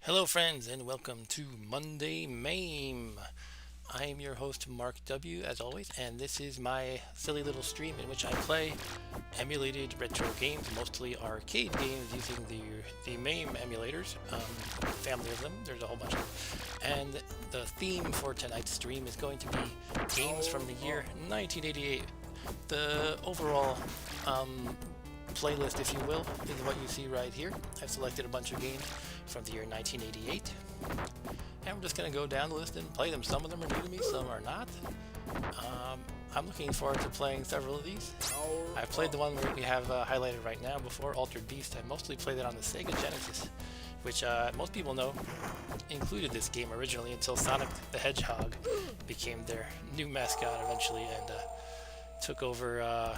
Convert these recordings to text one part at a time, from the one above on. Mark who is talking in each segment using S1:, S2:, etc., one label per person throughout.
S1: Hello, friends, and welcome to Monday MAME. I am your host, Mark W., as always, and this is my silly little stream in which I play emulated retro games, mostly arcade games, using the MAME emulators, family of them. There's a whole bunch of them. And the theme for tonight's stream is going to be games from the year 1988. The overall playlist, if you will, is what you see right here. I've selected a bunch of games from the year 1988, and we're just going to go down the list and play them. Some of them are new to me, some are not. I'm looking forward to playing several of these. I've played the one we have highlighted right now before, Altered Beast. I mostly played it on the Sega Genesis, which most people know included this game originally until Sonic the Hedgehog became their new mascot eventually and took over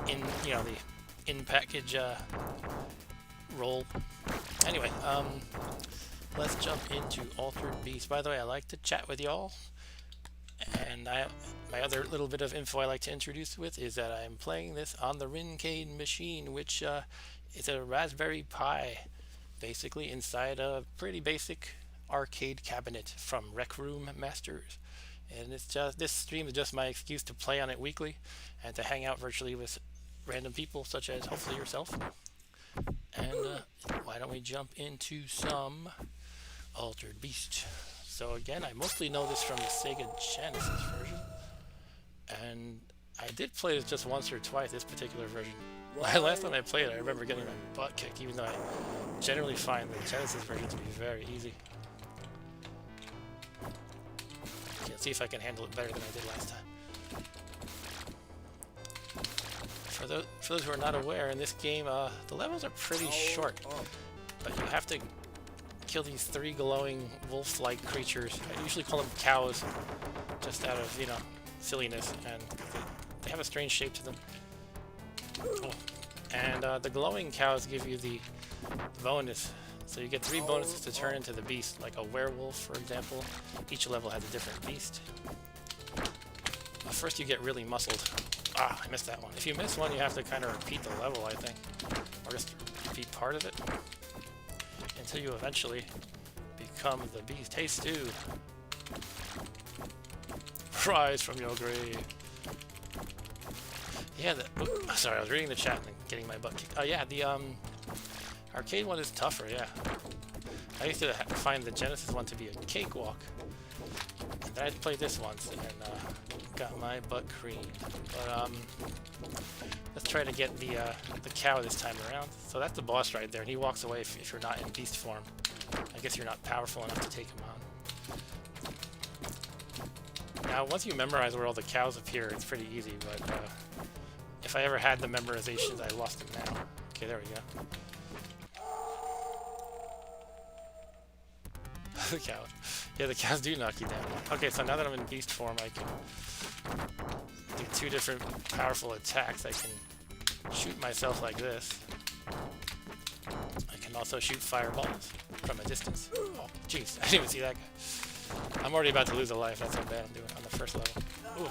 S1: the in-package role. Anyway, let's jump into Altered Beast. By the way, I like to chat with y'all, and my other little bit of info I like to introduce with is that I'm playing this on the Rincade machine, which is a Raspberry Pi, basically inside a pretty basic arcade cabinet from Rec Room Masters. And it's just, this stream is just my excuse to play on it weekly and to hang out virtually with random people such as hopefully yourself. And why don't we jump into some Altered Beast. So again, I mostly know this from the Sega Genesis version, and I did play this just once or twice, this particular version. Last time I played it, I remember getting my butt kicked, even though I generally find the Genesis version to be very easy. Okay, let's see if I can handle it better than I did last time. For those who are not aware, in this game, the levels are pretty short, but you have to kill these 3 glowing wolf-like creatures. I usually call them cows, just out of, silliness, and they have a strange shape to them. Oh. And the glowing cows give you the bonus. So you get 3 bonuses to turn into the beast, like a werewolf, for example. Each level has a different beast. First you get really muscled. Ah, I missed that one. If you miss one, you have to kind of repeat the level, I think. Or just repeat part of it. Until you eventually become the beast. Hey, Stu! Rise from your grave. Yeah, sorry, I was reading the chat and getting my butt kicked. Oh yeah, the arcade one is tougher, yeah. I used to find the Genesis one to be a cakewalk. And then I played this once and got my butt creamed. But let's try to get the cow this time around. So that's the boss right there, and he walks away if you're not in beast form. I guess you're not powerful enough to take him on. Now, once you memorize where all the cows appear, it's pretty easy, but if I ever had the memorizations, I lost them now. Okay, there we go. The cows. Yeah, the cows do knock you down. Okay, so now that I'm in beast form, I can do 2 different powerful attacks. I can shoot myself like this. I can also shoot fireballs from a distance. Oh, jeez, I didn't even see that guy. I'm already about to lose a life. That's how bad I'm doing on the first level. Ooh,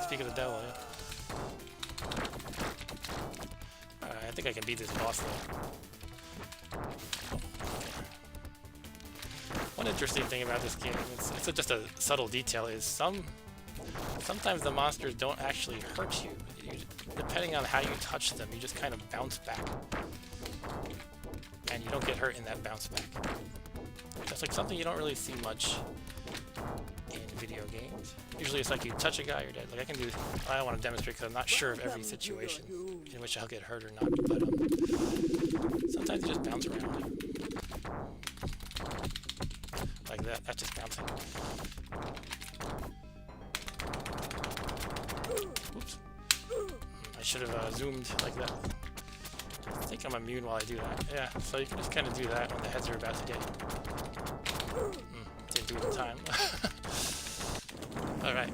S1: speak of the devil, yeah. Alright, I think I can beat this boss though. One interesting thing about this game, it's just a subtle detail, is sometimes the monsters don't actually hurt you. Depending on how you touch them, you just kind of bounce back. And you don't get hurt in that bounce back. That's like something you don't really see much in video games. Usually it's like you touch a guy, you're dead. Like I don't want to demonstrate because I'm not sure of every situation in which I'll get hurt or not, but sometimes you just bounce around. Like that, that's just bouncing. Oops. I should have zoomed like that. I think I'm immune while I do that. Yeah, so you can just kind of do that when the heads are about to get you. Didn't do it in time. Alright.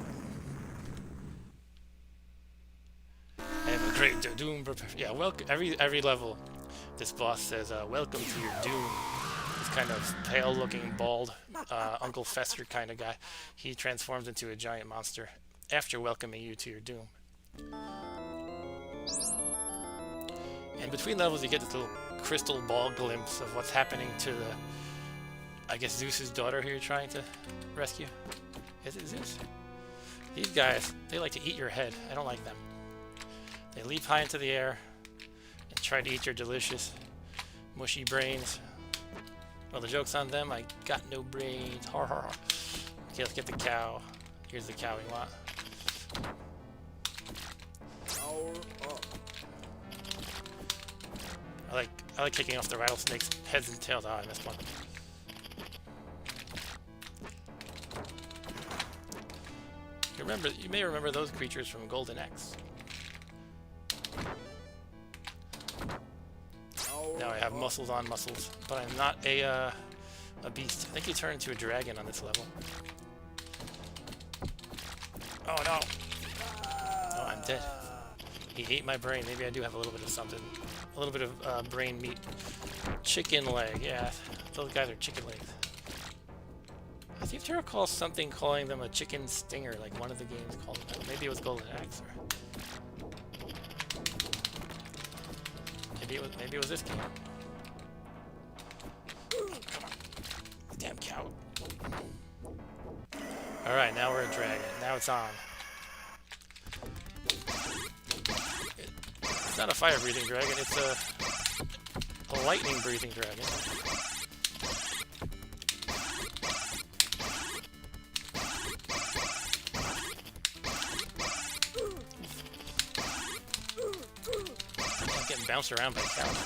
S1: I have a great doom prepared. Yeah, welcome. Every level, this boss says, welcome to your doom. This kind of pale-looking, bald, Uncle Fester kind of guy. He transforms into a giant monster after welcoming you to your doom. And between levels, you get this little crystal ball glimpse of what's happening to the, I guess, Zeus's daughter who you're trying to rescue. Is it Zeus? These guys, they like to eat your head. I don't like them. They leap high into the air and try to eat your delicious, mushy brains. Well, the joke's on them. I got no brains. Har har har. Okay, let's get the cow. Here's the cow we want.
S2: Power up.
S1: I like kicking off the rattlesnake's heads and tails. Ah, I missed one. You may remember those creatures from Golden Axe. Now I have muscles on muscles, but I'm not a beast. I think you turn into a dragon on this level. Oh no! Oh, I'm dead. He ate my brain. Maybe I do have a little bit of something. A little bit of brain meat. Chicken leg, yeah. Those guys are chicken legs. I seem to recall something calling them a chicken stinger, like one of the games called them that. Maybe it was Golden Axe, or maybe it was this game. Oh, come on. Damn cow. Alright, now we're a dragon. Now it's on. It's not a fire-breathing dragon, it's a lightning-breathing dragon. I'm getting bounced around by cows.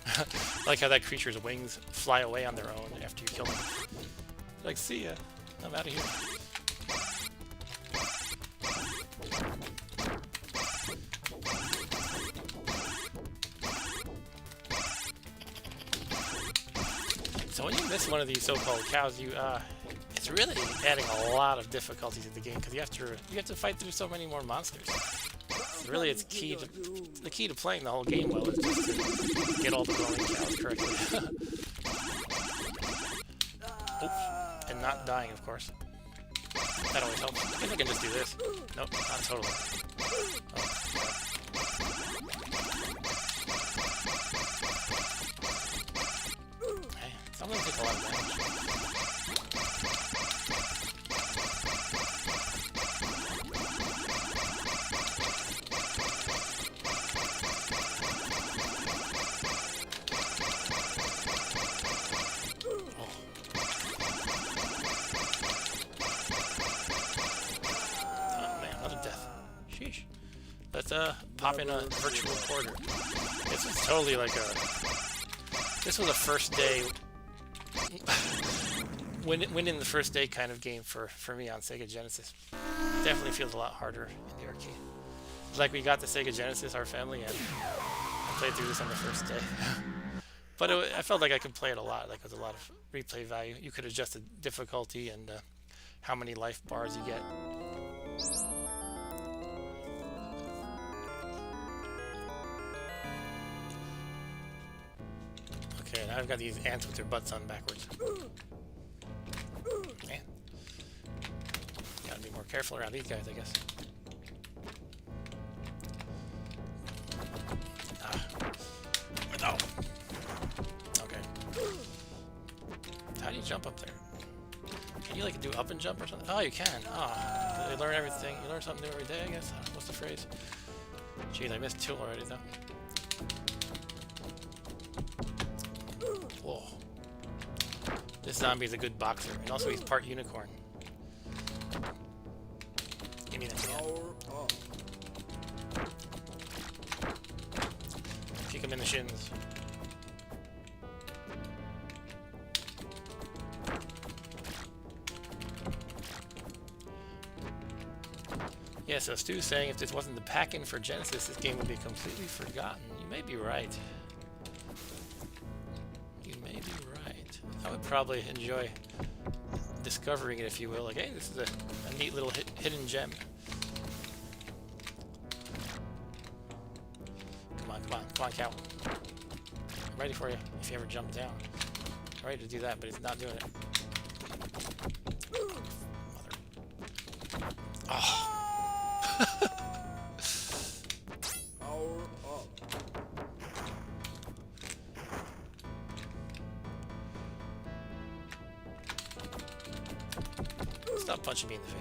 S1: I like how that creature's wings fly away on their own after you kill them. Like, see ya. I'm out of here. So when you miss one of these so-called cows, it's really adding a lot of difficulties in the game because you have to fight through so many more monsters. So really, the key to playing the whole game well is just to get all the glowing cows correctly. Oops. And not dying, of course. That always helps. I guess I can just do this. Nope, not totally. Oh. Hey, some of them take a lot of damage. Let's pop in a virtual quarter. This was totally like this was a first day winning the first day kind of game for me on Sega Genesis. Definitely feels a lot harder in the arcade. Like we got the Sega Genesis, our family, and I played through this on the first day. But I felt like I could play it a lot. Like there's a lot of replay value. You could adjust the difficulty and how many life bars you get. Okay, now I've got these ants with their butts on backwards. Man. Gotta be more careful around these guys, I guess. No. Okay. How do you jump up there? Can you like do up and jump or something? Oh, you can. Oh, you learn everything. You learn something new every day, I guess. What's the phrase? Jeez, I missed two already though. Whoa. This zombie is a good boxer, and also he's part unicorn. Give me that again. Kick him in the shins. Yeah, so Stu's saying if this wasn't the pack-in for Genesis, this game would be completely forgotten. You may be right. I would probably enjoy discovering it, if you will. Like, hey, this is a neat little hidden gem. Come on, cow. I'm ready for you if you ever jump down. I'm ready to do that, but he's not doing it. Mother. Oh.
S2: Power up.
S1: Stop punching me in the face.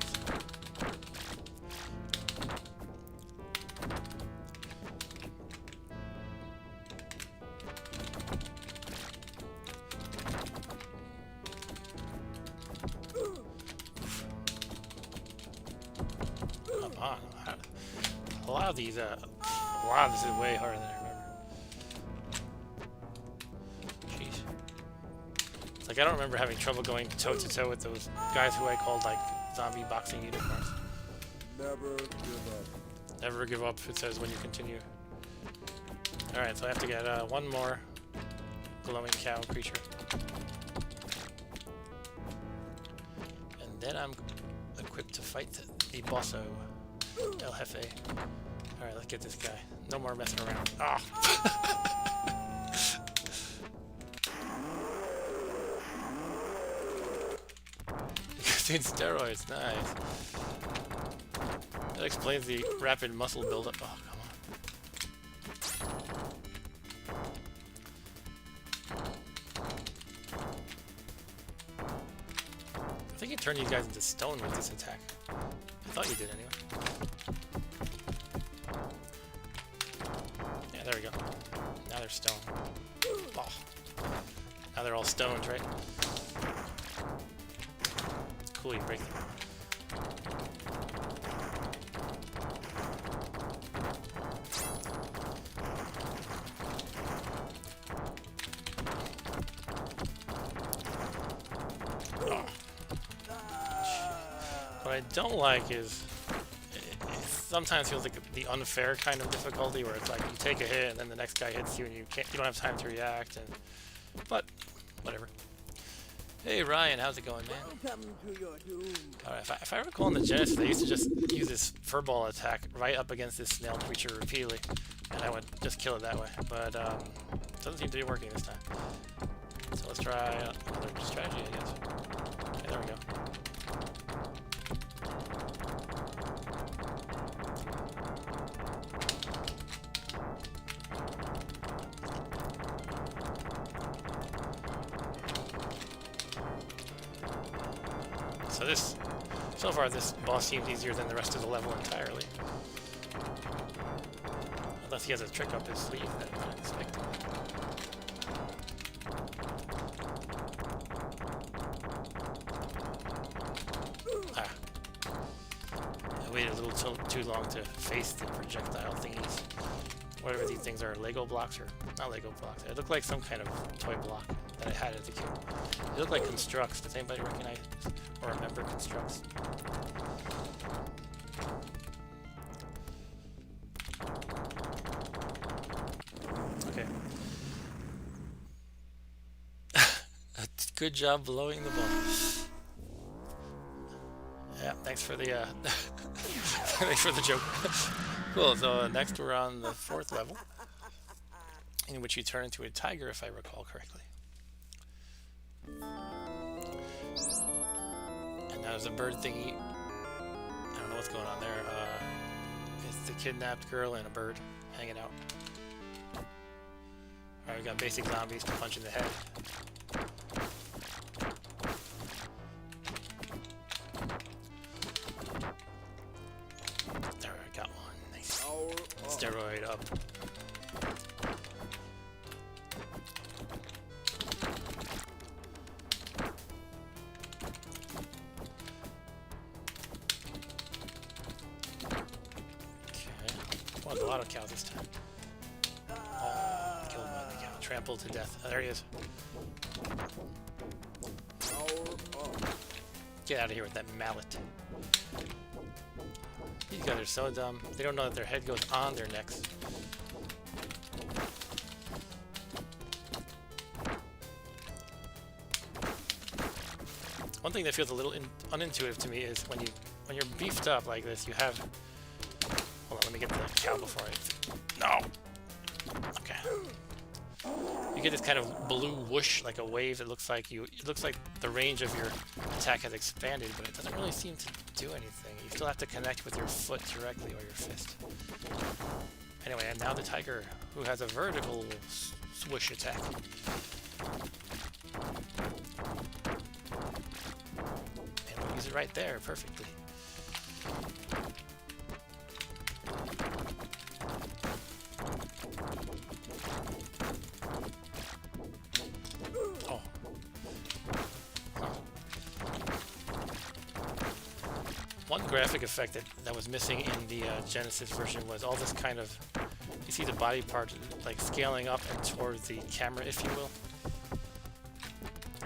S1: Come on. A lot of these, a lot of this is way harder than I remember. Jeez. It's like I don't remember having trouble going toe to toe with those guys who I called like zombie boxing unicorns.
S2: Never give up.
S1: Never give up, it says when you continue. Alright, so I have to get one more glowing cow creature. And then I'm equipped to fight the bosso, El Jefe. Alright, let's get this guy. No more messing around. Ah! Dude, steroids, nice. That explains the rapid muscle buildup. Oh, come on. I think you turn you guys into stone with this attack. I thought you did anyway. Yeah, there we go. Now they're stone. Oh. Now they're all stones, right? Cool, you break them. Oh. What I don't like is it sometimes feels like the unfair kind of difficulty where it's like you take a hit and then the next guy hits you and you don't have time to react, and but whatever. Hey Ryan, how's it going, man?
S2: Welcome to your doom.
S1: Alright, if I recall in the Genesis, they used to just use this furball attack right up against this snail creature repeatedly, and I would just kill it that way. But doesn't seem to be working this time. So let's try another strategy, I guess. Okay, there we go. So far this boss seems easier than the rest of the level entirely. Unless he has a trick up his sleeve that I'm not expecting. Ah. I waited a little too long to face the projectile thingies. Whatever these things are, Lego blocks or not Lego blocks. They look like some kind of toy block that I had as a kid. They look like constructs. Does anybody recognize or remember constructs? Okay. Good job blowing the ball. Yeah, thanks for the thanks for the joke. Cool. So next we're on the 4th level, in which you turn into a tiger, if I recall correctly. And now there's a bird thingy. I don't know what's going on there. It's the kidnapped girl and a bird hanging out. Alright, we got basic zombies to punch in the head. There, I got one. Nice. Steroid up. A lot of cows this time. Oh, killed by the cow. Trampled to death. Oh, there he is. Get out of here with that mallet. These guys are so dumb. They don't know that their head goes on their necks. One thing that feels a little unintuitive to me is when you're beefed up like this, you have... Hold on, let me get the cow before I... No! Okay. you get this kind of blue whoosh, like a wave. That looks like it looks like the range of your attack has expanded, but it doesn't really seem to do anything. You still have to connect with your foot directly or your fist. Anyway, and now the tiger, who has a vertical swoosh attack. And we'll use it right there perfectly. Oh. Huh. One graphic effect that was missing in the Genesis version was all this kind of, you see the body part like scaling up and towards the camera, if you will.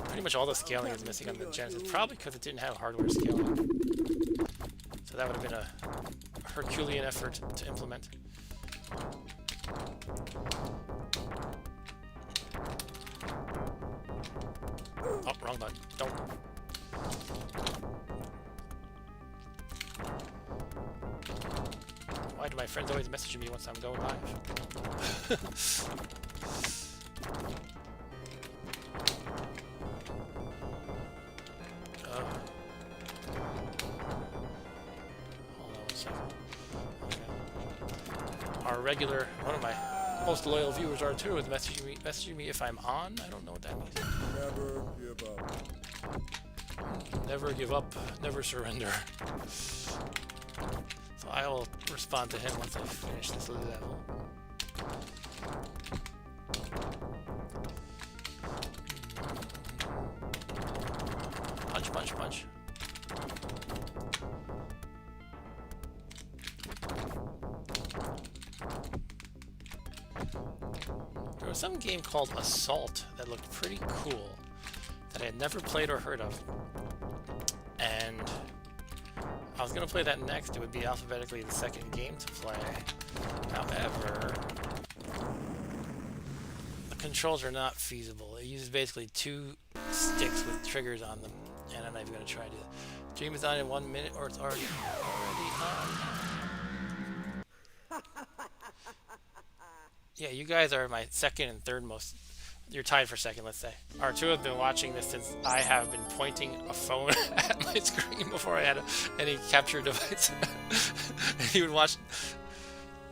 S1: Pretty much all the scaling is missing on the Genesis, probably because it didn't have hardware scaling. So that would have been a Herculean effort to implement. Oh, wrong button. Don't. Why do my friends always message me once I'm going live? Hold on 1 second. Okay. Our regular, one of my most loyal viewers are too, is messaging me if I'm on. I don't know what that means.
S2: Never give up.
S1: Never give up, never surrender. So I will respond to him once I finish this level. Punch, punch, punch. There was some game called Assault that looked pretty cool that I had never played or heard of. And I was going to play that next. It would be alphabetically the second game to play. However, the controls are not feasible. It uses basically 2 sticks with triggers on them. And I'm not even going to try to. Stream is on in 1 minute, or it's already on. Yeah, you guys are my second and third most. You're tied for second, let's say. R2 have been watching this since I have been pointing a phone at my screen before I had any capture device. And he would watch.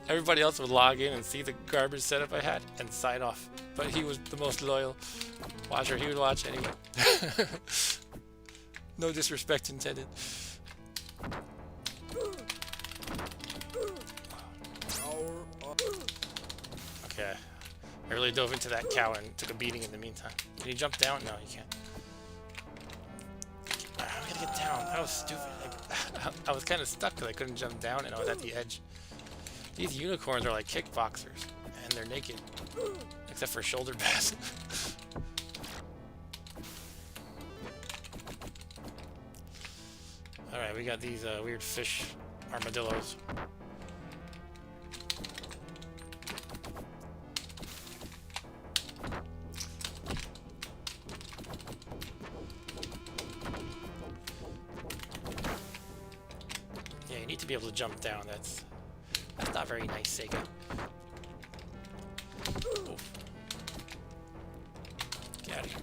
S1: Everybody else would log in and see the garbage setup I had and sign off. But he was the most loyal watcher. He would watch anyway. No disrespect intended. Okay. I really dove into that cow and took a beating in the meantime. Can you jump down? No, you can't. I gotta get down. That was stupid. I was kind of stuck because I couldn't jump down and I was at the edge. These unicorns are like kickboxers, and they're naked, except for shoulder pads. Alright, we got these weird fish armadillos. Yeah, you need to be able to jump down. That's not very nice, Sega. Oof. Get out of here.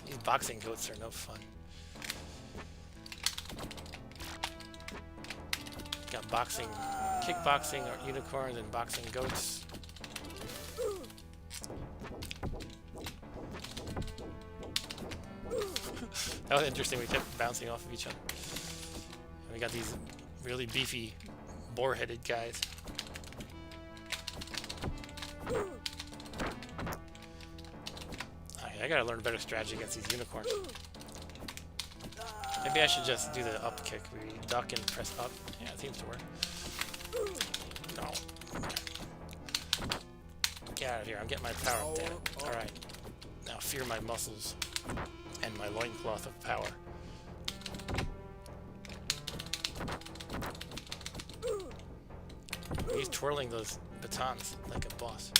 S1: These boxing goats are no fun. Got boxing, kickboxing, or unicorns, and boxing goats. That was interesting. We kept bouncing off of each other. And we got these really beefy, boar-headed guys. Okay, I gotta learn a better strategy against these unicorns. Maybe I should just do the up kick. We duck and press up. Yeah, it seems to work. No. Okay. Get out of here. I'm getting my power up there. Alright. Now fear my muscles and my loincloth of power. He's twirling those batons like a boss.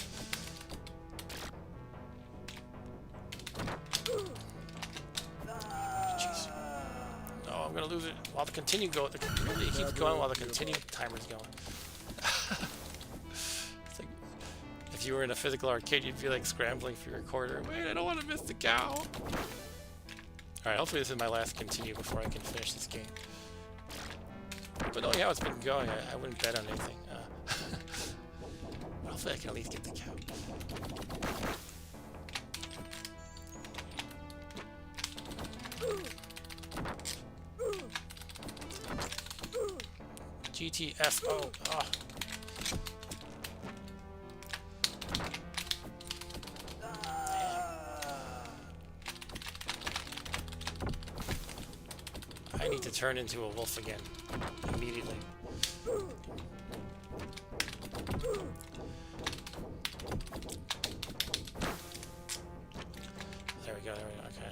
S1: Jeez. No, I'm gonna lose it while the continue go. It keeps going while the continue timer's going. It's like if you were in a physical arcade, you'd be like scrambling for your quarter. Wait, I don't want to miss the cow. All right, hopefully this is my last continue before I can finish this game. But knowing how it's been going, I wouldn't bet on anything. Hopefully I can at least get the cow. GTFO. Oh. I need to turn into a wolf again. Immediately. There we go, okay.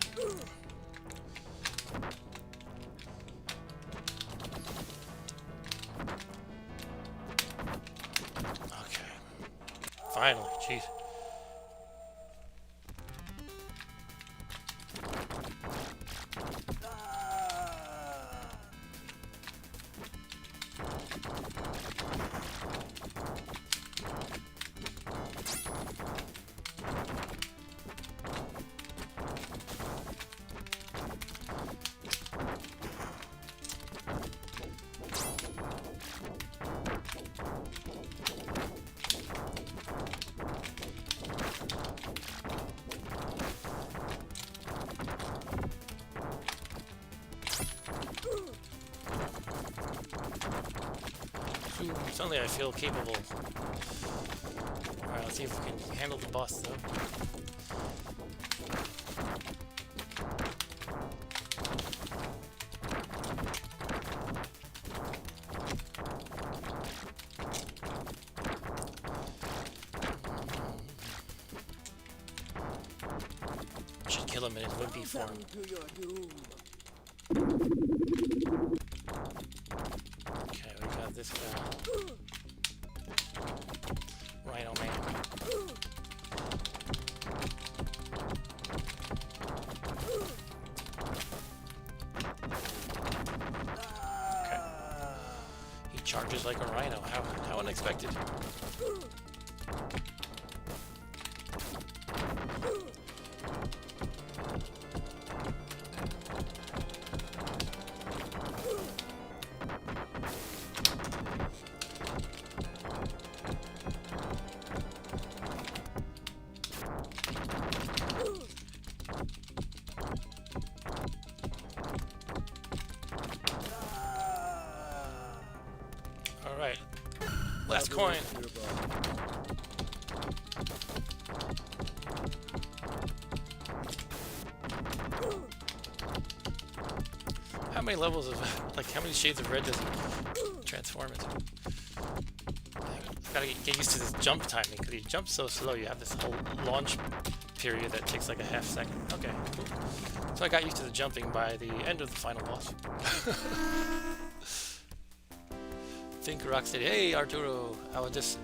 S1: Okay. Finally, jeez. Suddenly I feel capable. Alright, let's see if we can handle the boss though. Should kill him in his wimpy form. Okay, we got this guy. Rhino Man. Okay. He charges like a rhino. How unexpected. Alright. Last coin. How many levels of, like, how many shades of red does he transform into? I've got to get used to this jump timing, because he jumps so slow. You have this whole launch period that takes like a half second. Okay, cool. So I got used to the jumping by the end of the final boss. Think Rocksteady. Hey, Arturo. I was just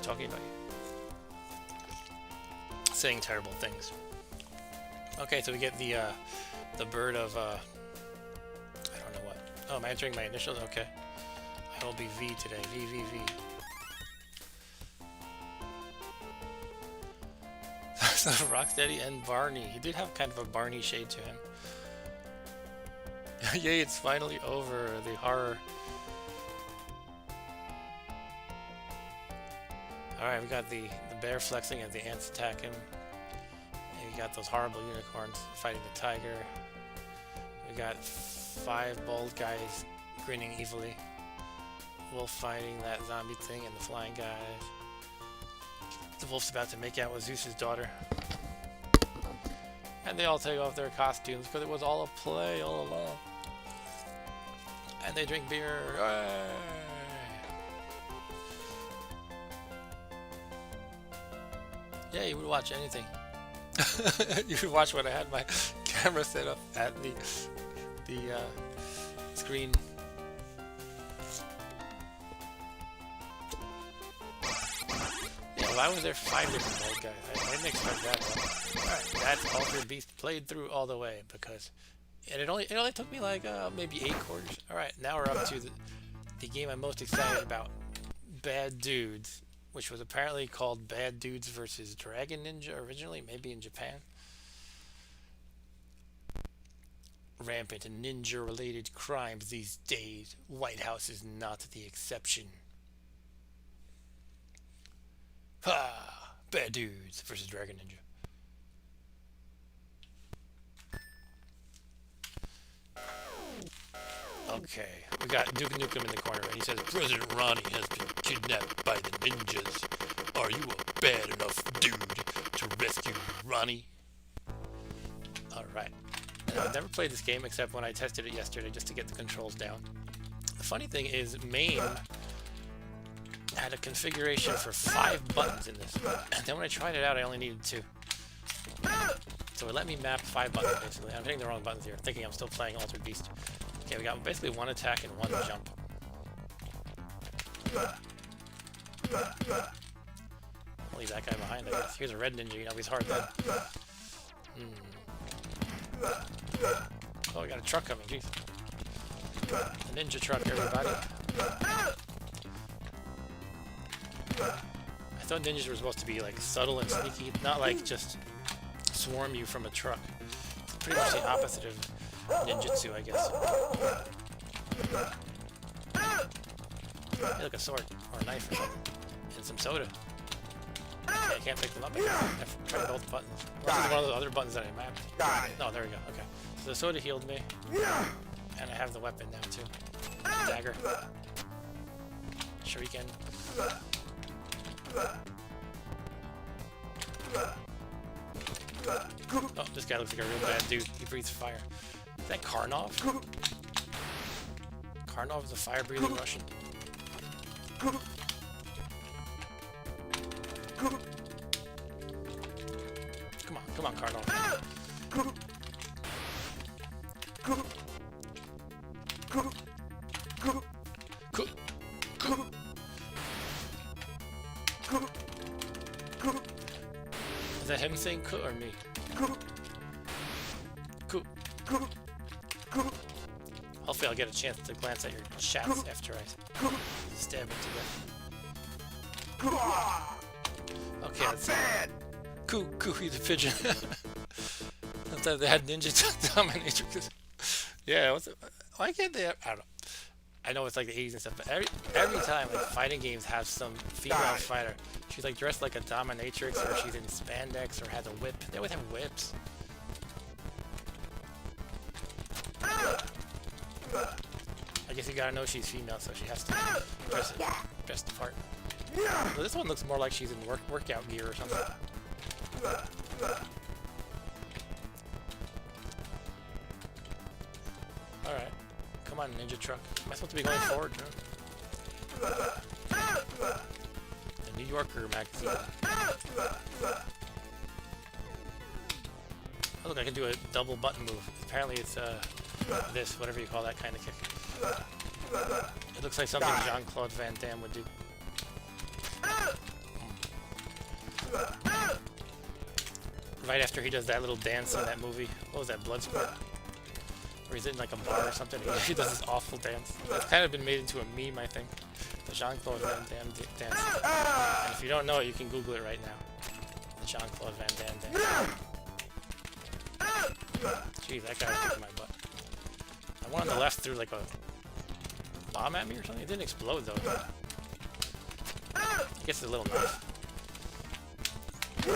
S1: talking about you. Saying terrible things. Okay, so we get the bird of, I don't know what. Oh, am I entering my initials? Okay. I will be V today. V, V, V. So Rocksteady and Barney. He did have kind of a Barney shade to him. Yay, it's finally over. The horror. Alright, we got the bear flexing as the ants attack him. And we got those horrible unicorns fighting the tiger. We got 5 bald guys grinning evilly. Wolf fighting that zombie thing and the flying guys. The wolf's about to make out with Zeus's daughter. And they all take off their costumes because it was all a play all along. And they drink beer. Hooray! Yeah, you would watch anything. You would watch when I had my camera set up at the screen. Yeah, why was there 5 different bald guys? I didn't expect that. Alright, that's Altered Beast played through all the way because And it only took me like maybe 8 quarters. All right, now we're up to the game I'm most excited about, Bad Dudes, which was apparently called Bad Dudes versus Dragon Ninja originally, maybe in Japan. Rampant ninja-related crimes these days. White House is not the exception. Ha! Bad Dudes versus Dragon Ninja. Okay, we got Duke Nukem in the corner, and he says President Ronnie has been kidnapped by the ninjas. Are you a bad enough dude to rescue Ronnie? Alright. I've never played this game except when I tested it yesterday just to get the controls down. The funny thing is, MAME had a configuration for 5 buttons in this. And then when I tried it out, I only needed 2. So it let me map 5 buttons, basically. I'm hitting the wrong buttons here, thinking I'm still playing Altered Beast. Okay, we got basically 1 attack and 1 jump. I'll leave that guy behind, I guess. Here's a red ninja, you know, he's hard then. Oh, we got a truck coming, jeez. A ninja truck, everybody. I thought ninjas were supposed to be like subtle and sneaky, not like just swarm you from a truck. It's pretty much the opposite of ninjutsu, I guess. Hey, look, a sword or a knife or something. And some soda. Okay, I can't pick them up. I've tried both buttons. This is one of the other buttons that I mapped. No, there we go. Okay. So the soda healed me. And I have the weapon now, too. Dagger. Shuriken. Oh, this guy looks like a real bad dude. He breathes fire. Is that Karnov? Karnov is a fire-breathing Russian. Come on, Karnov. Is that him saying "ku" or me? Ku. Hopefully I'll get a chance to glance at your chats after I stab it to death. Okay, let's see. Ku, he's a pigeon. I thought they had ninja dominatrix. Yeah, why can't they have, I don't know. I know it's like the 80s and stuff, but every time like fighting games have some female fighter, she's like dressed like a dominatrix, or she's in spandex, or has a whip. They always have whips. I guess you gotta know she's female, so she has to dress the part. Well, this one looks more like she's in workout gear or something. Alright. Come on, ninja truck. Am I supposed to be going forward? The New Yorker magazine. Oh, look, I can do a double button move. Apparently it's this, whatever you call that kind of kick. It looks like something Jean-Claude Van Damme would do. Right after he does that little dance in that movie. What was that, Bloodsport? Where he's in like a bar or something. He does this awful dance. It's kind of been made into a meme, I think. The Jean-Claude Van Damme dance. And if you don't know it, you can Google it right now. The Jean-Claude Van Damme dance. Jeez, that guy was kicking my butt. The one on the left threw like a bomb at me or something. It didn't explode though. I guess it's a little knife. I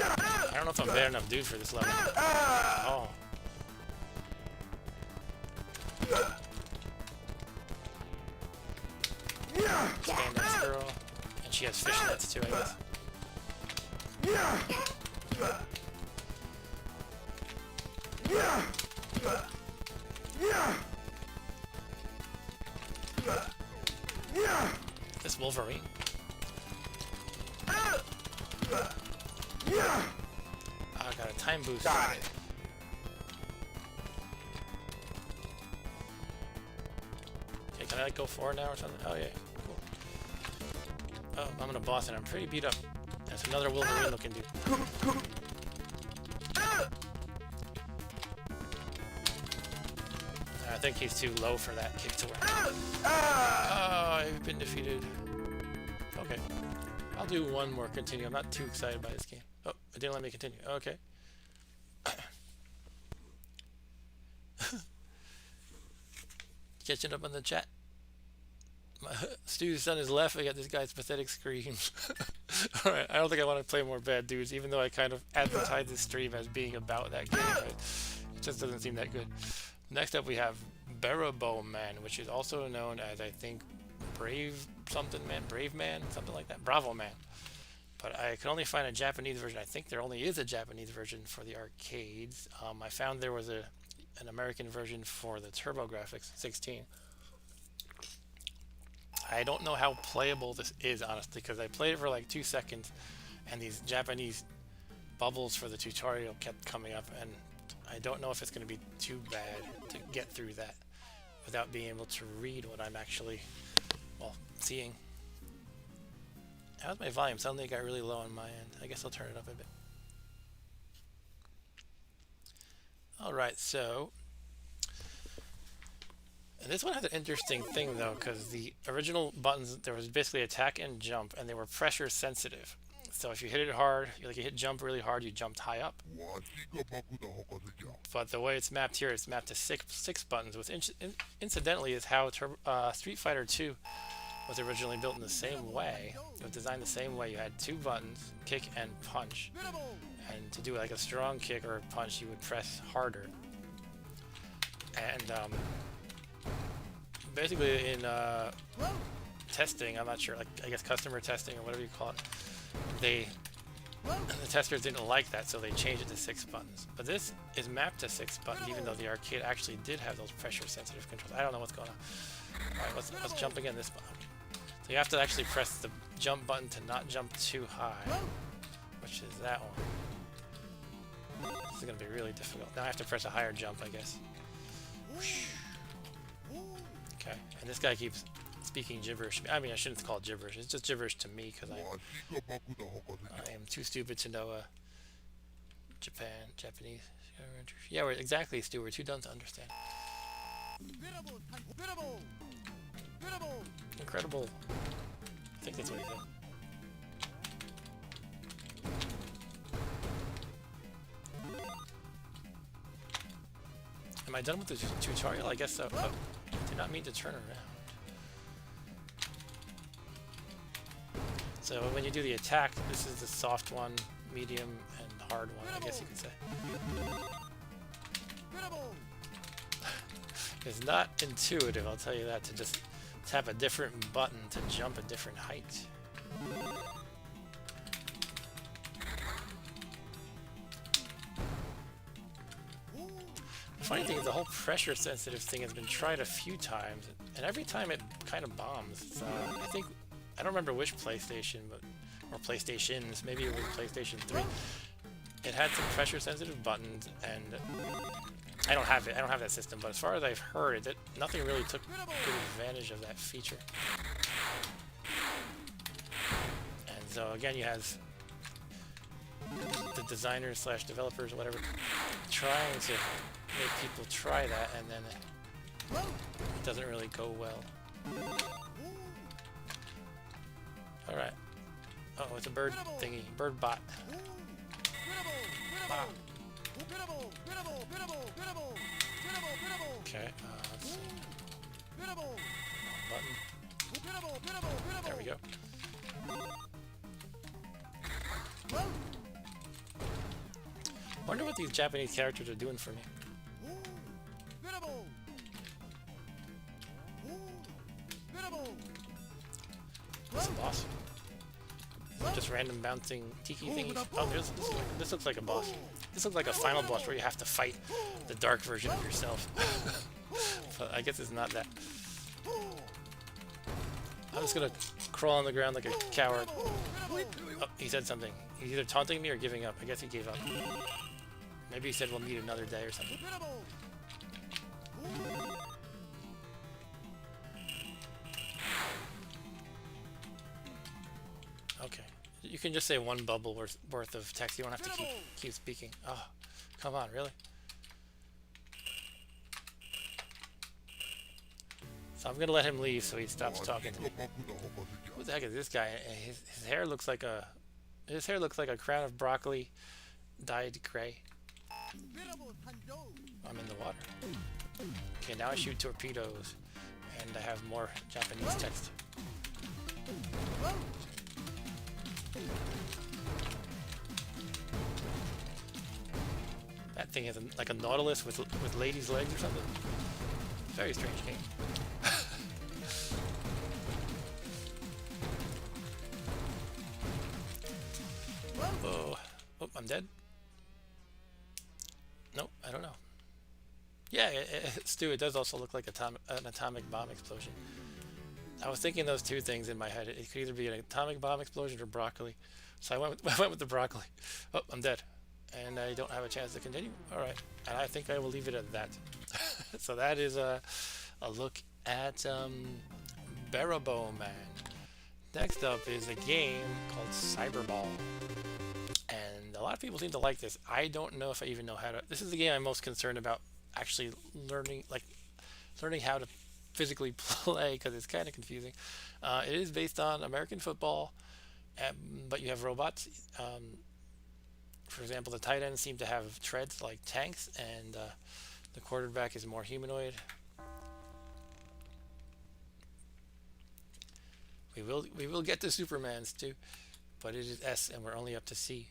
S1: don't know if I'm bad enough dude for this level. Oh. Spandex girl. And she has fishnets too, I guess. This Wolverine. I got a time boost. Okay, can I like go forward now or something? Oh yeah, cool. Oh, I'm gonna boss and I'm pretty beat up. That's another Wolverine looking dude. think he's too low for that kick to work. Oh, I've been defeated. Okay. I'll do one more continue. I'm not too excited by this game. Oh, it didn't let me continue. Okay. Catching up on the chat. Stu's done his left. I got this guy's pathetic screams. Alright, I don't think I want to play more Bad Dudes, even though I kind of advertised this stream as being about that game. But it just doesn't seem that good. Next up we have Barabo Man, which is also known as, I think, Brave something Man, Brave Man, something like that. Bravo Man. But I could only find a Japanese version. I think there only is a Japanese version for the arcades. I found there was an American version for the TurboGrafx 16. I don't know how playable this is, honestly, because I played it for like 2 seconds and these Japanese bubbles for the tutorial kept coming up, and I don't know if it's going to be too bad to get through that without being able to read what I'm actually, well, seeing. How's my volume? Suddenly it got really low on my end. I guess I'll turn it up a bit. Alright, so... And this one has an interesting thing, though, because the original buttons, there was basically attack and jump, and they were pressure sensitive. So if you hit it hard, like you hit jump really hard, you jumped high up. But the way it's mapped here, it's mapped to six buttons, which incidentally is how Street Fighter 2 was originally built in the same way. It was designed the same way. You had 2 buttons, kick and punch. And to do like a strong kick or a punch, you would press harder. And basically in testing, I'm not sure, like I guess customer testing or whatever you call it, the testers didn't like that, so they changed it to 6 buttons. But this is mapped to 6 buttons, even though the arcade actually did have those pressure sensitive controls. I don't know what's going on. Alright, let's jump again this button. So you have to actually press the jump button to not jump too high, which is that one. This is going to be really difficult. Now I have to press a higher jump, I guess. Okay, and this guy keeps speaking gibberish. I mean, I shouldn't call it gibberish. It's just gibberish to me because I am too stupid to know Japanese. Yeah, we're exactly, Stu. We're too dumb to understand. Incredible. I think that's what he said. Am I done with the tutorial? I guess so. Oh, did not mean to turn around. So when you do the attack, this is the soft one, medium, and hard one, I guess you could say. It's not intuitive, I'll tell you that, to just tap a different button to jump a different height. The funny thing is the whole pressure sensitive thing has been tried a few times, and every time it kind of bombs. I don't remember which PlayStation, or PlayStations, maybe it was PlayStation 3. It had some pressure sensitive buttons, and I don't have it. I don't have that system, but as far as I've heard, nothing really took good advantage of that feature. And so again, you have the designers slash developers or whatever trying to make people try that, and then it doesn't really go well. Alright. Oh, it's a bird thingy. Bird bot. Ah. Okay, let's see. Button. There we go. Wonder what these Japanese characters are doing for me. What's the boss? Just random bouncing tiki thingies. Oh, this looks like a boss. This looks like a final boss where you have to fight the dark version of yourself. But I guess it's not that. I'm just gonna crawl on the ground like a coward. Oh, he said something. He's either taunting me or giving up. I guess he gave up. Maybe he said we'll meet another day or something. Okay. You can just say one bubble worth of text. You don't have to keep speaking. Oh, come on, really? So I'm gonna let him leave so he stops talking to me. Who the heck is this guy? His hair looks like a crown of broccoli dyed gray. I'm in the water. Okay, now I shoot torpedoes, and I have more Japanese text. That thing is like a nautilus with ladies' legs or something. Very strange game. Oh, oh, I'm dead. Nope, I don't know. Yeah, Stu, it does also look like an atomic bomb explosion. I was thinking those two things in my head. It could either be an atomic bomb explosion or broccoli. So I went with the broccoli. Oh, I'm dead. And I don't have a chance to continue. All right. And I think I will leave it at that. So that is a look at Barabo Man. Next up is a game called Cyberball. And a lot of people seem to like this. I don't know if I even know how to... This is the game I'm most concerned about actually learning how to physically play, because it's kind of confusing. It is based on American football, but you have robots. For example, the tight ends seem to have treads like tanks, and the quarterback is more humanoid. We will get to Supermans too, but it is S and we're only up to C.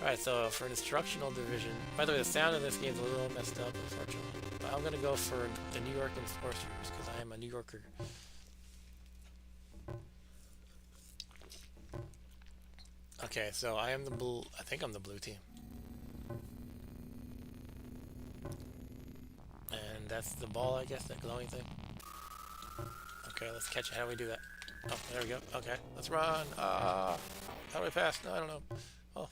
S1: Alright, so for an instructional division, by the way, the sound in this game is a little messed up, unfortunately. But I'm going to go for the New York Enforcers, because I am a New Yorker. Okay, so I am the blue, I think I'm the blue team. And that's the ball, I guess, that glowing thing. Okay, let's catch it. How do we do that? Oh, there we go. Okay, let's run. How do I pass? No, I don't know. Oh.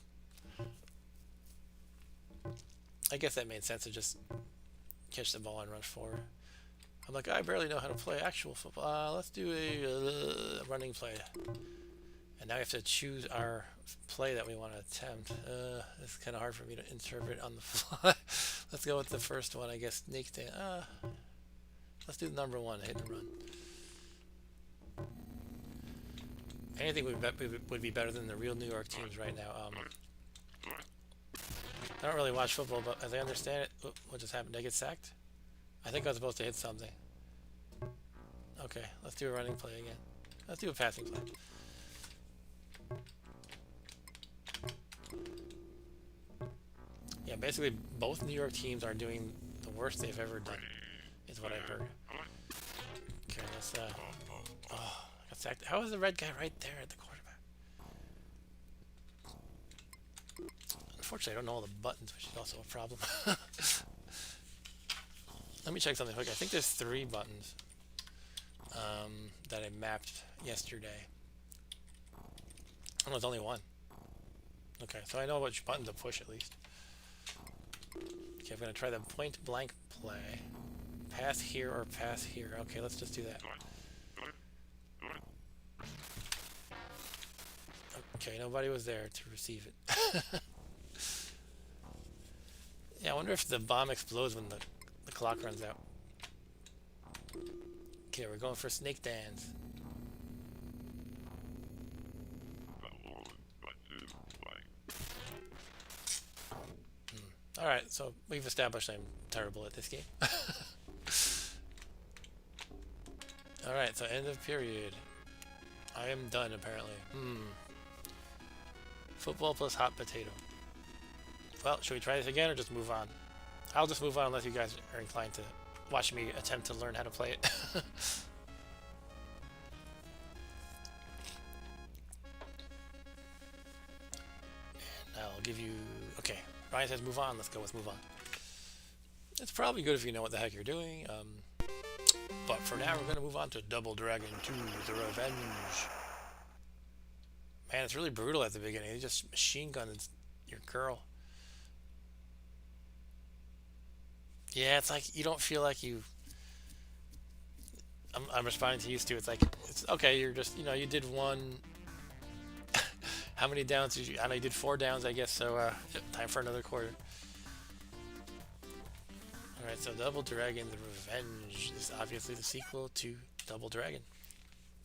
S1: I guess that made sense to just catch the ball and run forward. I'm like, I barely know how to play actual football. Let's do a running play. And now we have to choose our play that we want to attempt. It's kind of hard for me to interpret on the fly. Let's go with the first one, I guess. Snake dance. Let's do the number one, hit and run. Anything would be better than the real New York teams right now. I don't really watch football, but as I understand it, what just happened? Did I get sacked? I think I was supposed to hit something. Okay, let's do a running play again. Let's do a passing play. Yeah, basically both New York teams are doing the worst they've ever done, is what I've heard. Okay, let's oh, I got sacked. How is the red guy right there at the quarterback? Unfortunately, I don't know all the buttons, which is also a problem. Let me check something quick. I think there's 3 buttons that I mapped yesterday. Oh, there's only 1. Okay, so I know which button to push at least. Okay, I'm going to try the point blank play. Pass here or pass here. Okay, let's just do that. Okay, nobody was there to receive it. Yeah, I wonder if the bomb explodes when the clock runs out. Okay, we're going for snake dance. Alright, so we've established I'm terrible at this game. Alright, so end of period. I am done, apparently. Football plus hot potato. Well, should we try this again or just move on? I'll just move on unless you guys are inclined to watch me attempt to learn how to play it. And I'll give you... Okay, Ryan says move on. Let's go with move on. It's probably good if you know what the heck you're doing. But for now, we're going to move on to Double Dragon 2, The Revenge. Man, it's really brutal at the beginning. They just machine guns your girl. Yeah, it's like you don't feel like you... I'm responding to you, Stu. It's like, it's okay, you're just, you did one... How many downs did you... I know you did 4 downs, I guess, so time for another quarter. Alright, so Double Dragon the Revenge is obviously the sequel to Double Dragon.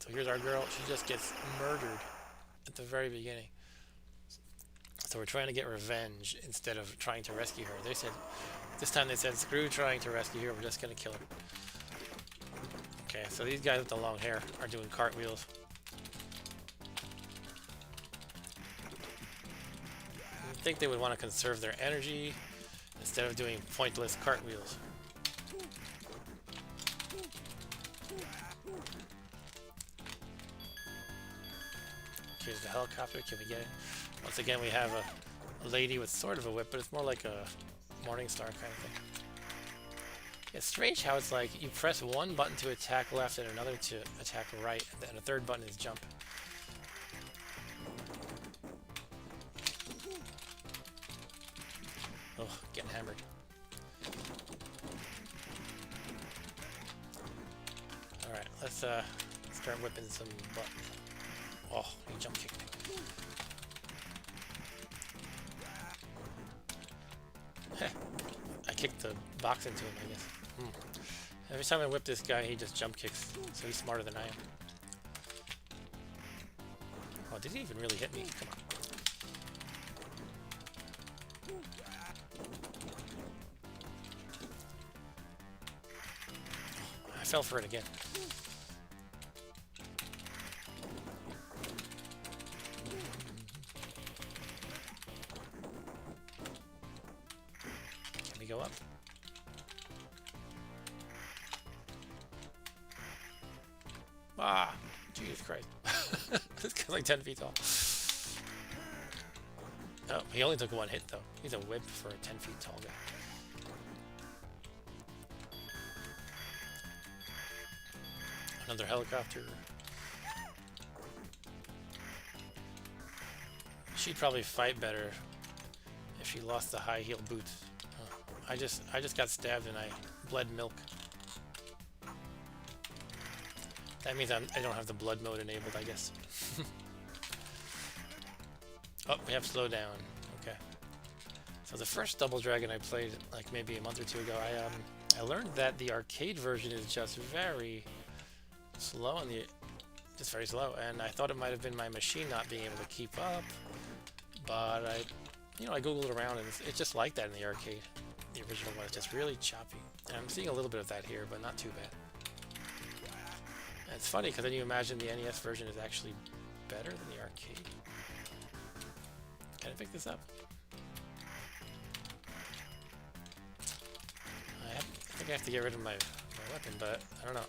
S1: So here's our girl. She just gets murdered at the very beginning. So we're trying to get revenge instead of trying to rescue her. They said, this time they said, screw trying to rescue her, we're just going to kill her. Okay, so these guys with the long hair are doing cartwheels. You'd think they would want to conserve their energy instead of doing pointless cartwheels. Here's the helicopter. Can we get it? Once again, we have a lady with sort of a whip, but it's more like a Morningstar kind of thing. It's strange how it's like you press one button to attack left and another to attack right, and then a third button is jump. Oh, getting hammered. Alright, let's start whipping some butt. Oh, he jump kicked me. I kicked the box into him, I guess. Every time I whip this guy, he just jump kicks, so he's smarter than I am. Oh, did he even really hit me? Come on. I fell for it again. Can we go up? Ah, Jesus Christ. This guy's like 10 feet tall. Oh, he only took one hit though. He's a whip for a 10 feet tall guy. Another helicopter. She'd probably fight better if she lost the high heel boots. Oh, I just got stabbed and I bled milk. That means I don't have the blood mode enabled, I guess. Oh, we have slow down. Okay. So the first Double Dragon I played, like maybe a month or two ago, I learned that the arcade version is just very slow just very slow, and I thought it might have been my machine not being able to keep up, but I googled around and it's just like that in the arcade. The original one is just really choppy, and I'm seeing a little bit of that here, but not too bad. And it's funny because then you imagine the NES version is actually better than the arcade. Can I pick this up? I think I have to get rid of my weapon, but I don't know.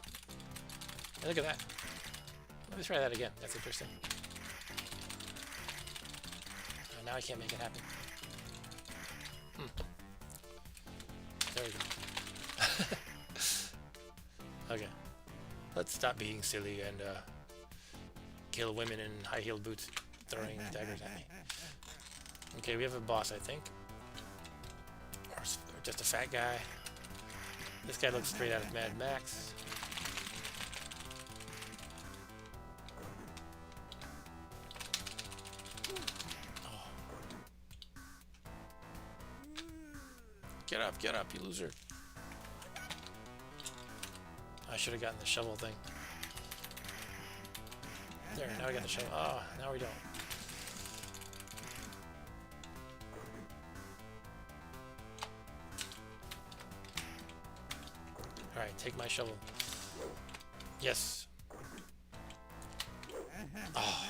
S1: Hey, look at that. Let me try that again. That's interesting. Now I can't make it happen. There we go. Okay. Let's stop being silly and kill women in high-heeled boots throwing daggers at me. Okay, we have a boss, I think. Or just a fat guy. This guy looks straight out of Mad Max. Oh. Get up, you loser. I should have gotten the shovel thing. There, now we got the shovel. Oh, now we don't. Alright, take my shovel. Yes. Oh.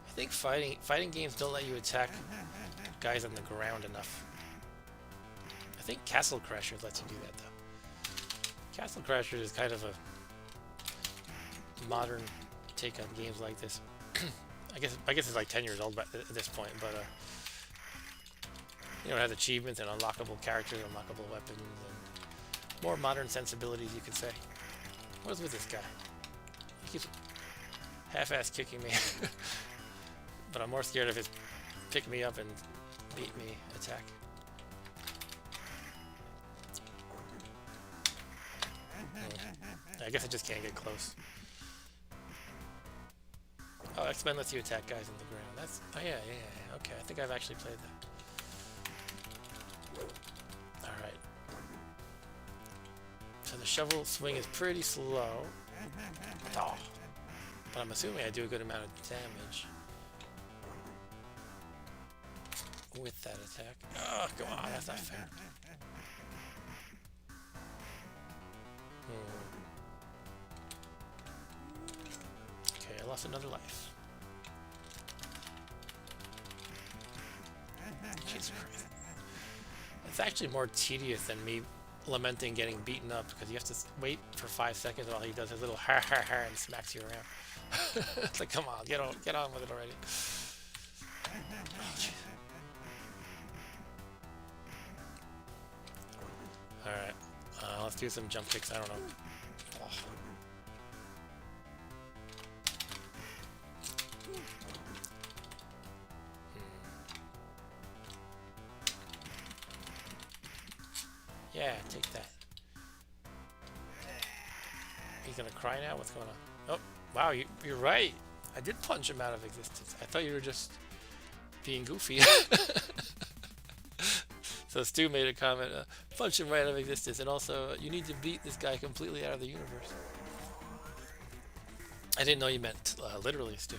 S1: I think fighting games don't let you attack guys on the ground enough. I think Castle Crashers lets you do that though. Castle Crashers is kind of a modern take on games like this. I guess it's like 10 years old at this point, but it has achievements and unlockable characters, unlockable weapons, and more modern sensibilities, you could say. What is with this guy? He keeps half-ass kicking me. But I'm more scared of his pick me up and beat me attack. I guess I just can't get close. Oh, X-Men lets you attack guys on the ground. that's... Oh, yeah, yeah, yeah. Okay, I think I've actually played that. Alright. So the shovel swing is pretty slow. Oh. But I'm assuming I do a good amount of damage with that attack. Oh, come on, that's not fair. Okay, I lost another life. Jesus Christ. It's actually more tedious than me lamenting getting beaten up, because you have to wait for 5 seconds while he does his little ha ha ha and smacks you around. It's like, come on, get on with it already. Oh, alright, let's do some jump kicks, I don't know. Oh. Yeah, take that. He's gonna cry now? What's going on? Oh, wow, you're right. I did punch him out of existence. I thought you were just being goofy. So Stu made a comment, punch him right out of existence, and also, you need to beat this guy completely out of the universe. I didn't know you meant literally, Stu.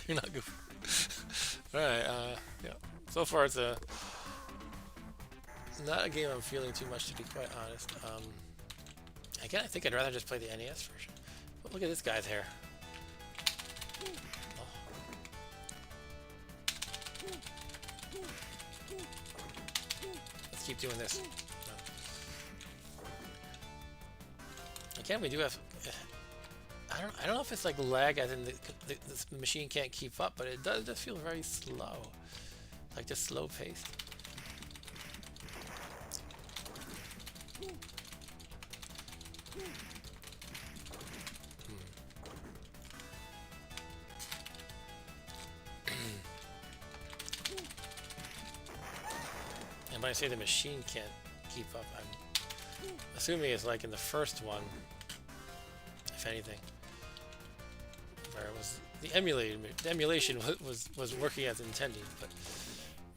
S1: You're not goofy. Alright, yeah. So far it's not a game I'm feeling too much, to be quite honest. Again, I think I'd rather just play the NES version. But look at this guy's hair. Oh. Let's keep doing this. No. Again, we do have... I don't know if it's like lag, as in the machine can't keep up, but it does just feel very slow. Like just slow paced. And when I say the machine can't keep up, I'm assuming it's like in the first one, if anything, where it was the emulation was working as intended, but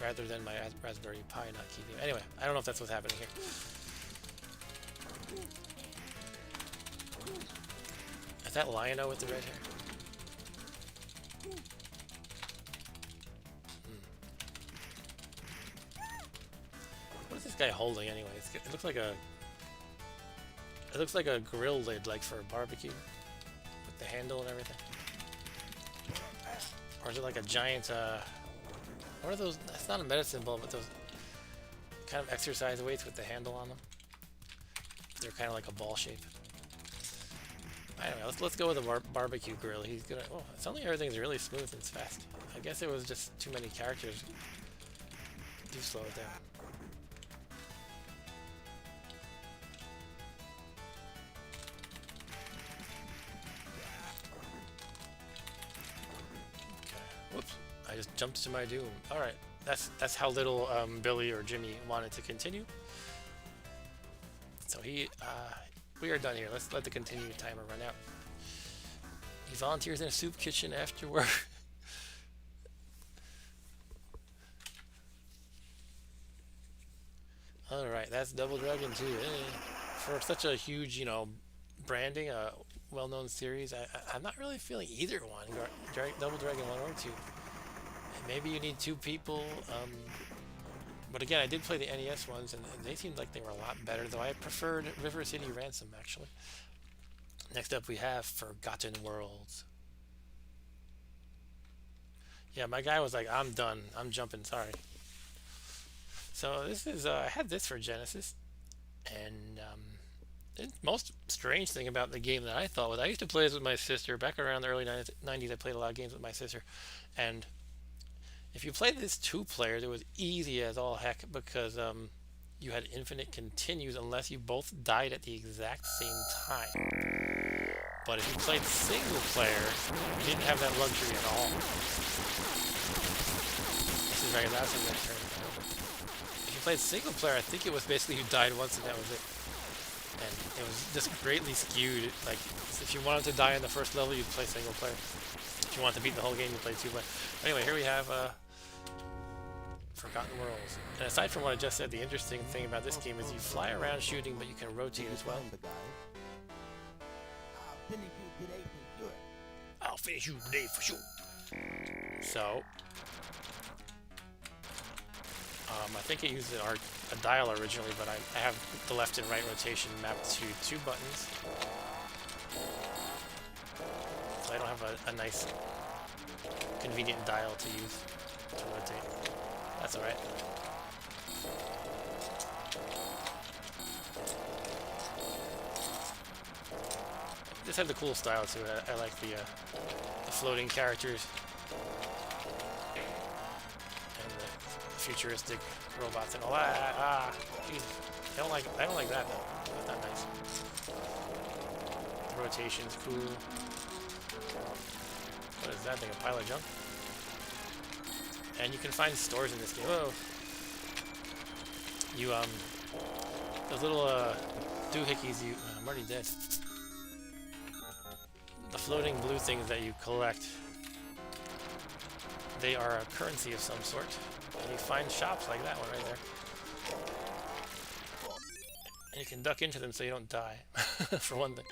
S1: rather than my Raspberry Pi not keeping. Anyway, I don't know if that's what's happening here. Is that Lion-O with the red hair? What is this guy holding anyway? It looks like a... It looks like a grill lid, like for a barbecue, with the handle and everything. Or is it like a giant, what are those? That's not a medicine ball, but those kind of exercise weights with the handle on them. They're kind of like a ball shape. Anyway, let's go with a barbecue grill. He's gonna... Oh, suddenly everything's really smooth and fast. I guess it was just too many characters. Do slow it down. Whoops, I just jumped to my doom. Alright, that's how little Billy or Jimmy wanted to continue. So we are done here. Let's let the continue timer run out. He volunteers in a soup kitchen after work. Alright, that's Double Dragon 2. For such a huge, you know, branding, well-known series, I'm not really feeling either one, Double Dragon 1 or 2. Maybe you need two people, but again, I did play the NES ones, and they seemed like they were a lot better, though I preferred River City Ransom, actually. Next up we have Forgotten Worlds. Yeah, my guy was like, I'm done, I'm jumping, sorry. So this is, I had this for Genesis, and the most strange thing about the game that I thought was I used to play this with my sister back around the early 90s. I played a lot of games with my sister, and if you played this two-player, it was easy as all heck, because you had infinite continues unless you both died at the exact same time. But if you played single player, you didn't have that luxury at all. This is very loud, so I'm going to turn it over. If you played single player, I think it was basically you died once and that was it. And it was just greatly skewed. Like, if you wanted to die in the first level, you'd play single player. If you want to beat the whole game, you play two player. Anyway, here we have Forgotten Worlds. And aside from what I just said, the interesting thing about this game is you fly around shooting, but you can rotate as well. I'll finish you today for sure. So, I think it used a dial originally, but I have the left and right rotation mapped to 2 buttons. So I don't have a nice, convenient dial to use to rotate. That's alright. This had the cool style to it. I like the floating characters and the futuristic robots and all that. Jesus. I don't like that though. That's not nice. The rotation's cool. What is that thing? A pile of junk? And you can find stores in this game. Whoa. You those little doohickeys I'm already dead. The floating blue things that you collect, they are a currency of some sort. And you find shops like that one right there. And you can duck into them so you don't die, for one thing.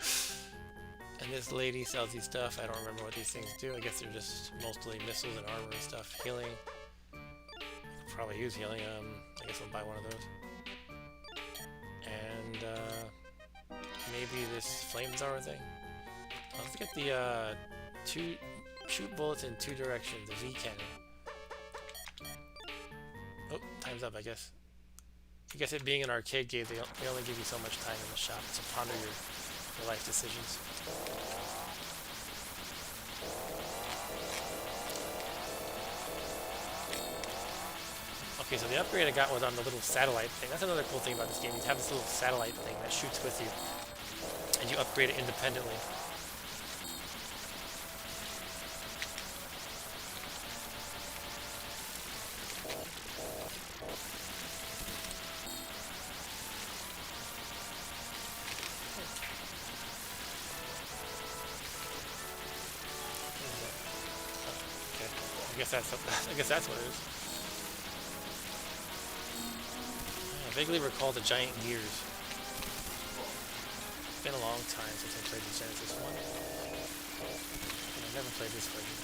S1: And this lady sells you stuff. I don't remember what these things do. I guess they're just mostly missiles and armor and stuff. Healing. I could probably use healing. I guess I'll buy one of those. And maybe this flamethrower thing. Let's get the shoot bullets in 2 directions. The V cannon. Oh, time's up, I guess. I guess it being an arcade game, they only give you so much time in the shop to ponder your life decisions. Okay, so the upgrade I got was on the little satellite thing. That's another cool thing about this game. You have this little satellite thing that shoots with you, and you upgrade it independently. I guess that's what it is. I vaguely recall the giant gears. It's been a long time since I played the Genesis one. And I've never played this version.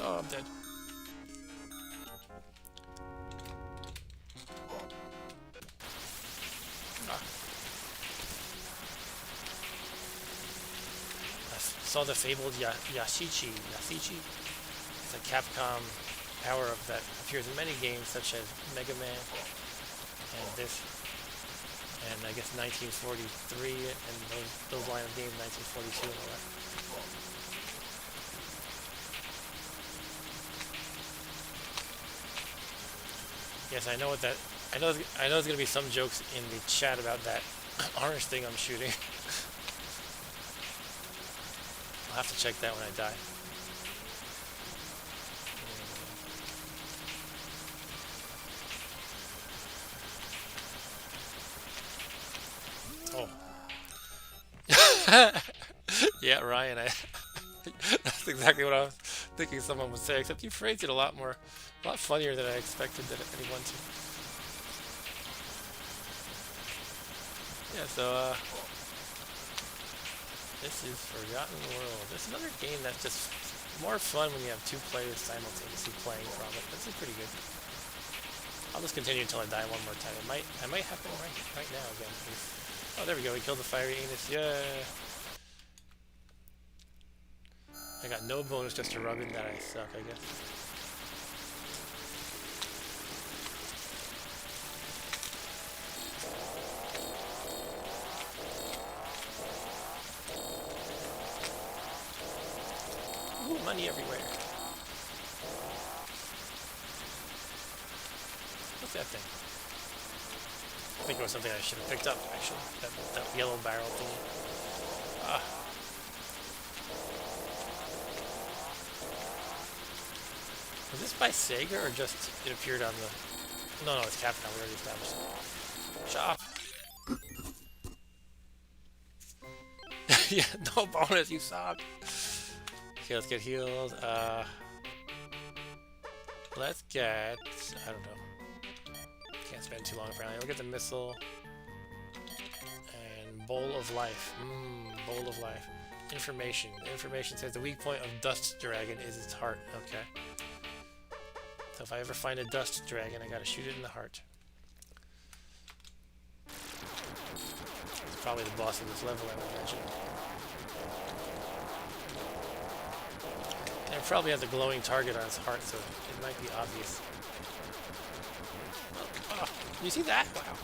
S1: Oh, I'm dead. Saw the fabled Yashichi. It's a Capcom power-up that appears in many games such as Mega Man and this, and I guess 1943 and those line of games, 1942 and all that. Yes, I know what that. I know there's gonna be some jokes in the chat about that orange thing I'm shooting. I'll have to check that when I die. Oh. Yeah, Ryan, that's exactly what I was thinking someone would say, except you phrased it a lot funnier than I expected anyone to. Yeah, so, this is Forgotten World. This is another game that's just more fun when you have 2 players simultaneously playing from it. This is pretty good. I'll just continue until I die one more time. It might happen right now again. Oh, there we go. We killed the fiery anus. Yeah. I got no bonus just to rub in that I suck, I guess. Ooh, money everywhere. What's that thing? I think it was something I should have picked up, actually. That yellow barrel thing. Ah. Was this by Sega or just it appeared on the No, no, it's Capcom. We already established. Shop. Yeah, no bonus. You suck. Okay, let's get healed. Let's get. I don't know. Can't spend too long apparently. We'll get the missile. And bowl of life. Bowl of life. Information. Information says the weak point of Dust Dragon is its heart. Okay. So if I ever find a Dust Dragon, I gotta shoot it in the heart. It's probably the boss of this level, I would imagine. And it probably has a glowing target on its heart, so it might be obvious. Oh, you see that? Wow.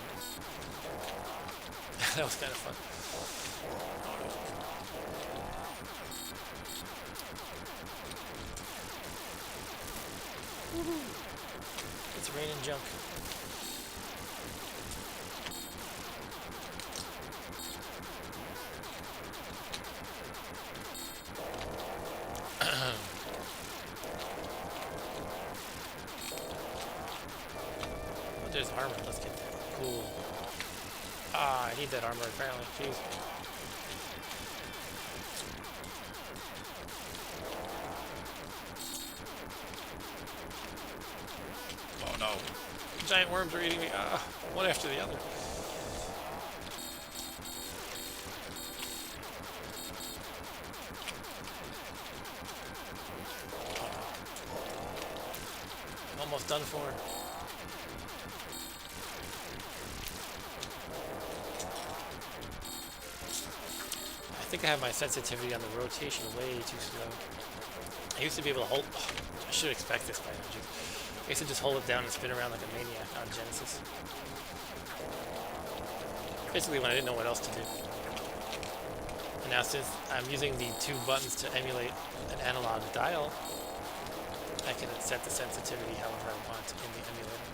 S1: That was kind of fun. It's raining junk. Oh, there's armor. Let's get that. Cool. Ah, I need that armor apparently. Jeez. Oh no. Giant worms are eating me. Ah, one after the other. Almost done for. I think I have my sensitivity on the rotation way too slow. I used to be able to hold. Oh, I should expect this by now. I used to just hold it down and spin around like a maniac on Genesis. Basically when I didn't know what else to do. And now since I'm using the two buttons to emulate an analog dial, I can set the sensitivity however I want in the emulator.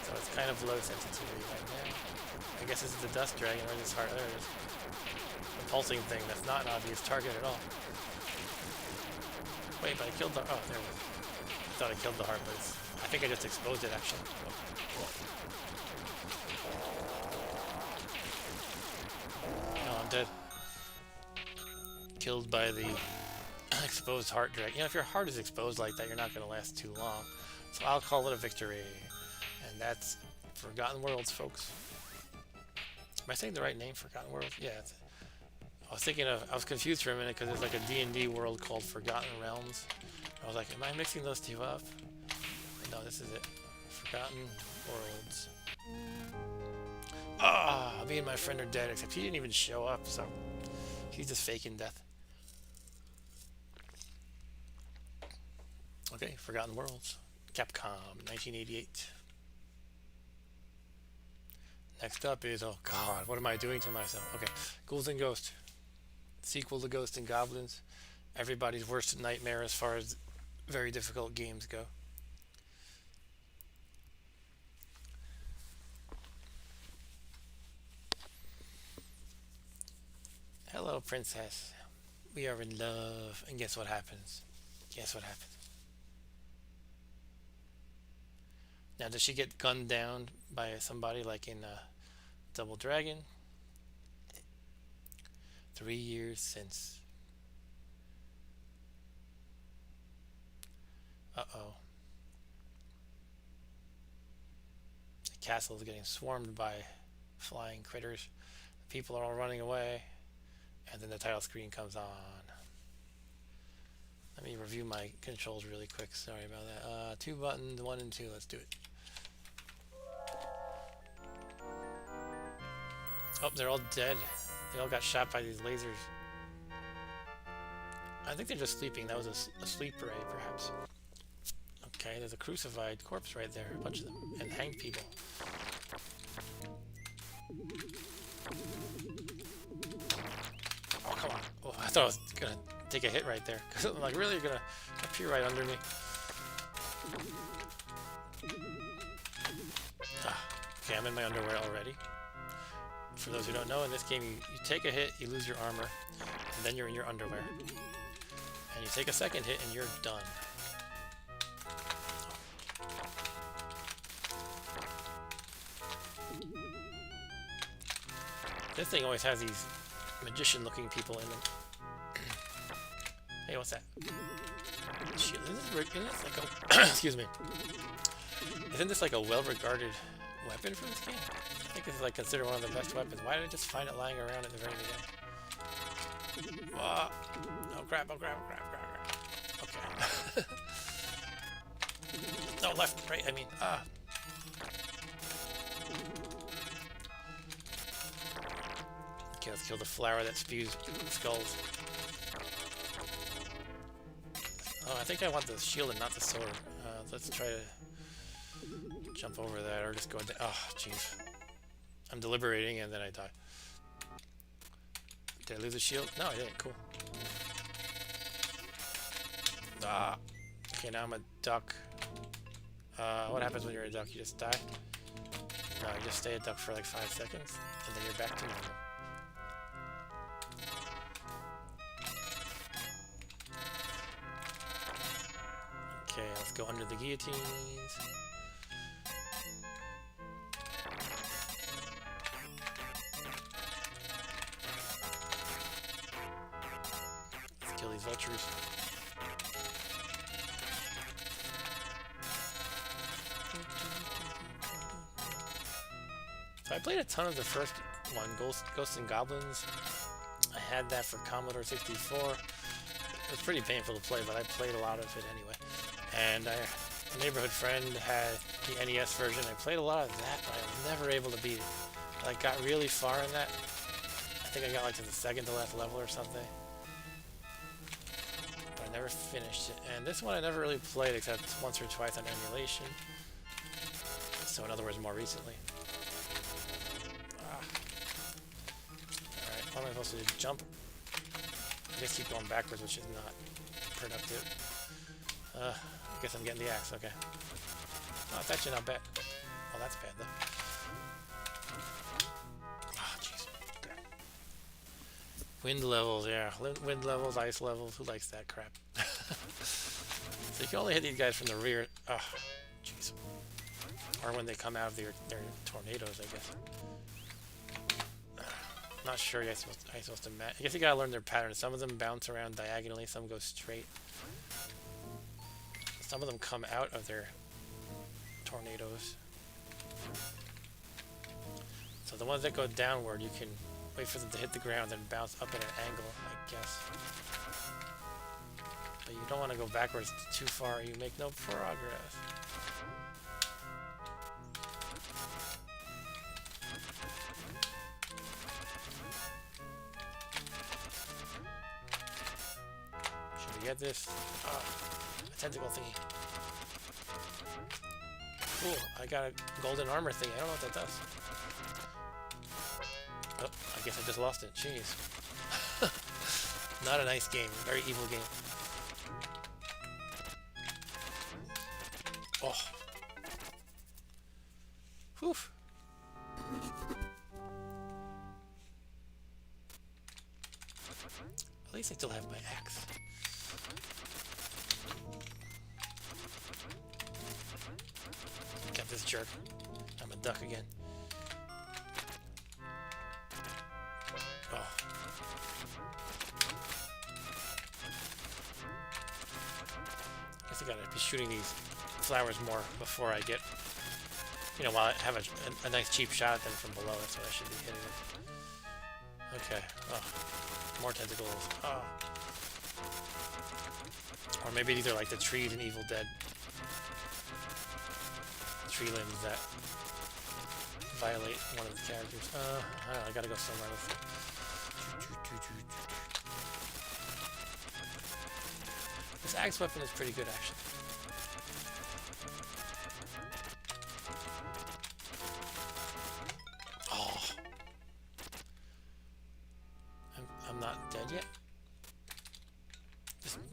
S1: So it's kind of low sensitivity right now. I guess this is the Dust Dragon. Where's this heart? There it is. The pulsing thing that's not an obvious target at all. Wait, but I killed the... Oh, there it is. I thought I killed the heart, but it's... I think I just exposed it, actually. No, I'm dead. Killed by the exposed heart dragon. You know, if your heart is exposed like that, you're not going to last too long. So I'll call it a victory. And that's Forgotten Worlds, folks. Am I saying the right name, Forgotten Worlds? Yeah. I was confused for a minute because there's like a D&D world called Forgotten Realms. I was like, am I mixing those two up? No, this is it. Forgotten Worlds. Ah, me and my friend are dead, except he didn't even show up, so he's just faking death. Okay, Forgotten Worlds. Capcom, 1988. Next up is, oh god, what am I doing to myself? Okay, Ghouls and Ghosts. Sequel to Ghosts and Goblins. Everybody's worst nightmare as far as very difficult games go. Hello, princess. We are in love. And guess what happens? Guess what happens? Now, does she get gunned down by somebody like in Double Dragon? 3 years since. Uh-oh. The castle is getting swarmed by flying critters. People are all running away. And then the title screen comes on. Let me review my controls really quick. Sorry about that. 2 buttons, 1 and 2. Let's do it. Oh, they're all dead. They all got shot by these lasers. I think they're just sleeping. That was a sleep ray, perhaps. Okay, there's a crucified corpse right there. A bunch of them. And hanged people. Oh, come on. Oh, I thought I was going to take a hit right there. I'm like, really? You're going to appear right under me? Ah, okay, I'm in my underwear already. For those who don't know, in this game, you take a hit, you lose your armor, and then you're in your underwear. And you take a second hit, and you're done. This thing always has these magician-looking people in them. Hey, what's that? Shield. Isn't this like a... excuse me. Isn't this like a well-regarded weapon for this game? I think this is like considered one of the best weapons. Why did I just find it lying around at the very beginning? Oh crap, oh crap, oh crap, crap, crap. Okay. No, left, right, I mean, Okay, let's kill the flower that spews skulls. Oh, I think I want the shield and not the sword. Let's try to jump over that or just go down. Oh, jeez. I'm deliberating and then I die. Did I lose the shield? No, I didn't. Cool. Okay, now I'm a duck. What happens when you're a duck? You just die? No, you just stay a duck for like 5 seconds and then you're back to normal. Okay, let's go under the guillotines. Let's kill these vultures. So I played a ton of the first one, Ghosts and Goblins. I had that for Commodore 64. It was pretty painful to play, but I played a lot of it anyway. And a neighborhood friend had the NES version. I played a lot of that, but I was never able to beat it. I like, got really far in that. I think I got like to the second to last level or something. But I never finished it. And this one I never really played except once or twice on emulation. So in other words, more recently. Alright, what am I supposed to do? Jump? I guess keep going backwards, which is not productive. I guess I'm getting the axe, okay. Oh, it's actually not bad. Oh, that's bad, though. Oh, jeez. Okay. Wind levels, yeah. Wind levels, ice levels. Who likes that crap? So you can only hit these guys from the rear. Oh, jeez. Or when they come out of their tornadoes, I guess. Not sure you're supposed to match. I guess you gotta learn their patterns. Some of them bounce around diagonally, some go straight. Some of them come out of their tornadoes. So the ones that go downward, you can wait for them to hit the ground and bounce up at an angle, I guess. But you don't want to go backwards too far, you make no progress. Should we get this? A tentacle thingy. Cool, I got a golden armor thing. I don't know what that does. Oh, I guess I just lost it. Jeez. Not a nice game. Very evil game. Oh. Whew. At least I still have my axe. Got this jerk. I'm a duck again. Oh. Guess I gotta be shooting these flowers more before I get, you know, while I have a nice cheap shot at them from below. That's what I should be hitting them. Okay. Oh. More tentacles. Oh. Or maybe these are like the trees in Evil Dead. Tree limbs that violate one of the characters. I don't know, I gotta go somewhere. This axe weapon is pretty good, actually. Oh. I'm not dead yet?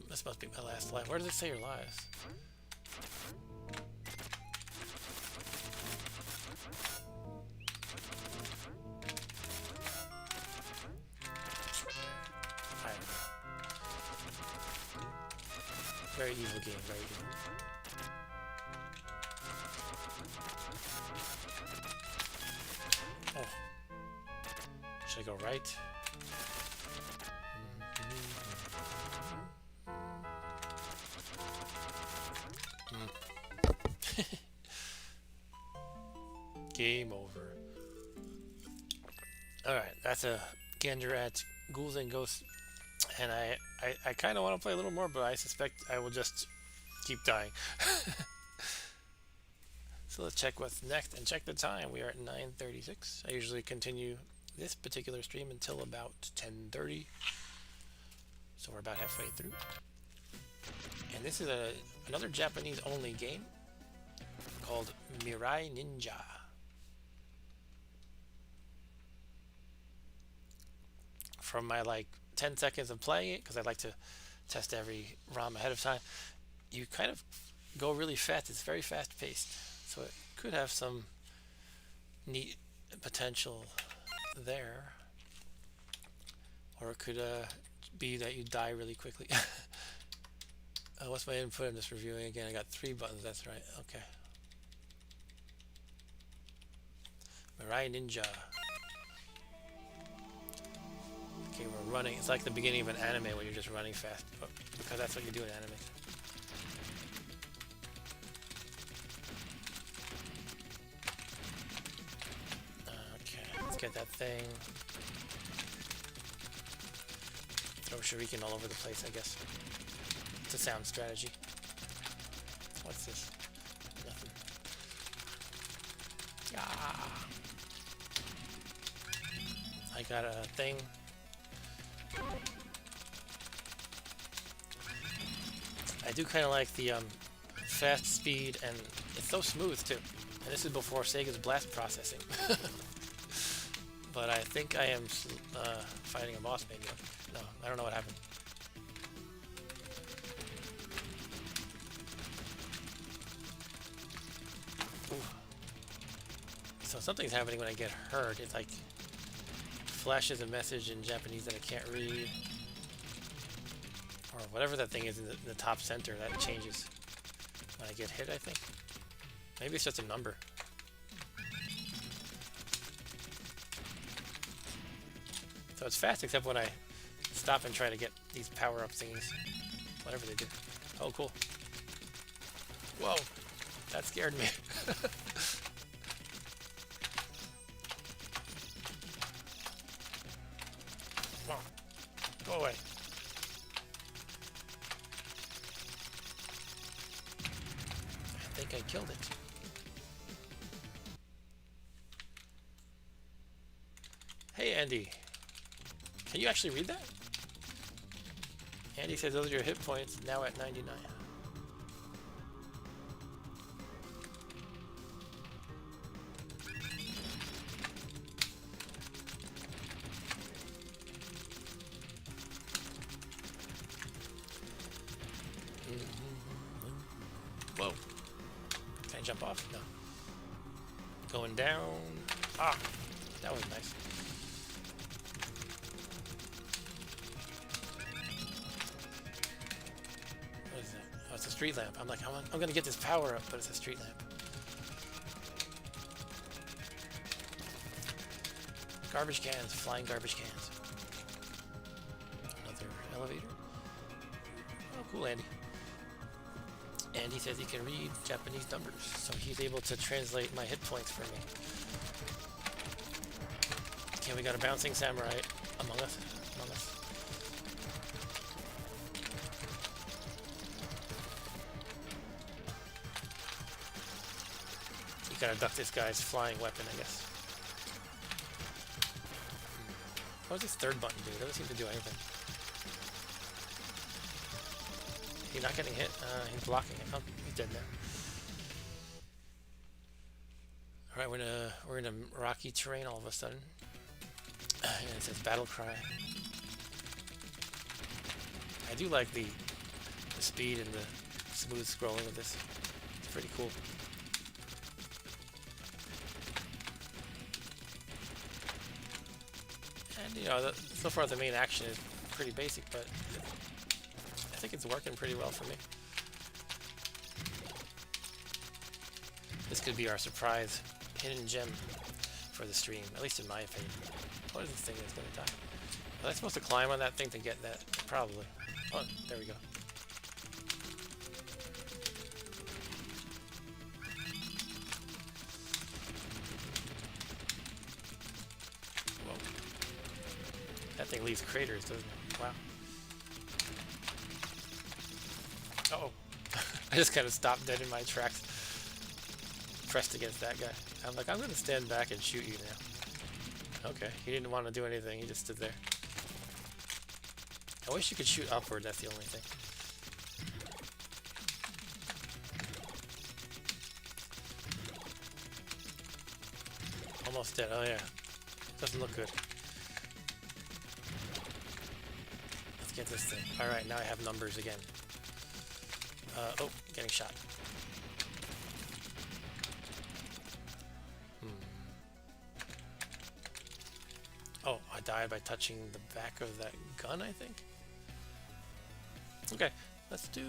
S1: This must be my last life. Where does it say your lives? Very evil game, very evil. Oh. Should I go right? Game over. Alright, that's a gander at Ghouls and Ghosts. And I kind of want to play a little more, but I suspect I will just keep dying. So let's check what's next and check the time. We are at 9:36. I usually continue this particular stream until about 10:30. So we're about halfway through. And this is another Japanese only game called Mirai Ninja. From my like 10 seconds of playing it, because I like to test every ROM ahead of time, you kind of go really fast. It's very fast paced, so it could have some neat potential there, or it could be that you die really quickly. What's my input? I'm just reviewing again. I got 3 buttons. That's right. Okay. Mirai Ninja. Okay, we're running. It's like the beginning of an anime where you're just running fast, but because that's what you do in anime. Okay, let's get that thing. Throw shuriken all over the place, I guess. It's a sound strategy. What's this? Nothing. Ah! I got a thing. I do kind of like the fast speed, and it's so smooth too. And this is before Sega's blast processing. But I think I am fighting a boss, maybe. No, I don't know what happened. Ooh. So something's happening when I get hurt. It's like flashes a message in Japanese that I can't read. Or whatever that thing is in the top center, that changes when I get hit, I think. Maybe it's just a number. So it's fast, except when I stop and try to get these power-up thingies. Whatever they do. Oh, cool. Whoa! That scared me. Come on. Go away. I think I killed it. Hey, Andy. Can you actually read that? Andy says those are your hit points, now at 99. Whoa. Can I jump off? No. Going down. Ah, that was nice. What is that? Oh, it's a street lamp. I'm like, I'm gonna get this power up, but it's a street lamp. Garbage cans, flying garbage cans. Another elevator. Oh, cool, Andy. Andy says he can read Japanese numbers, so he's able to translate my hit points for me. Okay, we got a bouncing samurai among us. You gotta duck this guy's flying weapon, I guess. What does this third button do? It doesn't seem to do anything. He's not getting hit. He's blocking it. Oh, he's dead now. All right, we're in a rocky terrain all of a sudden. And it says battle cry. I do like the speed and the smooth scrolling of this. It's pretty cool. And you know, so far the main action is pretty basic, but I think it's working pretty well for me. This could be our surprise hidden gem for the stream, at least in my opinion. What is this thing that's gonna die? Was I supposed to climb on that thing to get that? Probably. Oh, there we go. Whoa. That thing leaves craters, doesn't it? Wow. Uh-oh. I just kind of stopped dead in my tracks. Pressed against that guy. I'm like, I'm gonna stand back and shoot you now. Okay, he didn't want to do anything, he just stood there. I wish you could shoot upward, that's the only thing. Almost dead, oh yeah. Doesn't look good. Let's get this thing. Alright, now I have numbers again. Oh, getting shot. Oh, I died by touching the back of that gun, I think? Okay, let's do...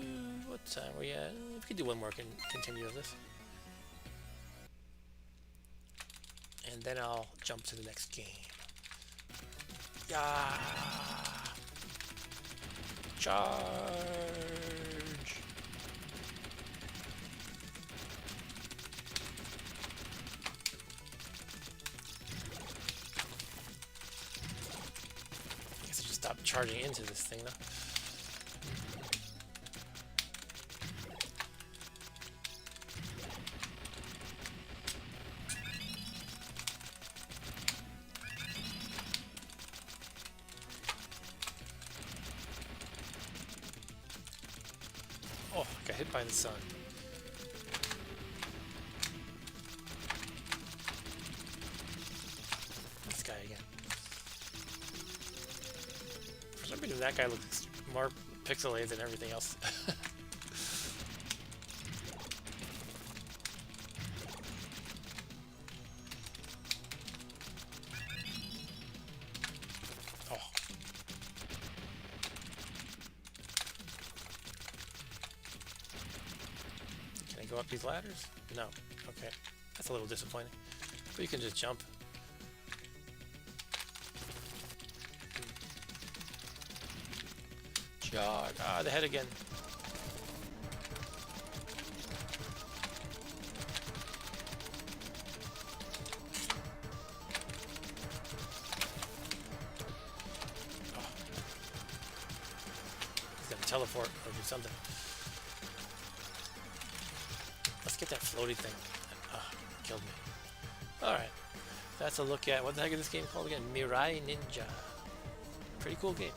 S1: what time are we at? We could do one more continue of this. And then I'll jump to the next game. Yeah! Charge! I guess I should stop charging into this thing though. Oh, I got hit by the sun. This guy again. For some reason that guy looks more pixelated than everything else. Oh. Can I go up these ladders? No. Okay. That's a little disappointing. But you can just jump. Jog. Ah, the head again. Oh. He's gonna teleport or do something. Let's get that floaty thing. Oh, killed me. Alright. That's a look at, what the heck is this game called again? Mirai Ninja. Pretty cool game.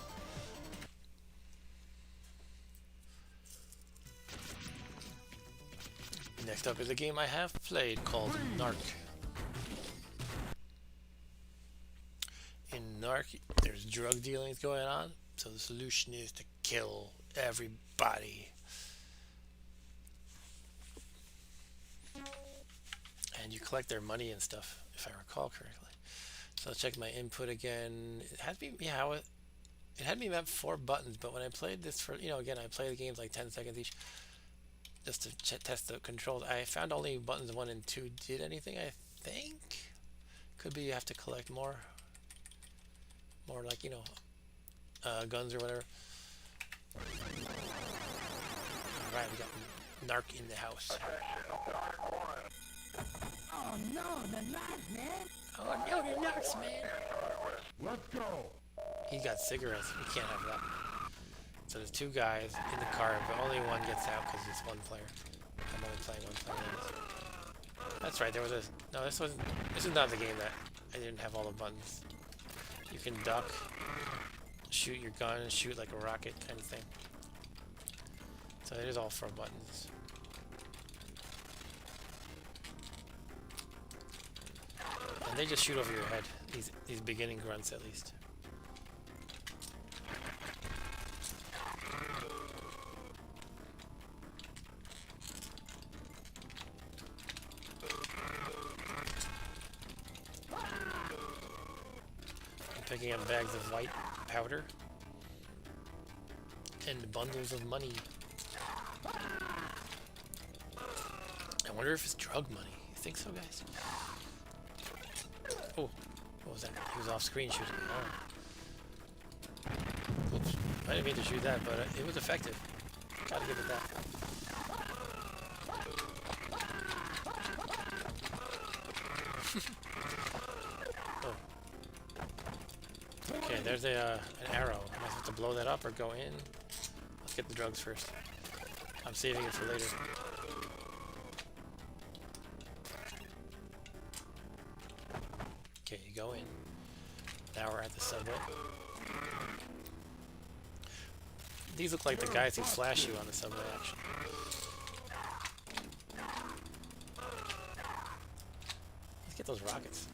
S1: Next up is a game I have played called Narc. In Narc, there's drug dealings going on, so the solution is to kill everybody. And you collect their money and stuff, if I recall correctly. So I'll check my input again. It had me, yeah, it had me map 4 buttons, but when I played this for, again, I play the games like 10 seconds each, just to test the controls. I found only buttons 1 and 2 did anything, I think. Could be you have to collect more like, guns or whatever. Alright, we got Narc in the house.
S3: Oh no, the Narc, man!
S1: Oh no, the Narcs, man!
S2: Let's go.
S1: He got cigarettes. We can't have that. So there's 2 guys in the car, but only one gets out because it's 1 player. I'm only playing 1 player. That's right. There was a no. This is not the game that I didn't have all the buttons. You can duck, shoot your gun, and shoot like a rocket kind of thing. So it is all 4 buttons. And they just shoot over your head. These beginning grunts, at least. Picking up bags of white powder and bundles of money. I wonder if it's drug money. You think so, guys? Oh, What was that? He was off screen shooting. Oh. Oops. I didn't mean to shoot that, but it was effective. Gotta give it that. Oh. Okay, there's an arrow. Am I supposed to blow that up or go in? Let's get the drugs first. I'm saving it for later. Okay, you go in. Now we're at the subway. These look like the guys who flash you on the subway, actually. Let's get those rockets.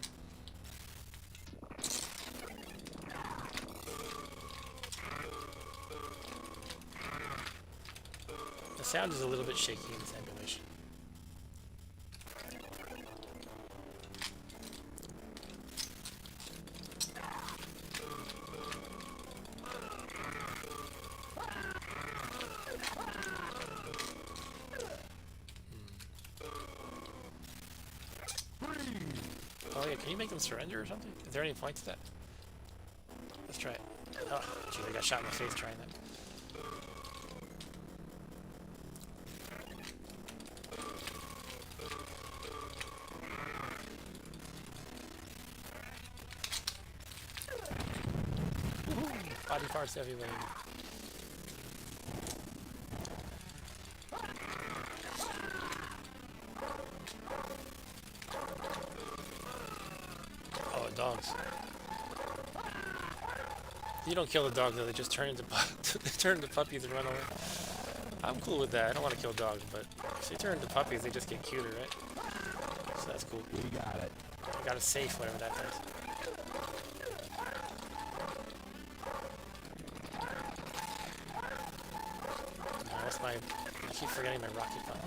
S1: The sound is a little bit shaky in this emulation. Oh yeah, can you make them surrender or something? Is there any point to that? Let's try it. Oh, geez, I got shot in the face trying that. Body parts everywhere. Oh, dogs. You don't kill the dogs though, they just turn into they turn into puppies and run away. I'm cool with that. I don't want to kill dogs, but if they turn into puppies, they just get cuter, right? So that's cool.
S2: You got it.
S1: I got a safe, whatever that does. What's my... I keep forgetting my rocket button.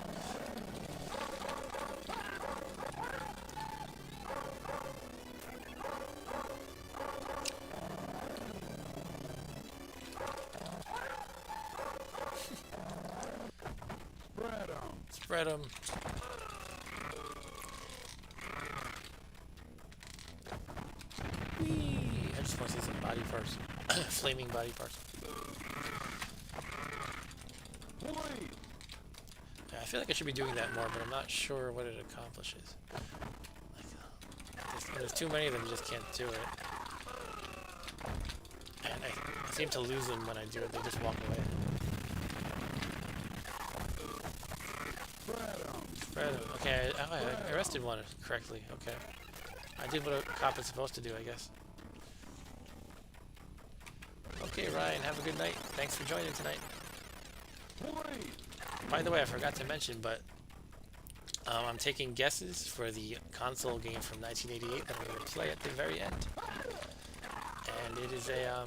S1: Spread them. Whee! I just want to see some body parts. Flaming body parts. Yeah, I feel like I should be doing that more, but I'm not sure what it accomplishes. Like, there's too many of them, you just can't do it. And I seem to lose them when I do it, they just walk away. Spread them. Okay, I arrested one correctly. Okay. I did what a cop is supposed to do, I guess. Okay, Ryan, have a good night. Thanks for joining tonight. By the way, I forgot to mention, but I'm taking guesses for the console game from 1988 that I'm going to play at the very end. And it is a,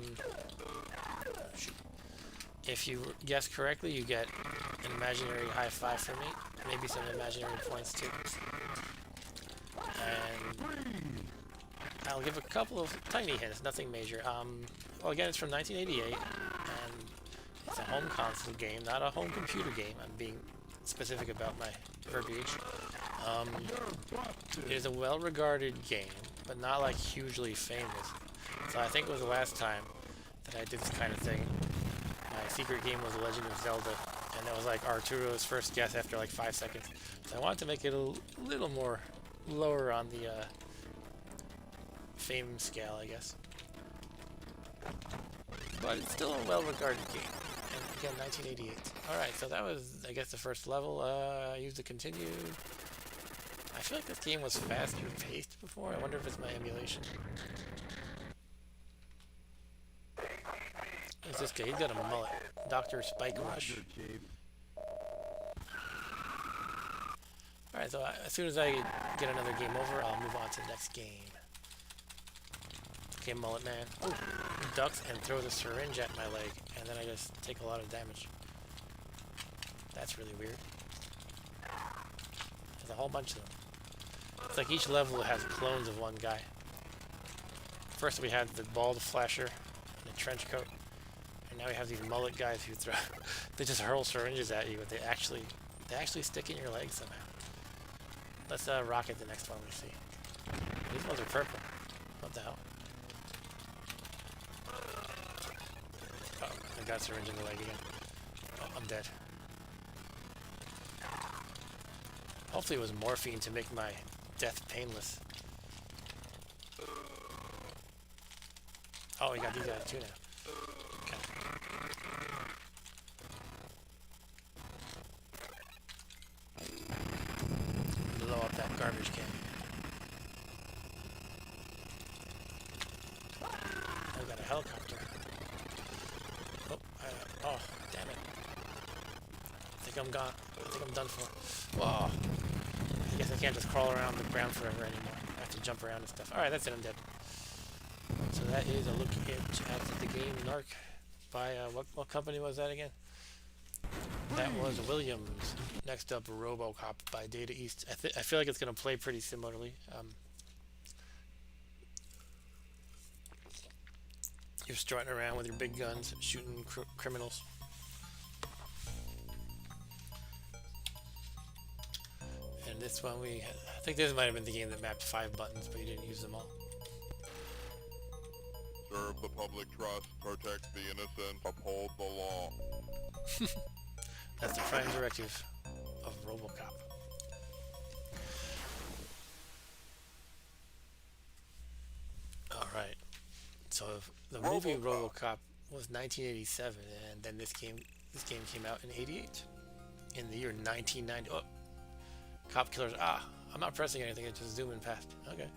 S1: if you guess correctly, you get an imaginary high five from me. Maybe some imaginary points too. And I'll give a couple of tiny hints, nothing major. Well, again, it's from 1988, and it's a home console game, not a home computer game. I'm being specific about my verbiage. It is a well-regarded game, but not like hugely famous. So I think it was the last time that I did this kind of thing. My secret game was The Legend of Zelda, and that was like Arturo's first guess after like 5 seconds. So I wanted to make it a little more lower on the fame scale, I guess. But it's still a well-regarded game. And again, 1988. Alright, so that was, I guess, the first level. I used to continue. I feel like this game was faster paced before. I wonder if it's my emulation. Who's this guy? He's got a mullet. Dr. Spike Rush. Alright, so as soon as I get another game over, I'll move on to the next game. Okay, mullet man. Oh, he ducks and throws a syringe at my leg, and then I just take a lot of damage. That's really weird. There's a whole bunch of them. It's like each level has clones of one guy. First we had the bald flasher in a trench coat, and now we have these mullet guys who throw they just hurl syringes at you, but they actually stick in your leg somehow. Let's rocket the next one we see. These ones are purple. What the hell? Oh, I got a syringe in the leg again. Oh, I'm dead. Hopefully it was morphine to make my death painless. Oh, we got these guys too now. Okay. Blow up that garbage can. I got a helicopter. Oh, oh, damn it. I think I'm gone. I think I'm done for. Whoa. I guess I can't just crawl around the ground forever anymore. I have to jump around and stuff. Alright, that's it. I'm dead. So that is a look at the game Narc by, what company was that again? That was Williams. Next up, RoboCop by Data East. I feel like it's going to play pretty similarly. You're strutting around with your big guns, shooting criminals. And this one I think this might have been the game that mapped 5 buttons, but you didn't use them all.
S2: Serve the public trust, protect the innocent, uphold the law.
S1: That's the prime directive of RoboCop. Alright, so the movie RoboCop was 1987, and then this game came out in 88. In the year 1990. Oh, cop killers. Ah, I'm not pressing anything, it's just zooming past. Okay.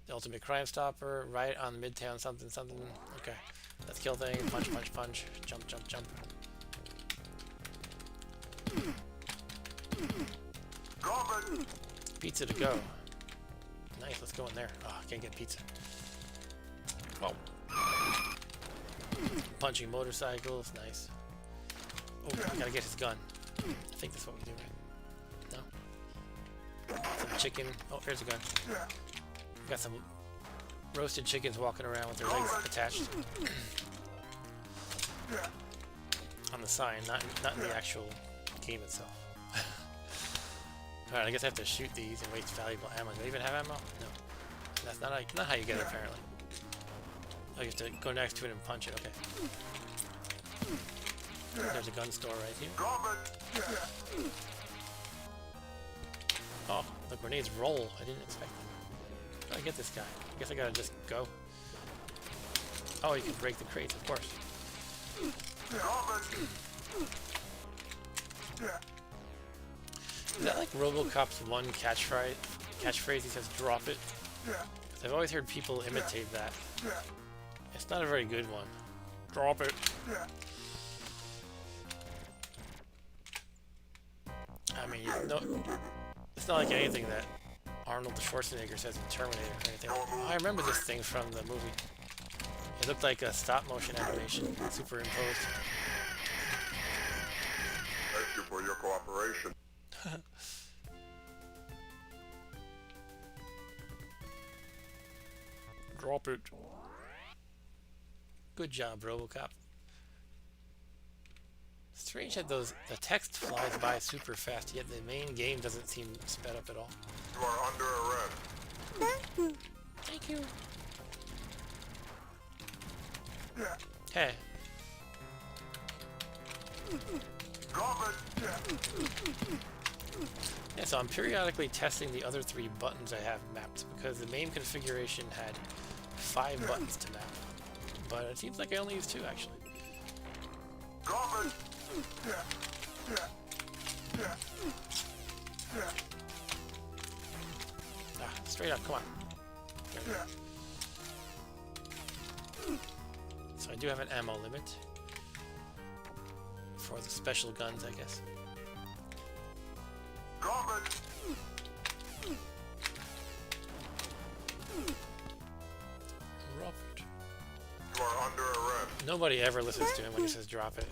S1: The Ultimate Crime Stopper, right on Midtown, something, something. Okay. Let's kill things. Punch, punch, punch. Jump, jump, jump. Pizza to go. Nice, let's go in there. Oh, I can't get pizza. Oh. Punching motorcycles, nice. Oh, I gotta get his gun. I think that's what we do, right? No? Some chicken. Oh, here's a gun. Got some roasted chickens walking around with their legs attached. On the sign, not in the actual game itself. Alright, I guess I have to shoot these and waste valuable ammo. Do they even have ammo? No. That's not how you get it, apparently. Oh, you have to go next to it and punch it, okay. There's a gun store right here. Oh, the grenades roll. I didn't expect them. How do I get this guy? I guess I gotta just go. Oh, you can break the crates, of course. Is that like RoboCop's one catchphrase? He says, "Drop it." 'Cause I've always heard people imitate that. It's not a very good one. Drop it. I mean, it's not like anything that Arnold Schwarzenegger says in Terminator or anything. Oh, I remember this thing from the movie. It looked like a stop-motion animation, superimposed.
S2: Thank you for your cooperation.
S1: Drop it. Good job, RoboCop. Strange that the text flies by super fast, yet the main game doesn't seem sped up at all.
S2: You are under arrest.
S3: Thank you.
S1: Thank you. Hey. Yeah, so I'm periodically testing the other 3 buttons I have mapped, because the main configuration had 5 buttons to map. But it seems like I only used 2, actually. Ah, straight up, come on. There we go. So I do have an ammo limit for the special guns, I guess. Robert.
S2: You are under arrest.
S1: Nobody ever listens to him when he says drop it.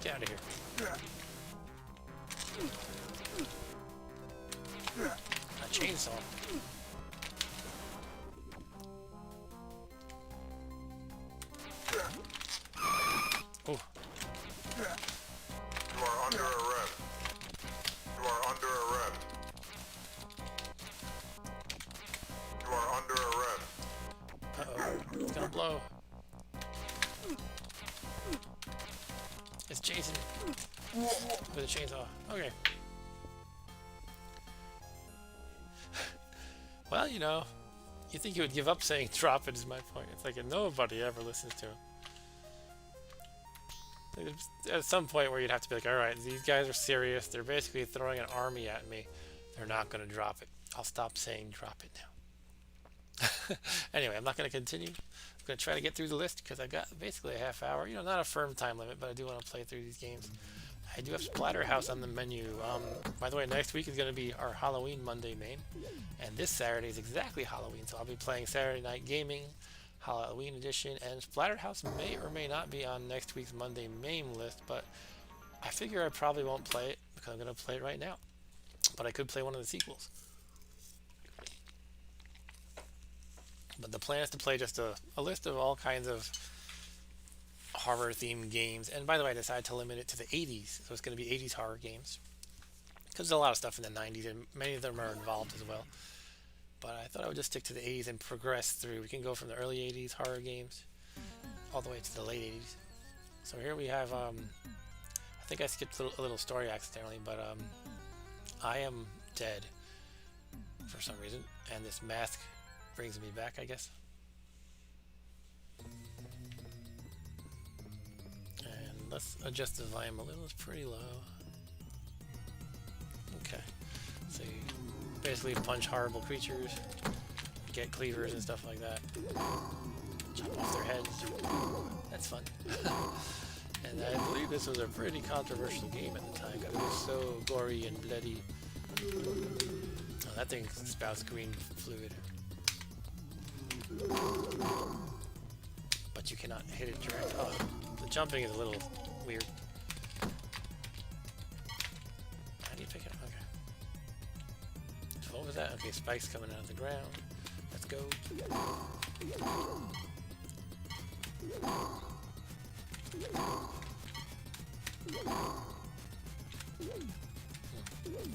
S1: Get out of here. A chainsaw. Oh,
S2: You are under arrest. You are under arrest. You are under arrest.
S1: uh-oh. It's gonna blow. It's Jason with a chainsaw. Okay. Well, you know, you think he would give up saying drop it is my point. It's like nobody ever listens to him. At some point where you'd have to be like, alright, these guys are serious. They're basically throwing an army at me. They're not going to drop it. I'll stop saying drop it now. Anyway, I'm not going to continue. I'm going to try to get through the list because I've got basically a half hour. You know, not a firm time limit, but I do want to play through these games. I do have Splatterhouse on the menu. By the way, next week is going to be our Halloween Monday MAME. And this Saturday is exactly Halloween, so I'll be playing Saturday Night Gaming, Halloween Edition, and Splatterhouse may or may not be on next week's Monday MAME list, but I figure I probably won't play it because I'm going to play it right now. But I could play one of the sequels. But the plan is to play just a list of all kinds of horror-themed games. And by the way, I decided to limit it to the 80s, so it's going to be 80s horror games. Because there's a lot of stuff in the 90s, and many of them are involved as well. But I thought I would just stick to the 80s and progress through. We can go from the early 80s horror games all the way to the late 80s. So here we have, I think I skipped a little story accidentally, but I am dead for some reason. And this mask brings me back, I guess. And let's adjust the volume a little. It's pretty low. Okay. So you basically punch horrible creatures, get cleavers and stuff like that, chop off their heads. That's fun. And I believe this was a pretty controversial game at the time because it was so gory and bloody. Oh, that thing spouts green fluid. But you cannot hit it direct. Oh, the jumping is a little weird. How do you pick it up? Okay. What was that? Okay, spikes coming out of the ground. Let's go. Okay,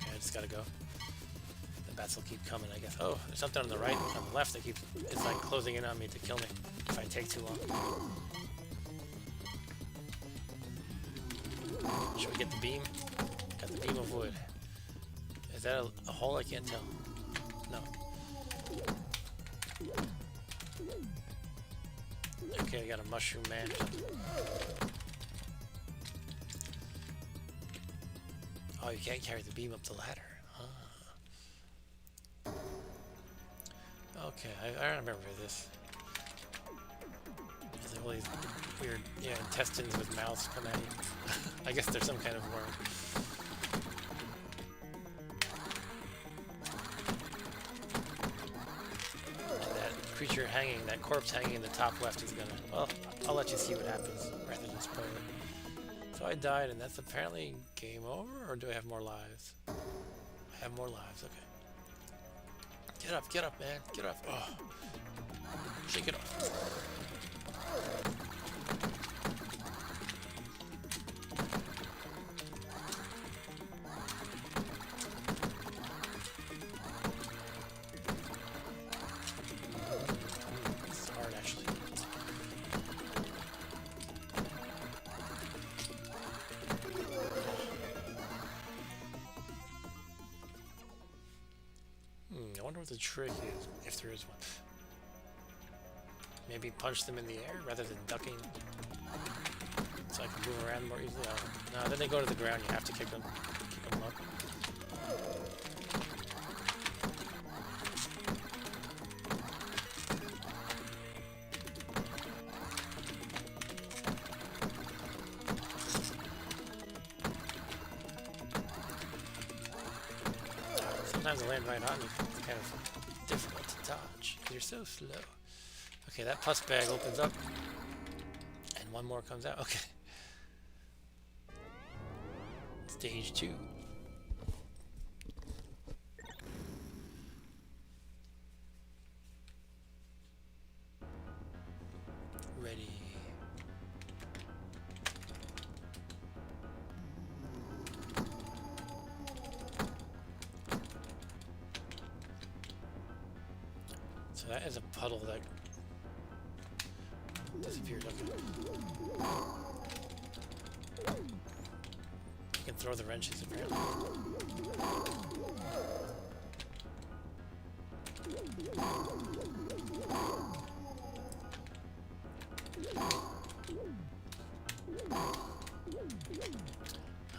S1: I just gotta go. The bats will keep coming, I guess. Oh, there's something on the right, on the left that keeps... It's like closing in on me to kill me if I take too long. Should we get the beam? Got the beam of wood. Is that a hole? I can't tell. No. Okay, I got a mushroom man. Oh, you can't carry the beam up the ladder. Ah. Okay, I remember this. There's like all these weird, intestines with mouths come at you. I guess there's some kind of worm. Creature hanging, that corpse hanging in the top left is gonna... Well, I'll let you see what happens rather than spoil it. So I died, and that's apparently game over, or do I have more lives? I have more lives, okay. Get up, man, get up. Oh. Shake it off. I wonder what the trick is, if there is one. Maybe punch them in the air rather than ducking, so I can move around more easily. Oh, no, then they go to the ground. You have to kick them up. Sometimes they land right on you. It's kind of difficult to dodge. You're so slow. Okay, that pus bag opens up. And one more comes out. Okay. Stage 2. Ready. that is a puddle that disappeared. Okay. You can throw the wrenches apparently.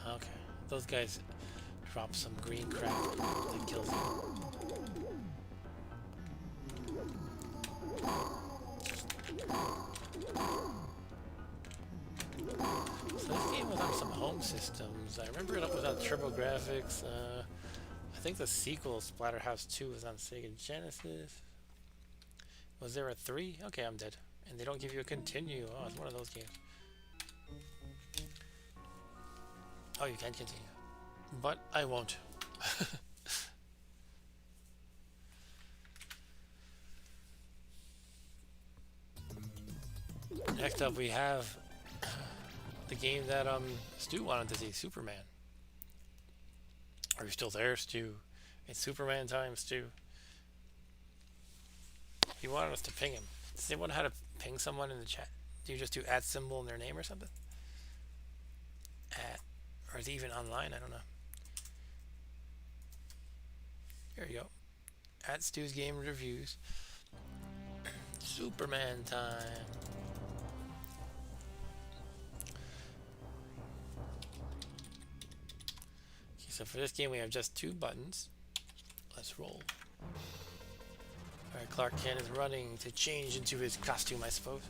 S1: Okay, those guys drop some green crap that kills you. So this game was on some home systems. I remember it was on TurboGrafx. I think the sequel, Splatterhouse 2, was on Sega Genesis. Was there a 3? Okay, I'm dead. And they don't give you a continue. Oh, it's one of those games. Oh, you can continue. But I won't. Next up we have the game that Stu wanted to see, Superman. Are you still there, Stu? It's Superman time, Stu. He wanted us to ping him. Does anyone know how to ping someone in the chat? Do you just do @ symbol in their name or something? Or is he even online? I don't know. Here you go. @Stu's Game Reviews. Superman time. Okay, so for this game we have just 2 buttons. Let's roll. Alright, Clark Kent is running to change into his costume, I suppose.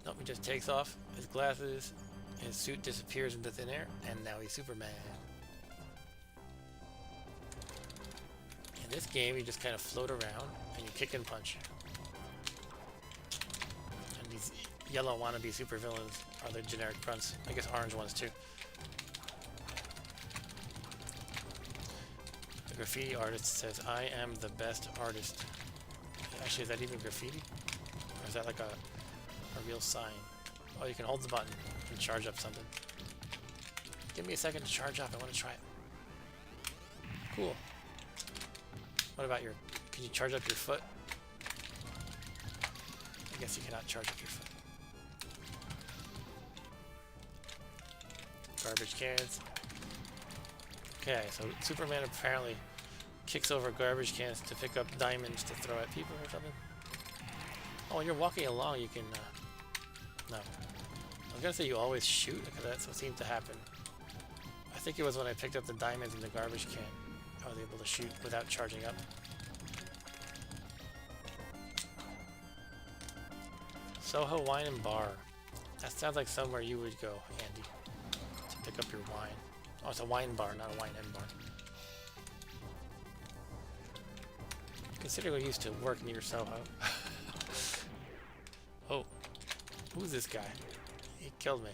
S1: Nope, he just takes off his glasses, his suit disappears into thin air, and now he's Superman. In this game, you just kind of float around, and you kick and punch. And these yellow wannabe supervillains are the generic grunts. I guess orange ones too. The graffiti artist says, "I am the best artist." Actually, is that even graffiti? Or is that like a real sign? Oh, you can hold the button and charge up something. Give me a second to charge up. I want to try it. Cool. What about can you charge up your foot? I guess you cannot charge up your foot. Garbage cans. Okay, so Superman apparently kicks over garbage cans to pick up diamonds to throw at people or something. Oh, when you're walking along, you can... no. I was gonna say you always shoot, because that's what seemed to happen. I think it was when I picked up the diamonds in the garbage can. I was able to shoot without charging up. Soho Wine and Bar. That sounds like somewhere you would go, Andy, to pick up your wine. Oh, it's a wine bar, not a wine and bar. Considering we used to work near Soho. Oh, who's this guy? He killed me.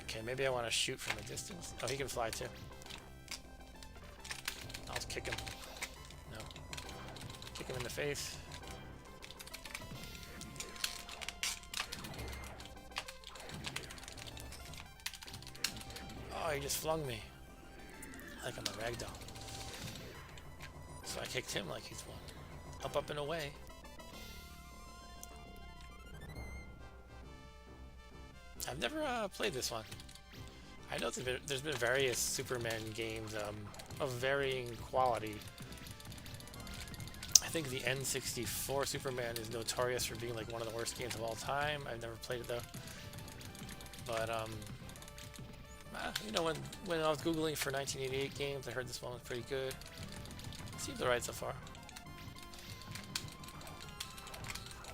S1: Okay, maybe I want to shoot from a distance. Oh, he can fly too. I'll just kick him. No. Kick him in the face. Oh, he just flung me. Like I'm a ragdoll. So I kicked him like he's one. Up, up, and away. I've never played this one. I know there's been various Superman games of varying quality. I think the N64 Superman is notorious for being like one of the worst games of all time. I've never played it though. But you know, when I was Googling for 1988 games, I heard this one was pretty good. Seems alright so far.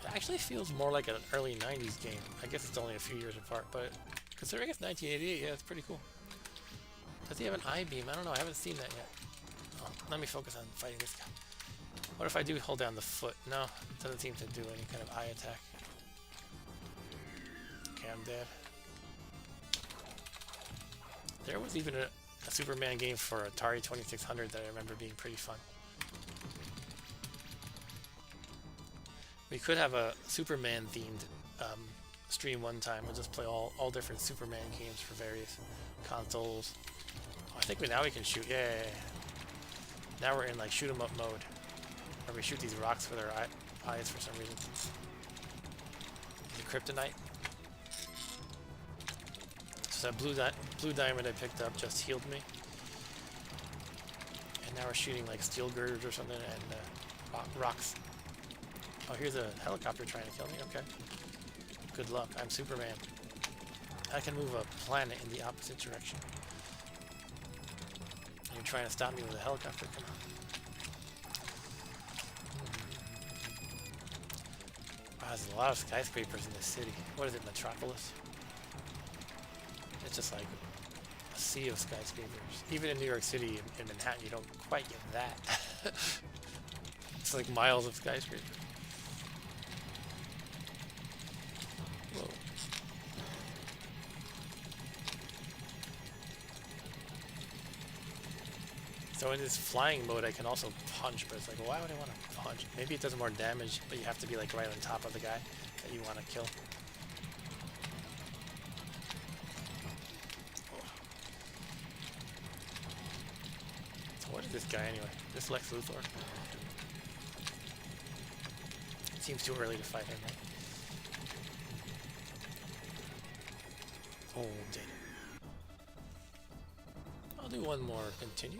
S1: It actually feels more like an early 90s game. I guess it's only a few years apart, but considering it's 1988, yeah, it's pretty cool. Does he have an I-beam? I don't know, I haven't seen that yet. Oh, let me focus on fighting this guy. What if I do hold down the foot? No, it doesn't seem to do any kind of eye attack. Okay, I'm dead. There was even a Superman game for Atari 2600 that I remember being pretty fun. We could have a Superman themed stream one time. We'll just play all different Superman games for various consoles. Oh, I think now we can shoot. Yeah. Now we're in like shoot 'em up mode, where we shoot these rocks with our eyes for some reason. The kryptonite. So that blue diamond I picked up just healed me. And now we're shooting like steel girders or something and rocks. Oh, here's a helicopter trying to kill me. Okay. Good luck. I'm Superman. I can move a planet in the opposite direction. And you're trying to stop me with a helicopter? Come on. Wow, there's a lot of skyscrapers in this city. What is it, Metropolis? It's just like a sea of skyscrapers. Even in New York City, in Manhattan, you don't quite get that. It's like miles of skyscrapers. Whoa. So in this flying mode, I can also punch, but it's like, why would I want to punch? Maybe it does more damage, but you have to be like right on top of the guy that you want to kill. So what is this guy anyway? This Lex Luthor? It seems too early to fight him, right? Oh, dead. I'll do one more continue.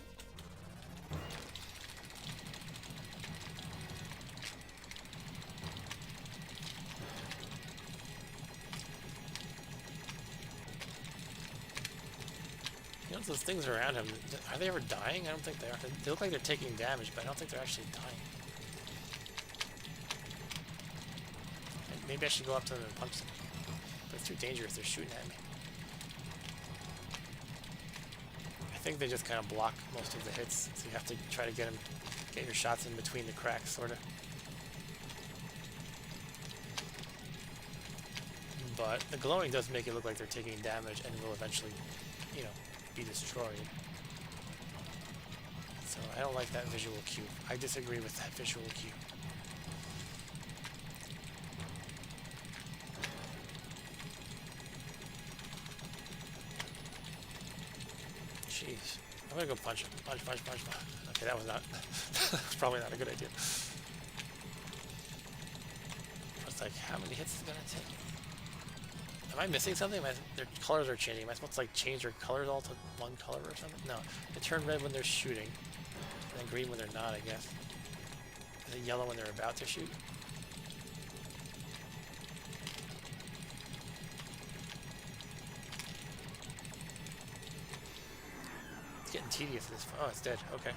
S1: You know, those things around him, are they ever dying? I don't think they are. They look like they're taking damage, but I don't think they're actually dying. And maybe I should go up to them and punch them. But it's too dangerous, they're shooting at me. I think they just kind of block most of the hits, so you have to try to get your shots in between the cracks, sort of. But the glowing does make it look like they're taking damage and will eventually, you know, be destroyed. So I don't like that visual cue. I disagree with that visual cue. Jeez. I'm gonna go punch him. Punch. Okay, that was not... That's probably not a good idea. It's like, how many hits is it gonna take? Am I missing something? Their colors are changing. Am I supposed to like change their colors all to one color or something? No. They turn red when they're shooting. And then green when they're not, I guess. Is it yellow when they're about to shoot? It's getting tedious. Oh, it's dead. Okay.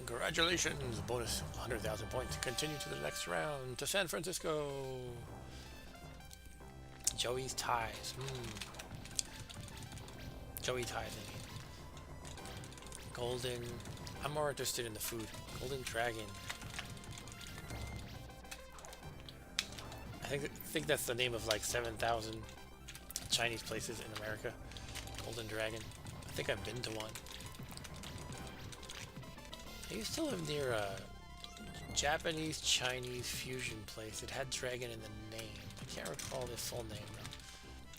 S1: Congratulations! Bonus 100,000 points. Continue to the next round to San Francisco. Joey's Ties. Joey Ties, I mean. Golden. I'm more interested in the food. Golden Dragon. I think that's the name of like 7,000 Chinese places in America. Golden Dragon. I think I've been to one. I used to live near a Japanese-Chinese fusion place. It had dragon in the name. I can't recall the full name though.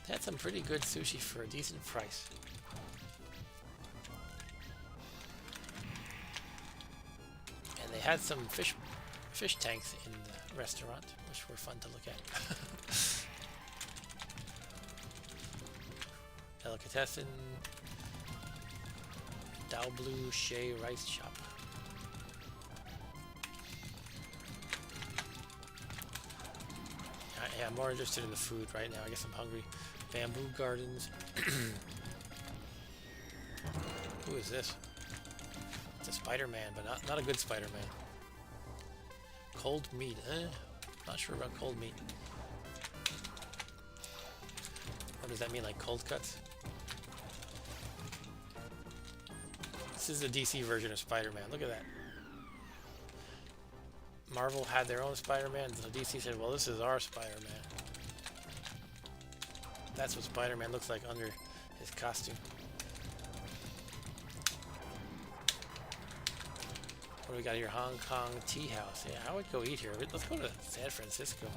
S1: They had some pretty good sushi for a decent price. And they had some fish tanks in the restaurant, which were fun to look at. Delicatessen. Dao Blue Shea Rice Shop. Yeah, I'm more interested in the food right now. I guess I'm hungry. Bamboo Gardens. Who is this? It's a Spider-Man, but not a good Spider-Man. Cold meat, eh? Not sure about cold meat. Or does that mean like cold cuts? This is the DC version of Spider-Man. Look at that. Marvel had their own Spider-Man, so DC said, well, this is our Spider-Man. That's what Spider-Man looks like under his costume. What do we got here? Hong Kong Tea House. Yeah, I would go eat here. Let's go to San Francisco.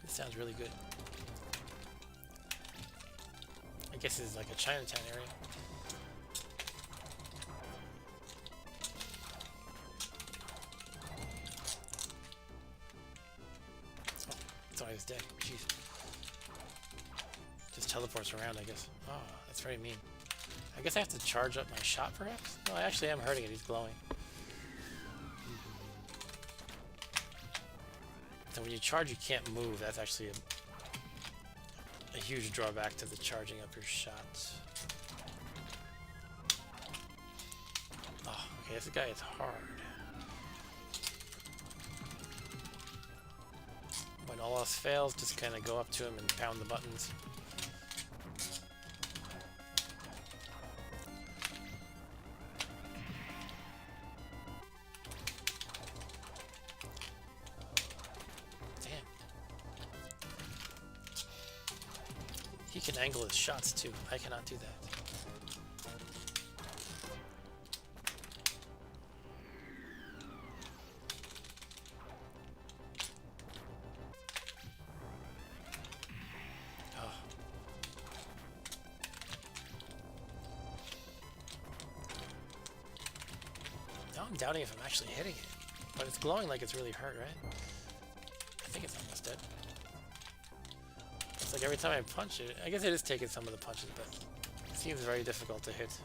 S1: This sounds really good. I guess it's like a Chinatown area. Oh, I thought he was dead. Jeez. Just teleports around, I guess. Oh, that's very mean. I guess I have to charge up my shot, perhaps? No, I actually am hurting it. He's glowing. So when you charge, you can't move. That's actually a huge drawback to the charging up your shots. Oh, okay, this guy is hard. When all else fails, just kind of go up to him and pound the buttons. He can angle his shots too. I cannot do that. Oh. Now I'm doubting if I'm actually hitting it. But it's glowing like it's really hurt, right? I think it's almost dead. It's like every time I punch it, I guess it is taking some of the punches, but it seems very difficult to hit.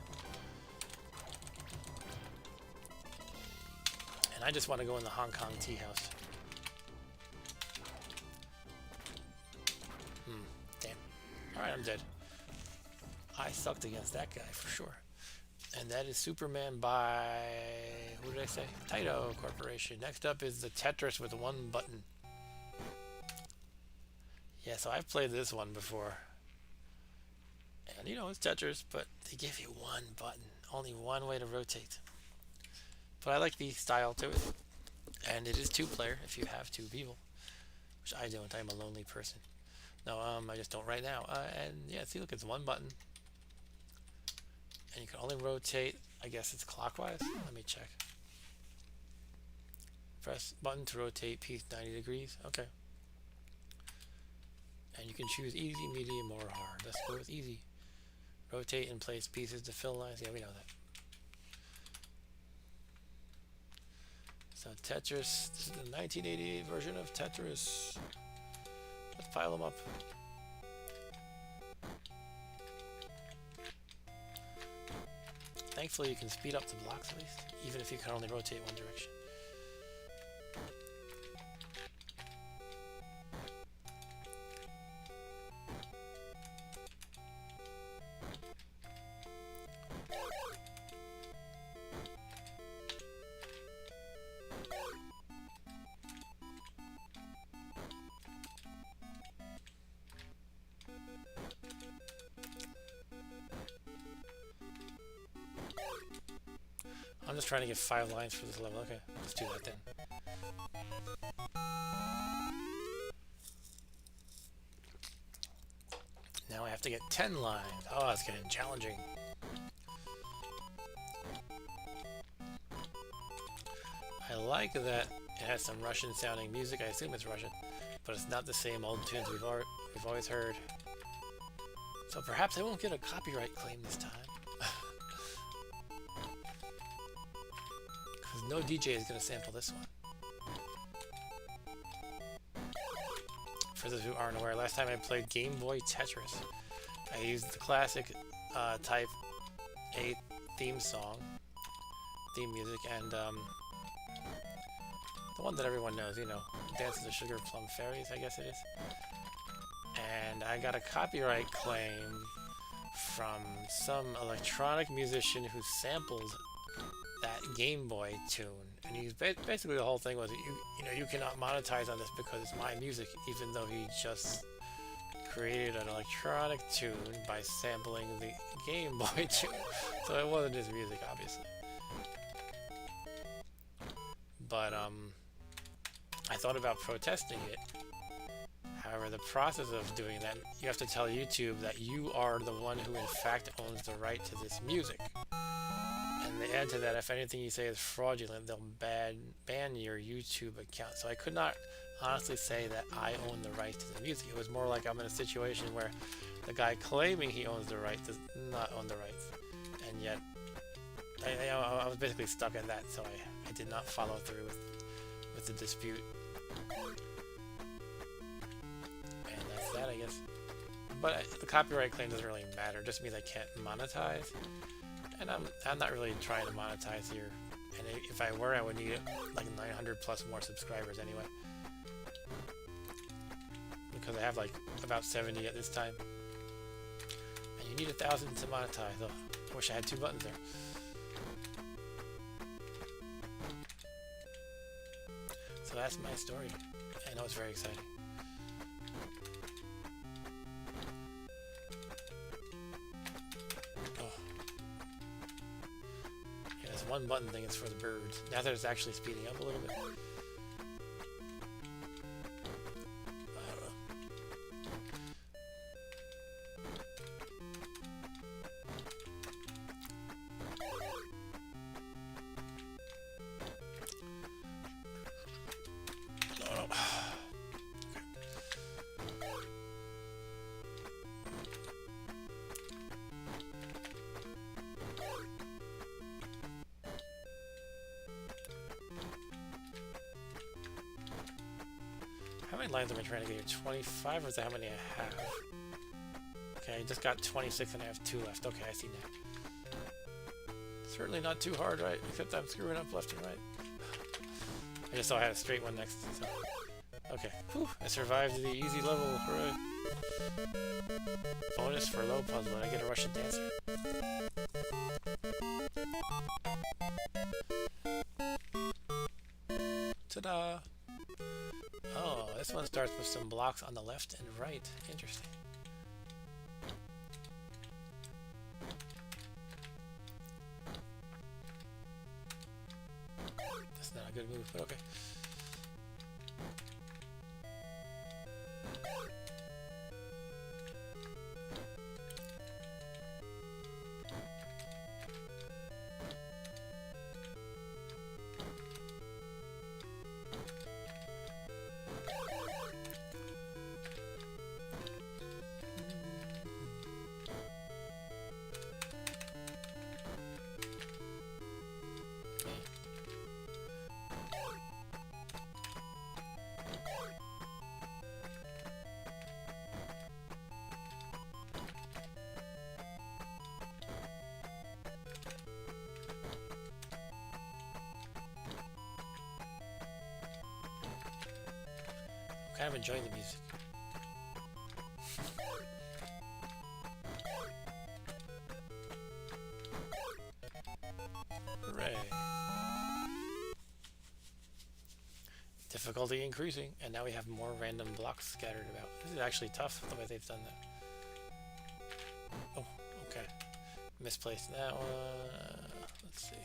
S1: And I just want to go in the Hong Kong tea house. Damn. Alright, I'm dead. I sucked against that guy for sure. And that is Superman by, what did I say? Taito Corporation. Next up is the Tetris with one button. Yeah, so I've played this one before. And you know, it's Tetris, but they give you one button. Only one way to rotate. But I like the style to it. And it is two-player if you have two people. Which I don't. I'm a lonely person. No, I just don't right now. And yeah, see, look, it's one button. And you can only rotate, I guess it's clockwise. Let me check. Press button to rotate piece 90 degrees. Okay. And you can choose easy, medium, or hard. Let's go with easy. Rotate and place pieces to fill lines. Yeah, we know that. So Tetris, this is the 1988 version of Tetris. Let's pile them up. Thankfully, you can speed up the blocks at least, even if you can only rotate one direction. I'm just trying to get 5 lines for this level. Okay, let's do that then. Now I have to get 10 lines. Oh, it's getting challenging. I like that it has some Russian sounding music. I assume it's Russian, but it's not the same old tunes we've always heard. So perhaps I won't get a copyright claim this time. No DJ is going to sample this one. For those who aren't aware, last time I played Game Boy Tetris, I used the classic Type A theme music, and the one that everyone knows, you know, Dance of the Sugar Plum Fairies, I guess it is. And I got a copyright claim from some electronic musician who sampled that Game Boy tune, and he's basically the whole thing was you know, you cannot monetize on this because it's my music, even though he just created an electronic tune by sampling the Game Boy tune. So it wasn't his music, obviously. But I thought about protesting it. However, the process of doing that, you have to tell YouTube that you are the one who in fact owns the right to this music. And they add to that, if anything you say is fraudulent, they'll ban your YouTube account. So I could not honestly say that I own the rights to the music. It was more like I'm in a situation where the guy claiming he owns the rights does not own the rights, and yet I was basically stuck at that, so I did not follow through with the dispute, and that's that, I guess. But the copyright claim doesn't really matter. It just means I can't monetize, and I'm not really trying to monetize here. And if I were, I would need like 900 plus more subscribers anyway, because I have like about 70 at this time, and you need 1,000 to monetize. Though I wish I had 2 buttons there. So that's my story. I know it's very exciting. Oh. Yeah, this one button thing is for the birds. Now that it's actually speeding up a little bit. How many lines am I trying to get here? 25, or is that how many I have? Okay, I just got 26 and I have 2 left. Okay, I see now. Certainly not too hard, right? Except I'm screwing up left and right. I just saw I had a straight one next. So. Okay, whew, I survived the easy level. Hooray. Bonus for low puzzle. I get a Russian dancer. Ta-da! Oh, this one starts with some blocks on the left and right. Interesting. That's not a good move, but okay. Kind of enjoying the music. Hooray. Difficulty increasing, and now we have more random blocks scattered about. This is actually tough the way they've done that. Oh, okay. Misplaced that one. Let's see.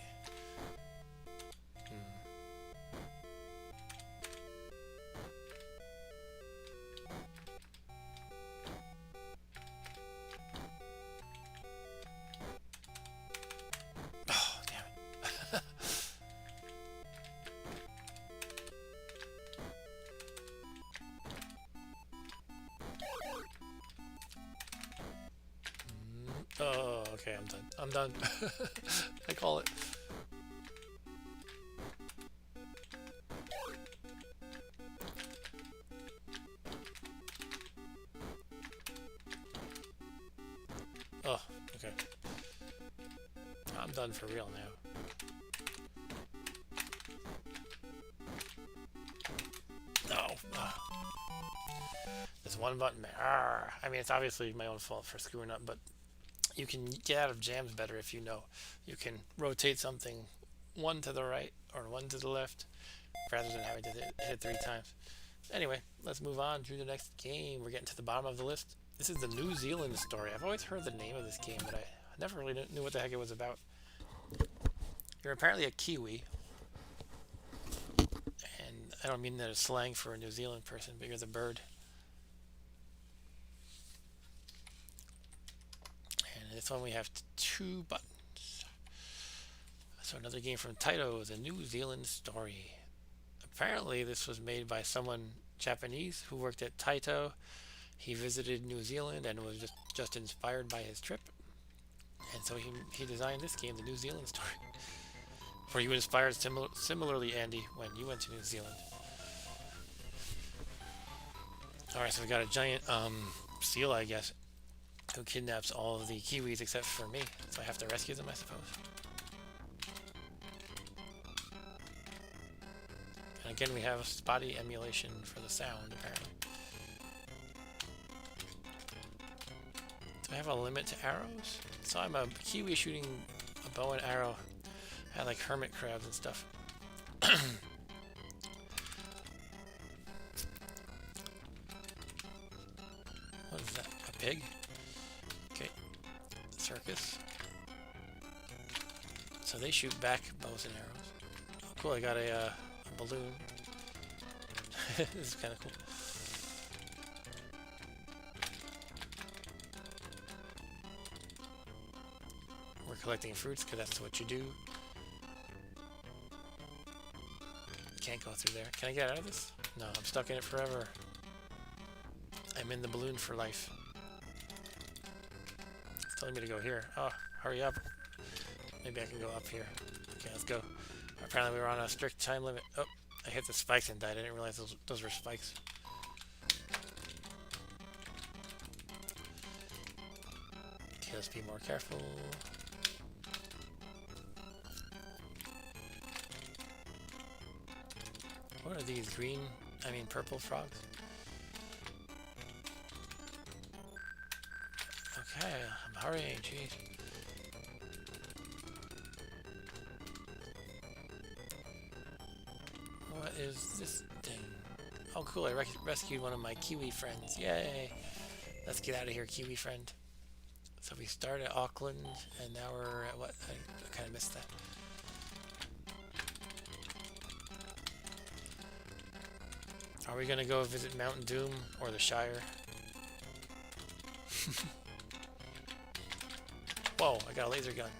S1: Oh, okay, I'm done. I'm done. I call it. Oh, okay. I'm done for real now. No. There's one button there. Arrgh. I mean, it's obviously my own fault for screwing up, but you can get out of jams better if you know. You can rotate something one to the right or one to the left rather than having to hit it 3 times. Anyway, let's move on to the next game. We're getting to the bottom of the list. This is the New Zealand story. I've always heard the name of this game, but I never really knew what the heck it was about. You're apparently a Kiwi. And I don't mean that as slang for a New Zealand person, but you're the bird. This one we have 2 buttons. So another game from Taito, the New Zealand story. Apparently this was made by someone Japanese who worked at Taito. He visited New Zealand and was just inspired by his trip. And so he designed this game, the New Zealand story. Were you inspired similarly, Andy, when you went to New Zealand? Alright, so we got a giant seal, I guess, who kidnaps all of the Kiwis except for me. So I have to rescue them, I suppose. And again, we have spotty emulation for the sound, apparently. Do I have a limit to arrows? So I'm a Kiwi shooting a bow and arrow at like hermit crabs and stuff. What is that? A pig? Okay. Circus. So they shoot back bows and arrows. Oh, cool, I got a balloon. This is kind of cool. We're collecting fruits because that's what you do. Can't go through there. Can I get out of this? No, I'm stuck in it forever. I'm in the balloon for life. It's telling me to go here. Oh, hurry up. Maybe I can go up here. Okay, let's go. Apparently we were on a strict time limit. Oh, I hit the spikes and died. I didn't realize those were spikes. Okay, let's be more careful. What are these purple frogs? Okay, I'm hurrying, jeez. What is this thing? Oh cool, I rescued one of my Kiwi friends. Yay! Let's get out of here, Kiwi friend. So we started at Auckland, and now we're at what? I kind of missed that. Are we gonna go visit Mountain Doom or the Shire? Whoa, I got a laser gun.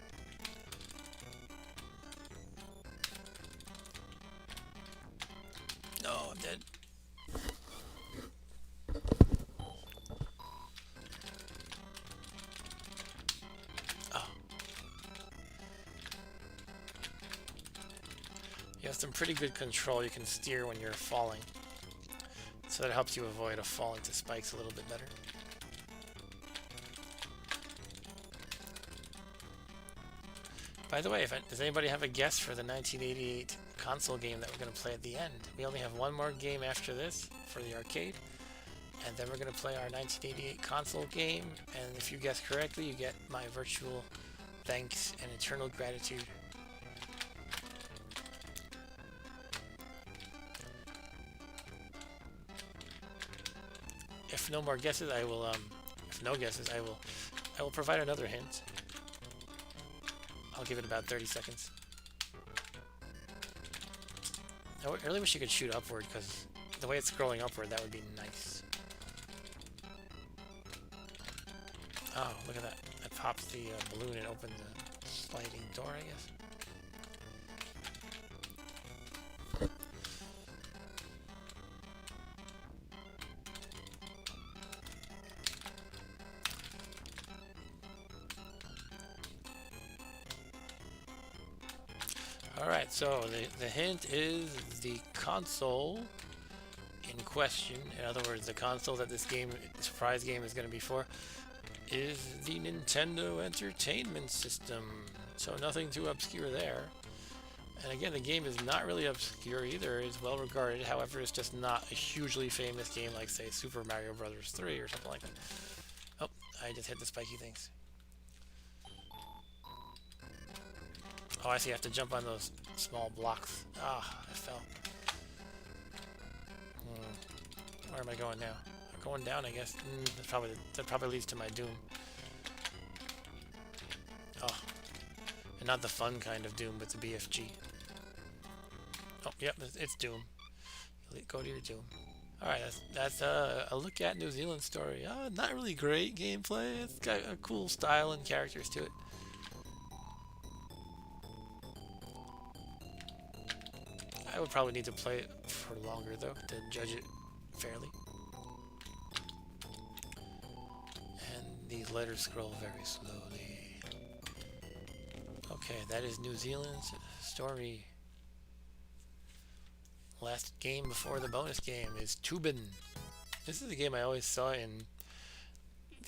S1: No, I'm dead. Oh. You have some pretty good control. You can steer when you're falling. So that helps you avoid a fall into spikes a little bit better. By the way, does anybody have a guess for the 1988 console game that we're going to play at the end? We only have one more game after this for the arcade, and then we're going to play our 1988 console game, and if you guess correctly, you get my virtual thanks and eternal gratitude. If no more guesses, I will. If no guesses, I will provide another hint. I'll give it about 30 seconds. I really wish you could shoot upward, because the way it's scrolling upward, that would be nice. Oh, look at that! I popped the balloon and opened the sliding door, I guess. Alright, so the hint is the console in question. In other words, the console that this surprise game is going to be for, is the Nintendo Entertainment System. So nothing too obscure there. And again, the game is not really obscure either. It's well regarded. However, it's just not a hugely famous game like, say, Super Mario Bros. 3 or something like that. Oh, I just hit the spiky things. Oh, I see. I have to jump on those small blocks. Ah, I fell. Where am I going now? I'm going down, I guess. That probably leads to my doom. Oh, and not the fun kind of doom, but the BFG. Oh, yep, it's doom. Go to your doom. All right, that's a look at New Zealand story. Not really great gameplay. It's got a cool style and characters to it. I would probably need to play it for longer, though, to judge it fairly. And these letters scroll very slowly. Okay, that is New Zealand's story. Last game before the bonus game is Tubin. This is a game I always saw in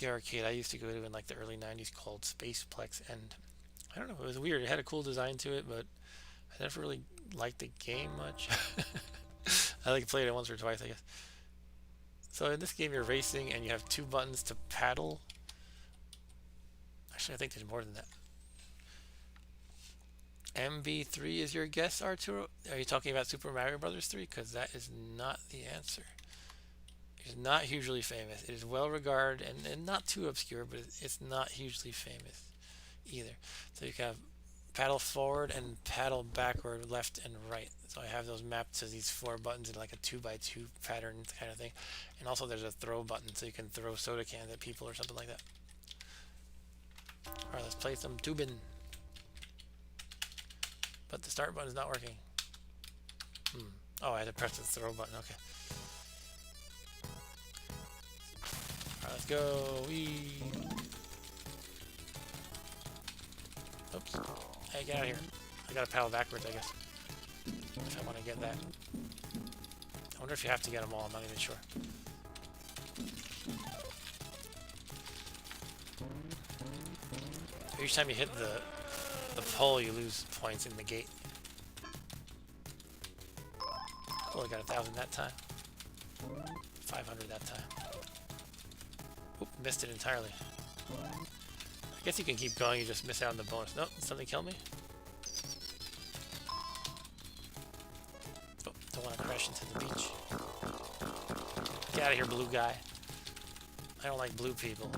S1: the arcade I used to go to in like the early 90s called Spaceplex, and I don't know, it was weird. It had a cool design to it, but I never really liked the game much. I like played it once or twice, I guess. So in this game you're racing and you have 2 buttons to paddle. Actually, I think there's more than that. MB3 is your guess, Arturo? Are you talking about Super Mario Brothers 3? Because that is not the answer. It is not hugely famous. It is well regarded and not too obscure, but it's not hugely famous either. So you can have paddle forward and paddle backward, left and right. So I have those mapped to these 4 buttons in like a 2x2 pattern kind of thing. And also there's a throw button, so you can throw soda cans at people or something like that. Alright, let's play some Tubin. But the start button is not working. Oh, I had to press the throw button. Okay. Alright, let's go. Whee. Oops. Hey, get out of here. I gotta paddle backwards, I guess. If I want to get that. I wonder if you have to get them all. I'm not even sure. Each time you hit the pole, you lose points in the gate. Cool, I got 1,000 that time. 500 that time. Oop, missed it entirely. I guess you can keep going, you just miss out on the bonus. Nope, did something kill me? Oh, don't want to crash into the beach. Get out of here, blue guy. I don't like blue people.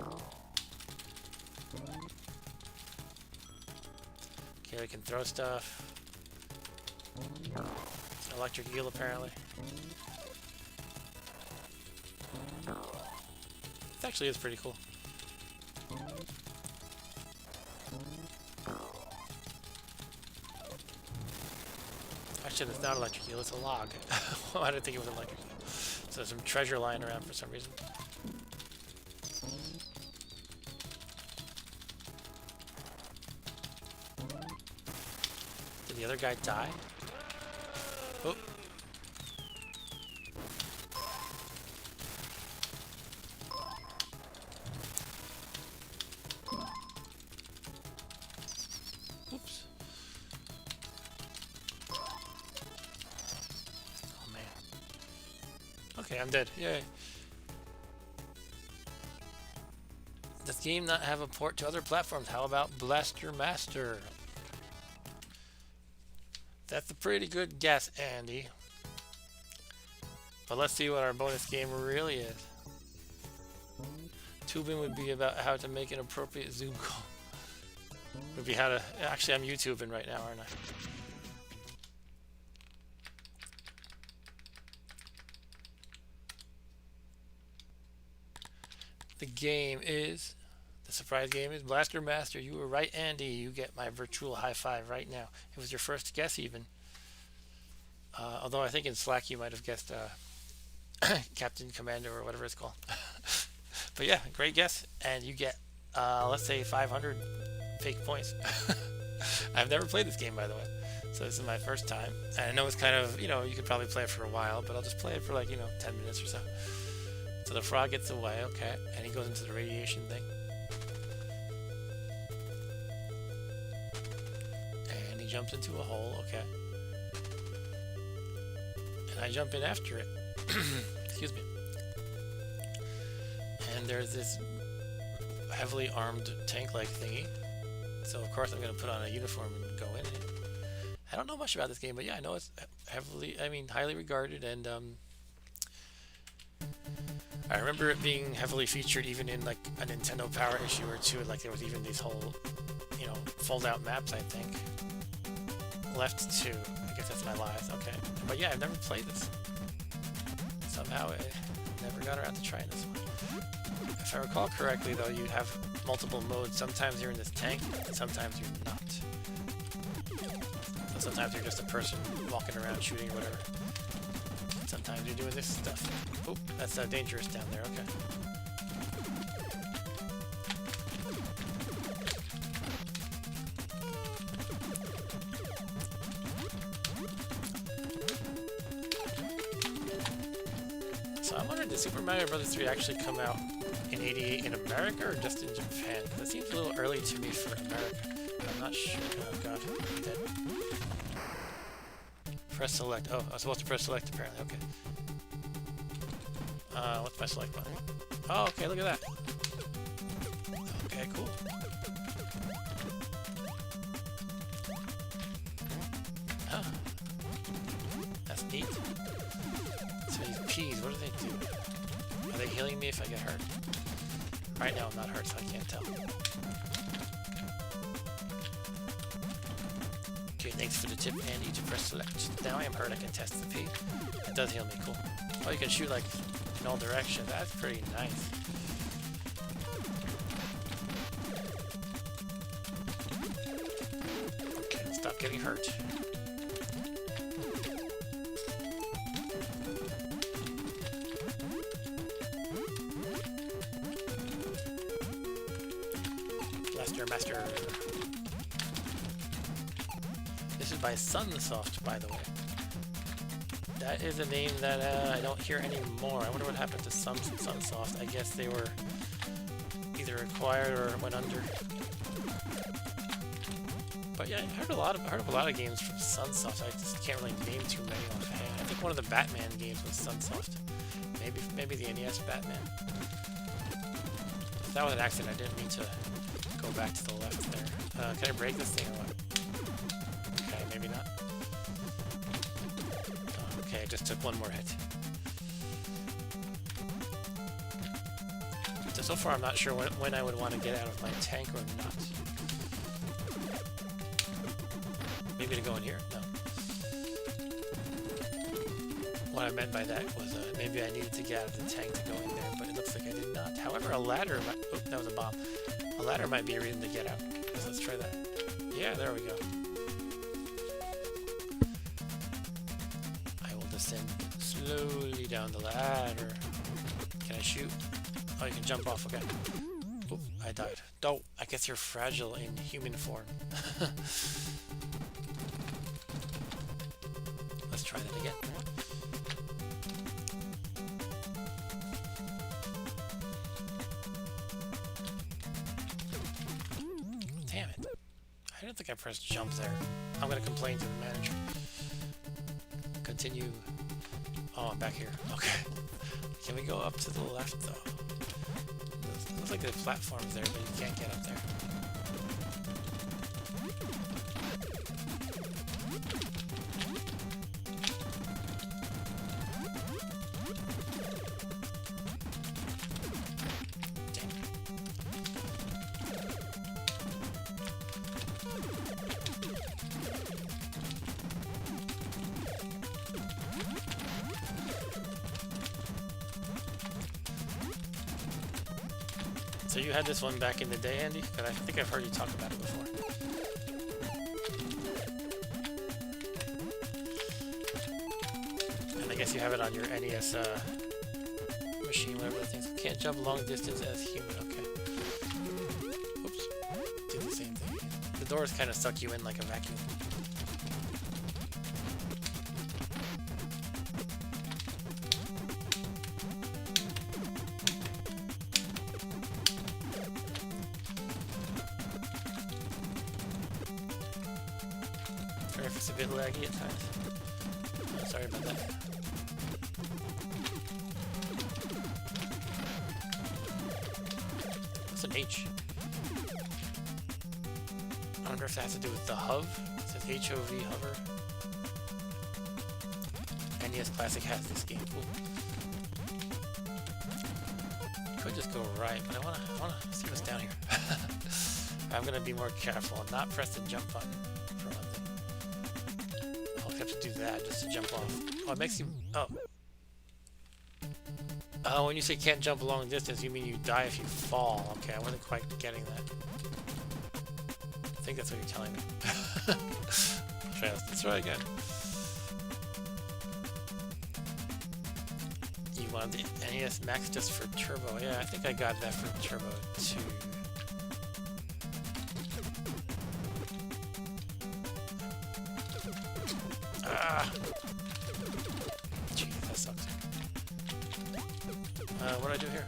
S1: Okay, we can throw stuff. Electric eel, apparently. It actually is pretty cool. Actually, it's not electric eel, it's a log. I didn't think it was electric eel. So there's some treasure lying around for some reason. Did the other guy die? Oh. Oops. Oh man. Okay, I'm dead. Yay. Does this game not have a port to other platforms? How about Blaster Master? That's a pretty good guess, Andy. But let's see what our bonus game really is. Tubing would be about how to make an appropriate Zoom call. Would be how to... Actually, I'm YouTubing right now, aren't I? The game is... The surprise game is Blaster Master. You were right, Andy. You get my virtual high five right now. It was your first guess, even. Although I think in Slack you might have guessed Captain Commando or whatever it's called. But yeah, great guess. And you get, let's say, 500 fake points. I've never played this game, by the way. So this is my first time. And I know it's kind of, you could probably play it for a while, but I'll just play it for like, 10 minutes or so. So the frog gets away, okay. And he goes into the radiation thing. Jumps into a hole, okay. And I jump in after it. Excuse me. And there's this heavily armed tank-like thingy. So of course I'm gonna put on a uniform and go in it. I don't know much about this game, but yeah, I know it's highly regarded, and I remember it being heavily featured even in like a Nintendo Power issue or two. Like there was even these whole, fold-out maps, I think. Left 2. I guess that's my lies. Okay. But yeah, I've never played this. Somehow I never got around to trying this one. If I recall correctly, though, you have multiple modes. Sometimes you're in this tank, and sometimes you're not. So sometimes you're just a person walking around shooting or whatever. times you're doing this stuff. Oh, that's dangerous down there. Okay. So I'm wondering, did Super Mario Bros. 3 actually come out in '88 in America or just in Japan? That seems a little early to me for America. I'm not sure. Oh god, I'm dead. Press select. Oh, I was supposed to press select apparently. Okay. What's my select button? Oh, okay, look at that. Okay, cool. Huh. That's neat. So these peas, what do they do? Are they healing me if I get hurt? Right now I'm not hurt, so I can't tell. Okay, thanks for the tip, Andy, to press select. Now I am hurt, I can test the P. It does heal me, cool. Oh, you can shoot like in all directions. That's pretty nice. Okay, stop getting hurt. Master. This is by Sunsoft, by the way. That is a name that I don't hear anymore. I wonder what happened to Sunsoft. I guess they were either acquired or went under. But yeah, I heard of a lot of games from Sunsoft. I just can't really name too many offhand. I think one of the Batman games was Sunsoft. Maybe the NES Batman. That was an accident. I didn't mean to go back to the left there. Can I break this thing or what? Okay, maybe not. Okay, I just took one more hit. So far I'm not sure when I would want to get out of my tank or not. Maybe to go in here? No. What I meant by that was maybe I needed to get out of the tank to go in there, but it looks like I did not. However, a ladder might... Oh, that was a bomb. A ladder might be a reason to get out. So let's try that. Yeah, there we go. I will descend slowly down the ladder. Can I shoot? Oh, you can jump off. Okay. Oop, I died. Oh, I guess you're fragile in human form. Let's try that again. Damn it. I don't think I pressed jump there. I'm gonna complain to the manager. Continue. Oh, I'm back here. Okay. Can we go up to the left, though? It looks like there's platforms there, but you can't get up there. So you had this one back in the day, Andy? Because I think I've heard you talk about it before. And I guess you have it on your NES machine, whatever the thing is. Can't jump long distance as human. Okay. Oops. Did the same thing. The doors kind of suck you in like a vacuum. If it's a bit laggy at times. Oh, sorry about that. What's an H? I wonder if that has to do with the HOV. It says HOV, hover. NES Classic has this game. Cool. Could just go right, but I wanna see what's down here. I'm gonna be more careful and not press the jump button. To do that just to jump off. Oh, it makes you... Oh. Oh, when you say can't jump a long distance, you mean you die if you fall. Okay, I wasn't quite getting that. I think that's what you're telling me. Let's try again. one of the NES Max just for Turbo. Yeah, I think I got that for Turbo too. Ah! Jeez, that sucks. What do I do here?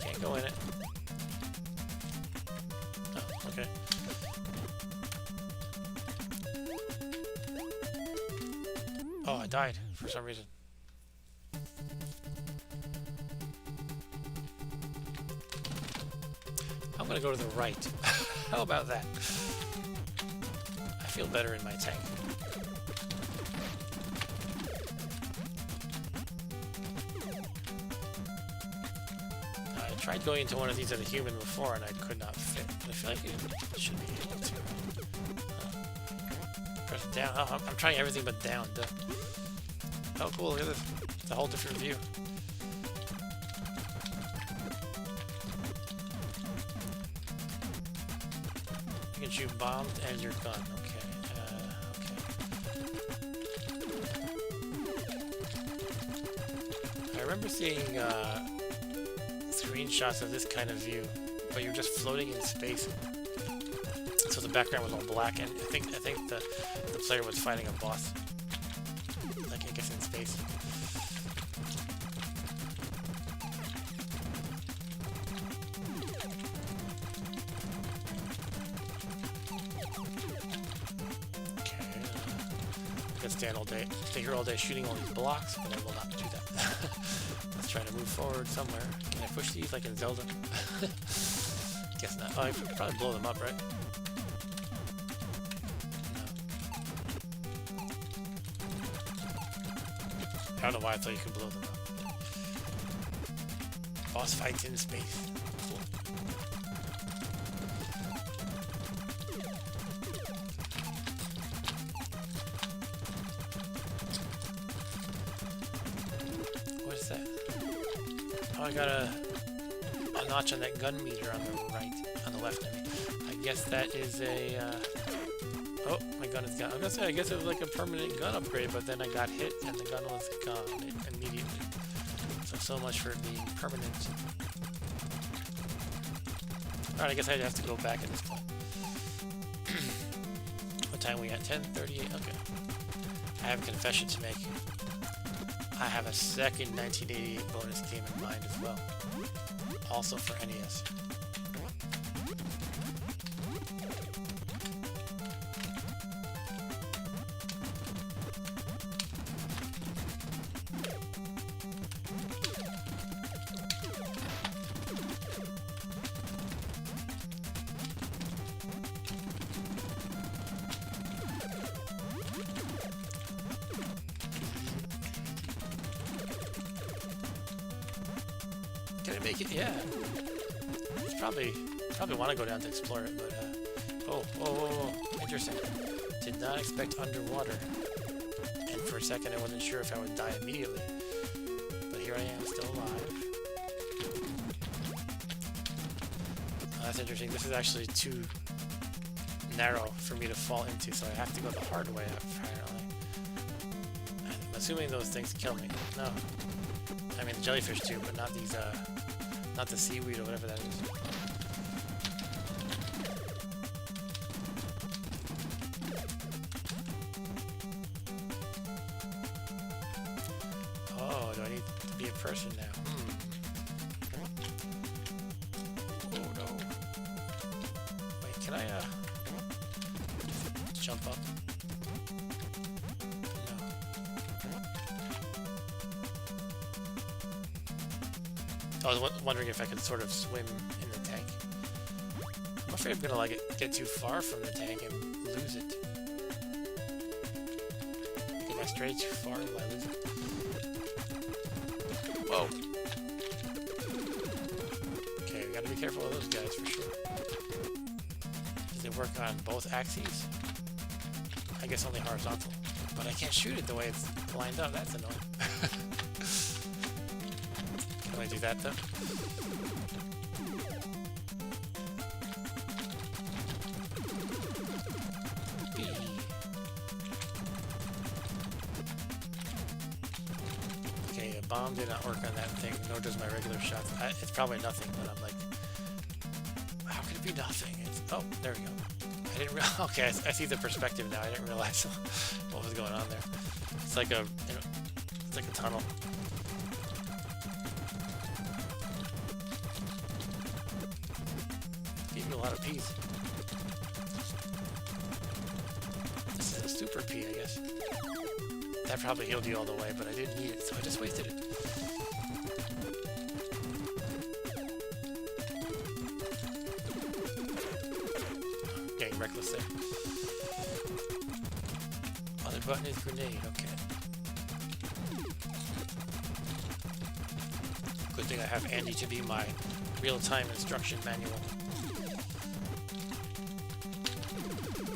S1: Can't go in it. Oh, okay. Oh, I died for some reason. I'm gonna go to the right. How about that? I feel better in my tank. I tried going into one of these as a human before and I could not fit. But I feel like it should be able to. Press down. Oh, I'm trying everything but down. Duh. Oh, cool. Look at this. It's a whole different view. You can shoot bombs and your gun. Okay. Okay. I remember seeing screenshots of this kind of view, but you're just floating in space. So the background was all black, and I think the player was fighting a boss. Like, I guess in space. Okay, I could stand all day, stay here all day shooting all these blocks, but I will not do that. Let's try to move forward somewhere. Can I push these like in Zelda? Guess not. Oh, I could probably blow them up, right? I don't know why I thought you could blow them up. Boss fights in space. Cool. What is that? Oh, I got a notch on that gun meter on the right, on the left. I guess that is a. Oh, my gun is gone. I was gonna say, I guess it was like a permanent gun upgrade, but then I got hit and the gun was gone immediately. So much for it being permanent. Alright, I guess I'd have to go back at this point. What time are we at? 10:38? Okay. I have a confession to make. I have a second 1988 bonus game in mind as well. Also for NES. Can I make it? Yeah. It's probably want to go down to explore it, but oh, interesting. Did not expect underwater, and for a second I wasn't sure if I would die immediately, but here I am, still alive. Oh, that's interesting. This is actually too narrow for me to fall into, so I have to go the hard way apparently. I'm assuming those things kill me. No. I mean, the jellyfish too, but not these, not the seaweed or whatever that is. Oh, do I need to be a person now? Oh no. Wait, can I, jump up? I was wondering if I could sort of swim in the tank. I'm afraid I'm gonna like get too far from the tank and lose it. If I stray too far, will I lose it? Whoa. Okay, we gotta be careful of those guys for sure. Do they work on both axes? I guess only horizontal. But I can't shoot it the way it's lined up. That's annoying. Can I do that though? bomb did not work on that thing, nor does my regular shots. It's probably nothing, but I'm like, how could it be nothing? Oh, there we go. I didn't realize. Okay, I see the perspective now. I didn't realize what was going on there. It's like a, it's like a tunnel. Gave me a lot of P's. This is a super P, I guess. That probably healed you all the way, but I didn't need it, so I just wasted it. Getting reckless there. Other button is grenade, okay. Good thing I have Andy to be my real-time instruction manual.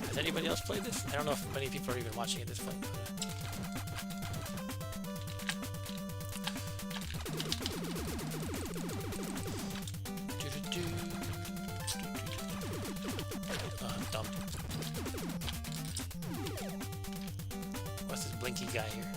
S1: Has anybody else played this? I don't know if many people are even watching at this point. Dumb. What's this blinky guy here?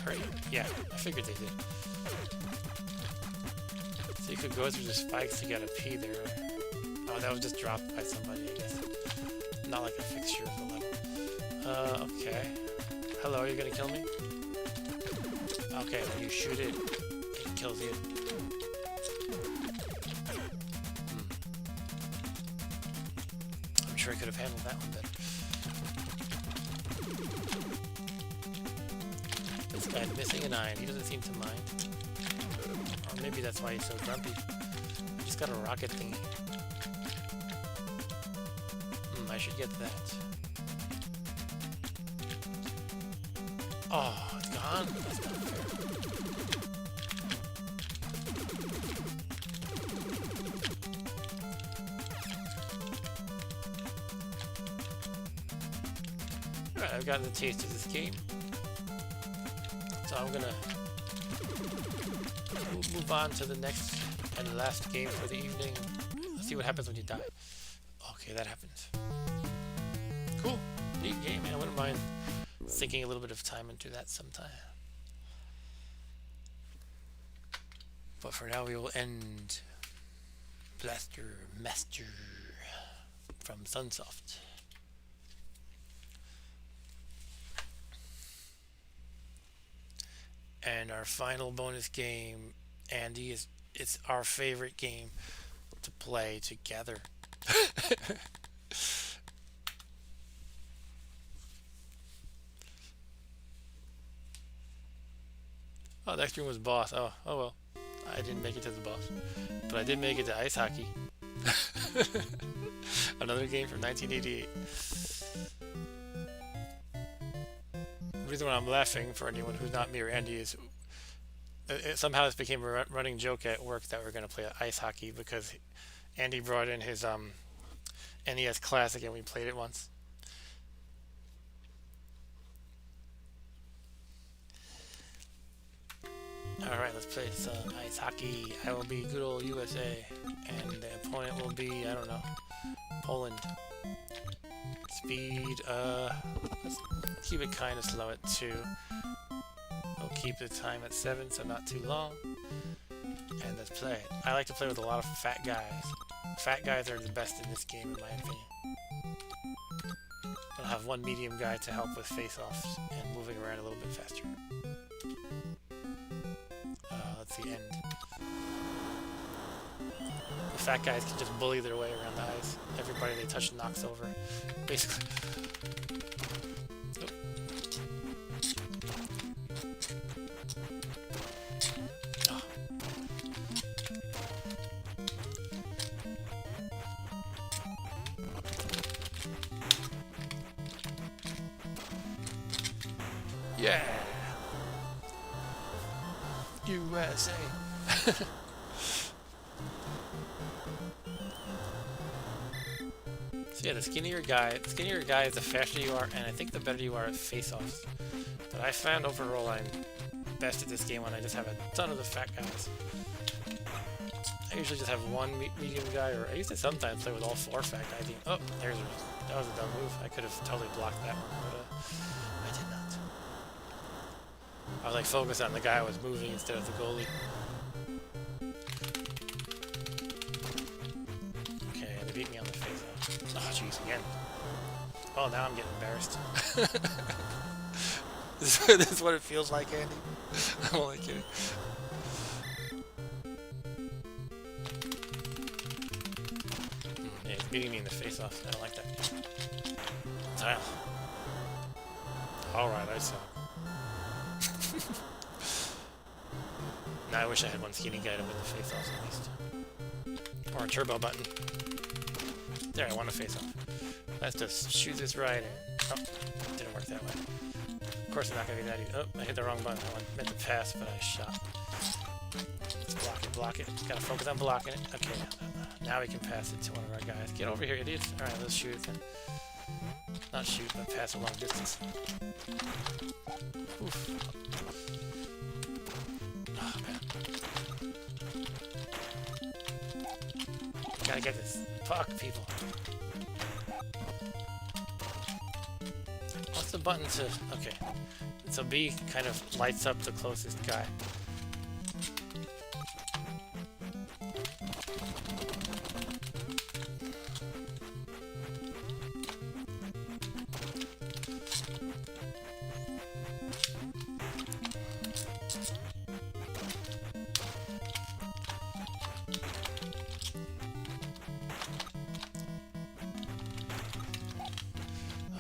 S1: Hurt you? Yeah, I figured they did. So you could go through the spikes to get a P there. Oh, that was just dropped by somebody, I guess. Not like a fixture of the level. Okay. Hello, are you gonna kill me? Okay, when you shoot it, it kills you. I'm sure I could have handled that one better. This guy's missing an eye and he doesn't seem to mind. Or maybe that's why he's so grumpy. I just got a rocket thingy. I should get that. Oh, it's gone? That's not fair. Alright, I've gotten the taste of this game. So I'm gonna move on to the next and last game for the evening. Let's see what happens when you die. Okay, that happens. Cool. Neat game, man. I wouldn't mind sinking a little bit of time into that sometime. But for now, we will end Blaster Master from Sunsoft. And our final bonus game, Andy, it's our favorite game to play together. Oh, the next room was boss. Oh well. I didn't make it to the boss. But I did make it to ice hockey. Another game from 1988. The reason why I'm laughing, for anyone who's not me or Andy, is somehow this became a running joke at work that we're going to play ice hockey because Andy brought in his NES Classic and we played it once. Alright, let's play some ice hockey. I will be good old USA, and the opponent will be, I don't know, Poland. Speed, let's keep it kind of slow at 2. We'll keep the time at 7, so not too long. And let's play it. I like to play with a lot of fat guys. Fat guys are the best in this game, in my opinion. I'll have one medium guy to help with face-offs and moving around a little bit faster. Let's see, end. The fat guys can just bully their way around the ice. Everybody they touch knocks over, basically. Oh. Yeah! USA. So yeah, the skinnier guy is the faster you are, and I think the better you are at face-offs. But I found overall I'm best at this game when I just have a ton of the fat guys. I usually just have one medium guy, or I used to sometimes play with all 4 fat guys. Oh, that was a dumb move. I could have totally blocked that one, but I did not. I was like focused on the guy I was moving instead of the goalie. Okay, they beat me on the face-off. Oh, jeez, again. Oh, now I'm getting embarrassed. This is what it feels like, Andy. I'm only kidding. Yeah, he's beating me in the face-off. I don't like that. Tile. Alright, I saw. Now I wish I had one skinny guy to win the face-offs at least. Or a turbo button. There, I won a face-off. Let's just shoot this right in. Oh, didn't work that way. Of course, it's not going to be that easy. Oh, I hit the wrong button. I meant to pass, but I shot. Let's block it. Gotta focus on blocking it. Okay, now we can pass it to one of our guys. Get over here, idiots. Alright, let's shoot it then. Not shoot, but pass a long distance. Oof. Oh, man. Gotta get this puck, people. What's the button to... Okay. So B kind of lights up the closest guy.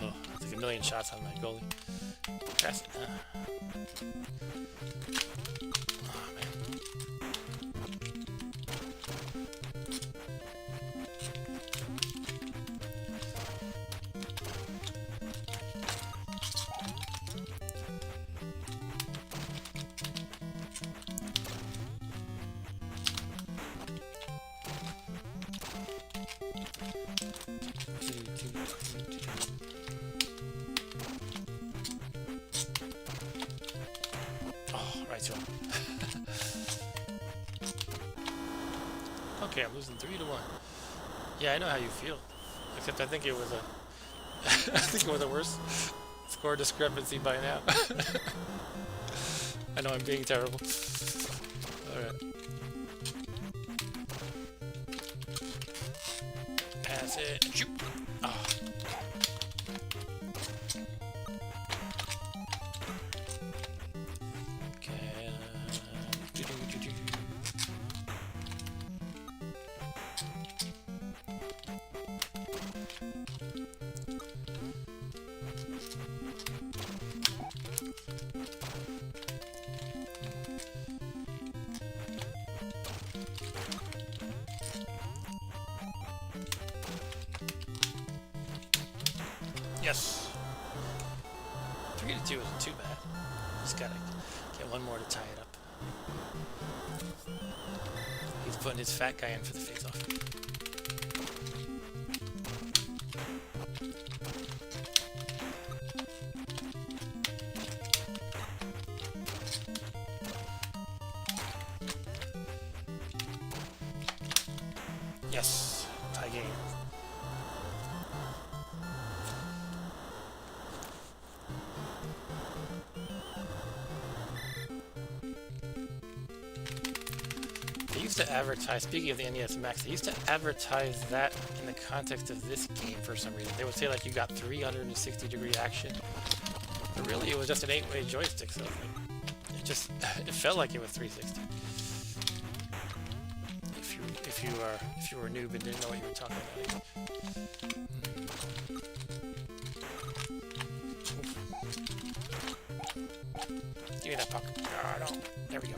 S1: Oh, it's like a million shots on my goalie. Pass it. Oh, man. Right to him. Okay, I'm losing 3-1. Yeah, I know how you feel. Except I think it was a I think it was a worse score discrepancy by now. I know I'm being terrible. Alright. Pass it. Shoot. Oh. Yes. 3-2 isn't too bad. Just gotta get one more to tie it up. He's putting his fat guy in for the face-off. Yes. Tie game. To advertise, speaking of the NES Max, they used to advertise that in the context of this game for some reason. They would say like you got 360-degree action, but really it was just an 8-way joystick, so it felt like it was 360. If you were a noob and didn't know what you were talking about. Give me that puck. Oh, no. There we go.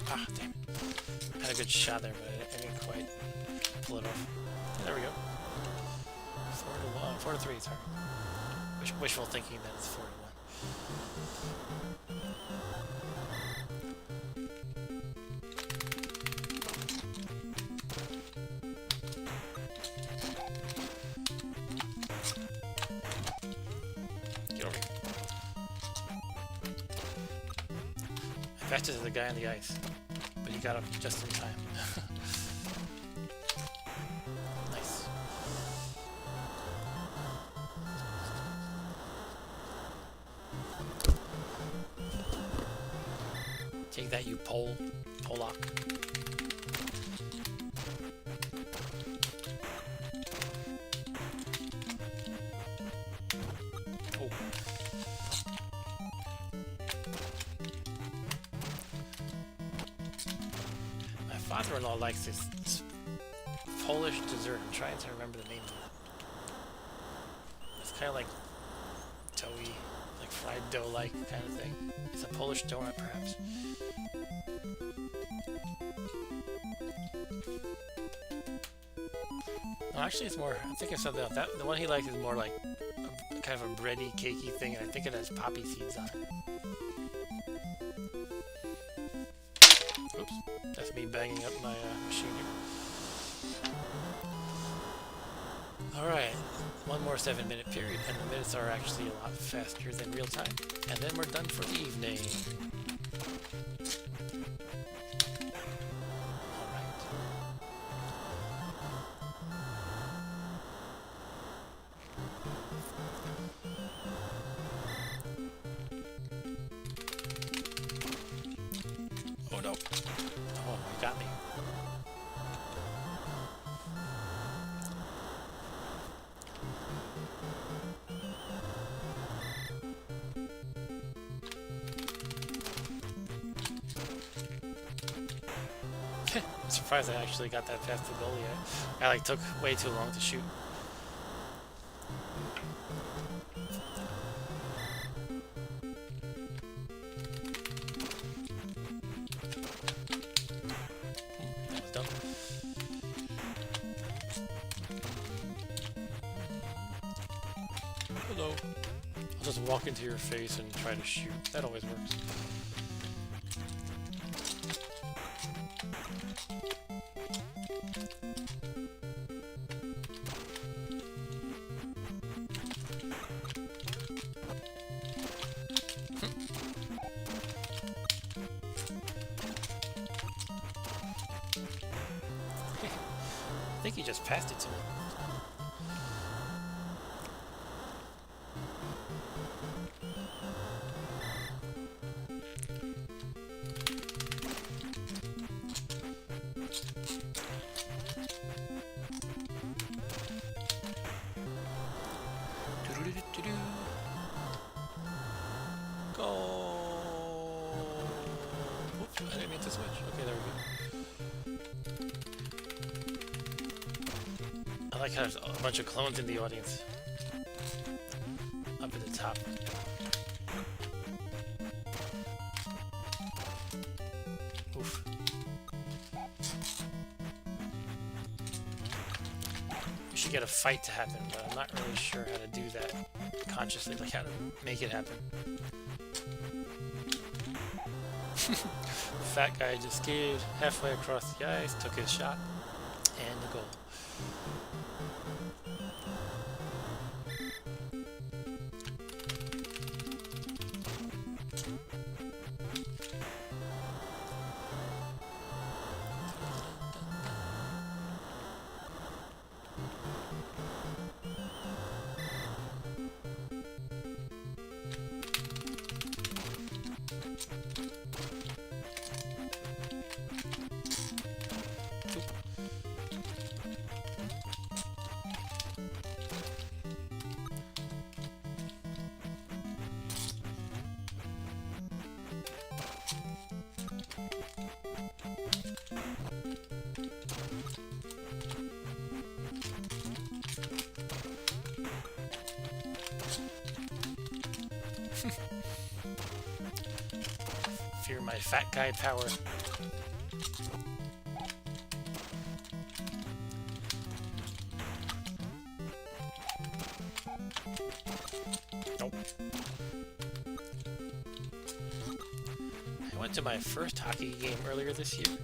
S1: Ah, damn it. Had a good shot there, but I didn't quite pull it off. Yeah, there we go. 4-3, sorry. Wishful thinking that it's 4-1. Fastest is the guy on the ice, but he got up just in time. Nice. Take that, you Pollock. Oh. My father-in-law likes this Polish dessert. I'm trying to remember the name of it. It's kind of like doughy, like fried dough-like kind of thing. It's a Polish donut, perhaps. No, actually, it's more. I'm thinking of something else. The one he likes is more like a kind of a bready, cakey thing, and I think it has poppy seeds on it. Oops, that's me banging up my machine here. Alright, one more 7-minute period, and the minutes are actually a lot faster than real time. And then we're done for the evening. Alright. Oh no. Oh, you got me. I'm surprised I actually got that past the goalie. I like took way too long to shoot. That was dumb. Hello. I'll just walk into your face and try to shoot. That always works. I think he just passed it to me. Go! Oops, I didn't mean to switch. Okay, there we go. I like how there's a bunch of clones in the audience. Up at the top. Oof. We should get a fight to happen, but I'm not really sure how to do that consciously, like how to make it happen. Fat guy just skated halfway across the ice, took his shot, and the goal. Fear my fat guy power. Nope. I went to my first hockey game earlier this year.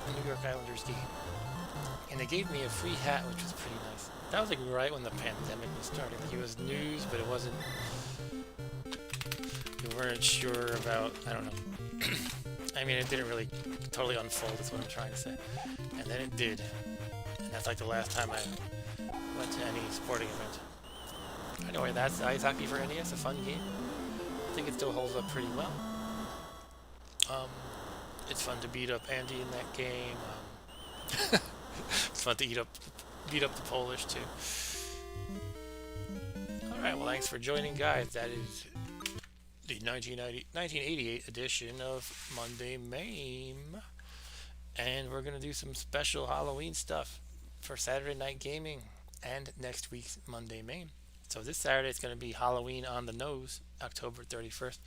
S1: The New York Islanders game. And they gave me a free hat, which was pretty nice. That was like right when the pandemic was starting. Like it was news, but it wasn't weren't sure about, I don't know. I mean, it didn't really totally unfold, is what I'm trying to say. And then it did. And that's like the last time I went to any sporting event. Anyway, that's Ice Hockey for NES, a fun game. I think it still holds up pretty well. Um, it's fun to beat up Andy in that game. It's fun to beat up the Polish too. Alright, well thanks for joining, guys. That is the 1988 edition of Monday MAME. And we're going to do some special Halloween stuff for Saturday Night Gaming and next week's Monday MAME. So this Saturday it's going to be Halloween on the Nose, October 31st.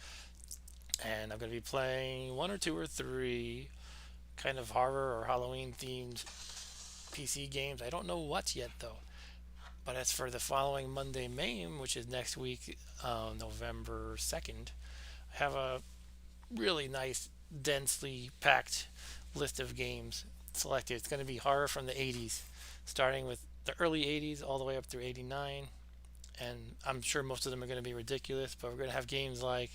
S1: And I'm going to be playing one or two or three kind of horror or Halloween themed PC games. I don't know what yet though. But as for the following Monday MAME, which is next week, November 2nd, I have a really nice, densely packed list of games selected. It's going to be horror from the 80s, starting with the early 80s all the way up through 89. And I'm sure most of them are going to be ridiculous, but we're going to have games like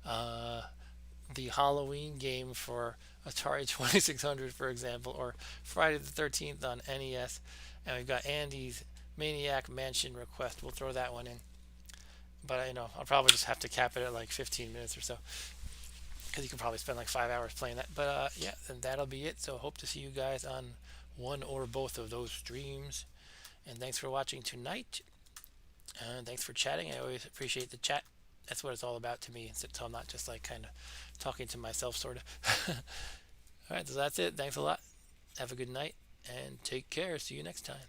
S1: the Halloween game for Atari 2600, for example, or Friday the 13th on NES. And we've got Andy's Maniac Mansion request. We'll throw that one in. But I'll probably just have to cap it at like 15 minutes or so, because you can probably spend like 5 hours playing that. But yeah, and that'll be it. So hope to see you guys on one or both of those streams. And thanks for watching tonight. And thanks for chatting. I always appreciate the chat. That's what it's all about to me. So I'm not just like kind of talking to myself, sort of. All right, so that's it. Thanks a lot. Have a good night and take care. See you next time.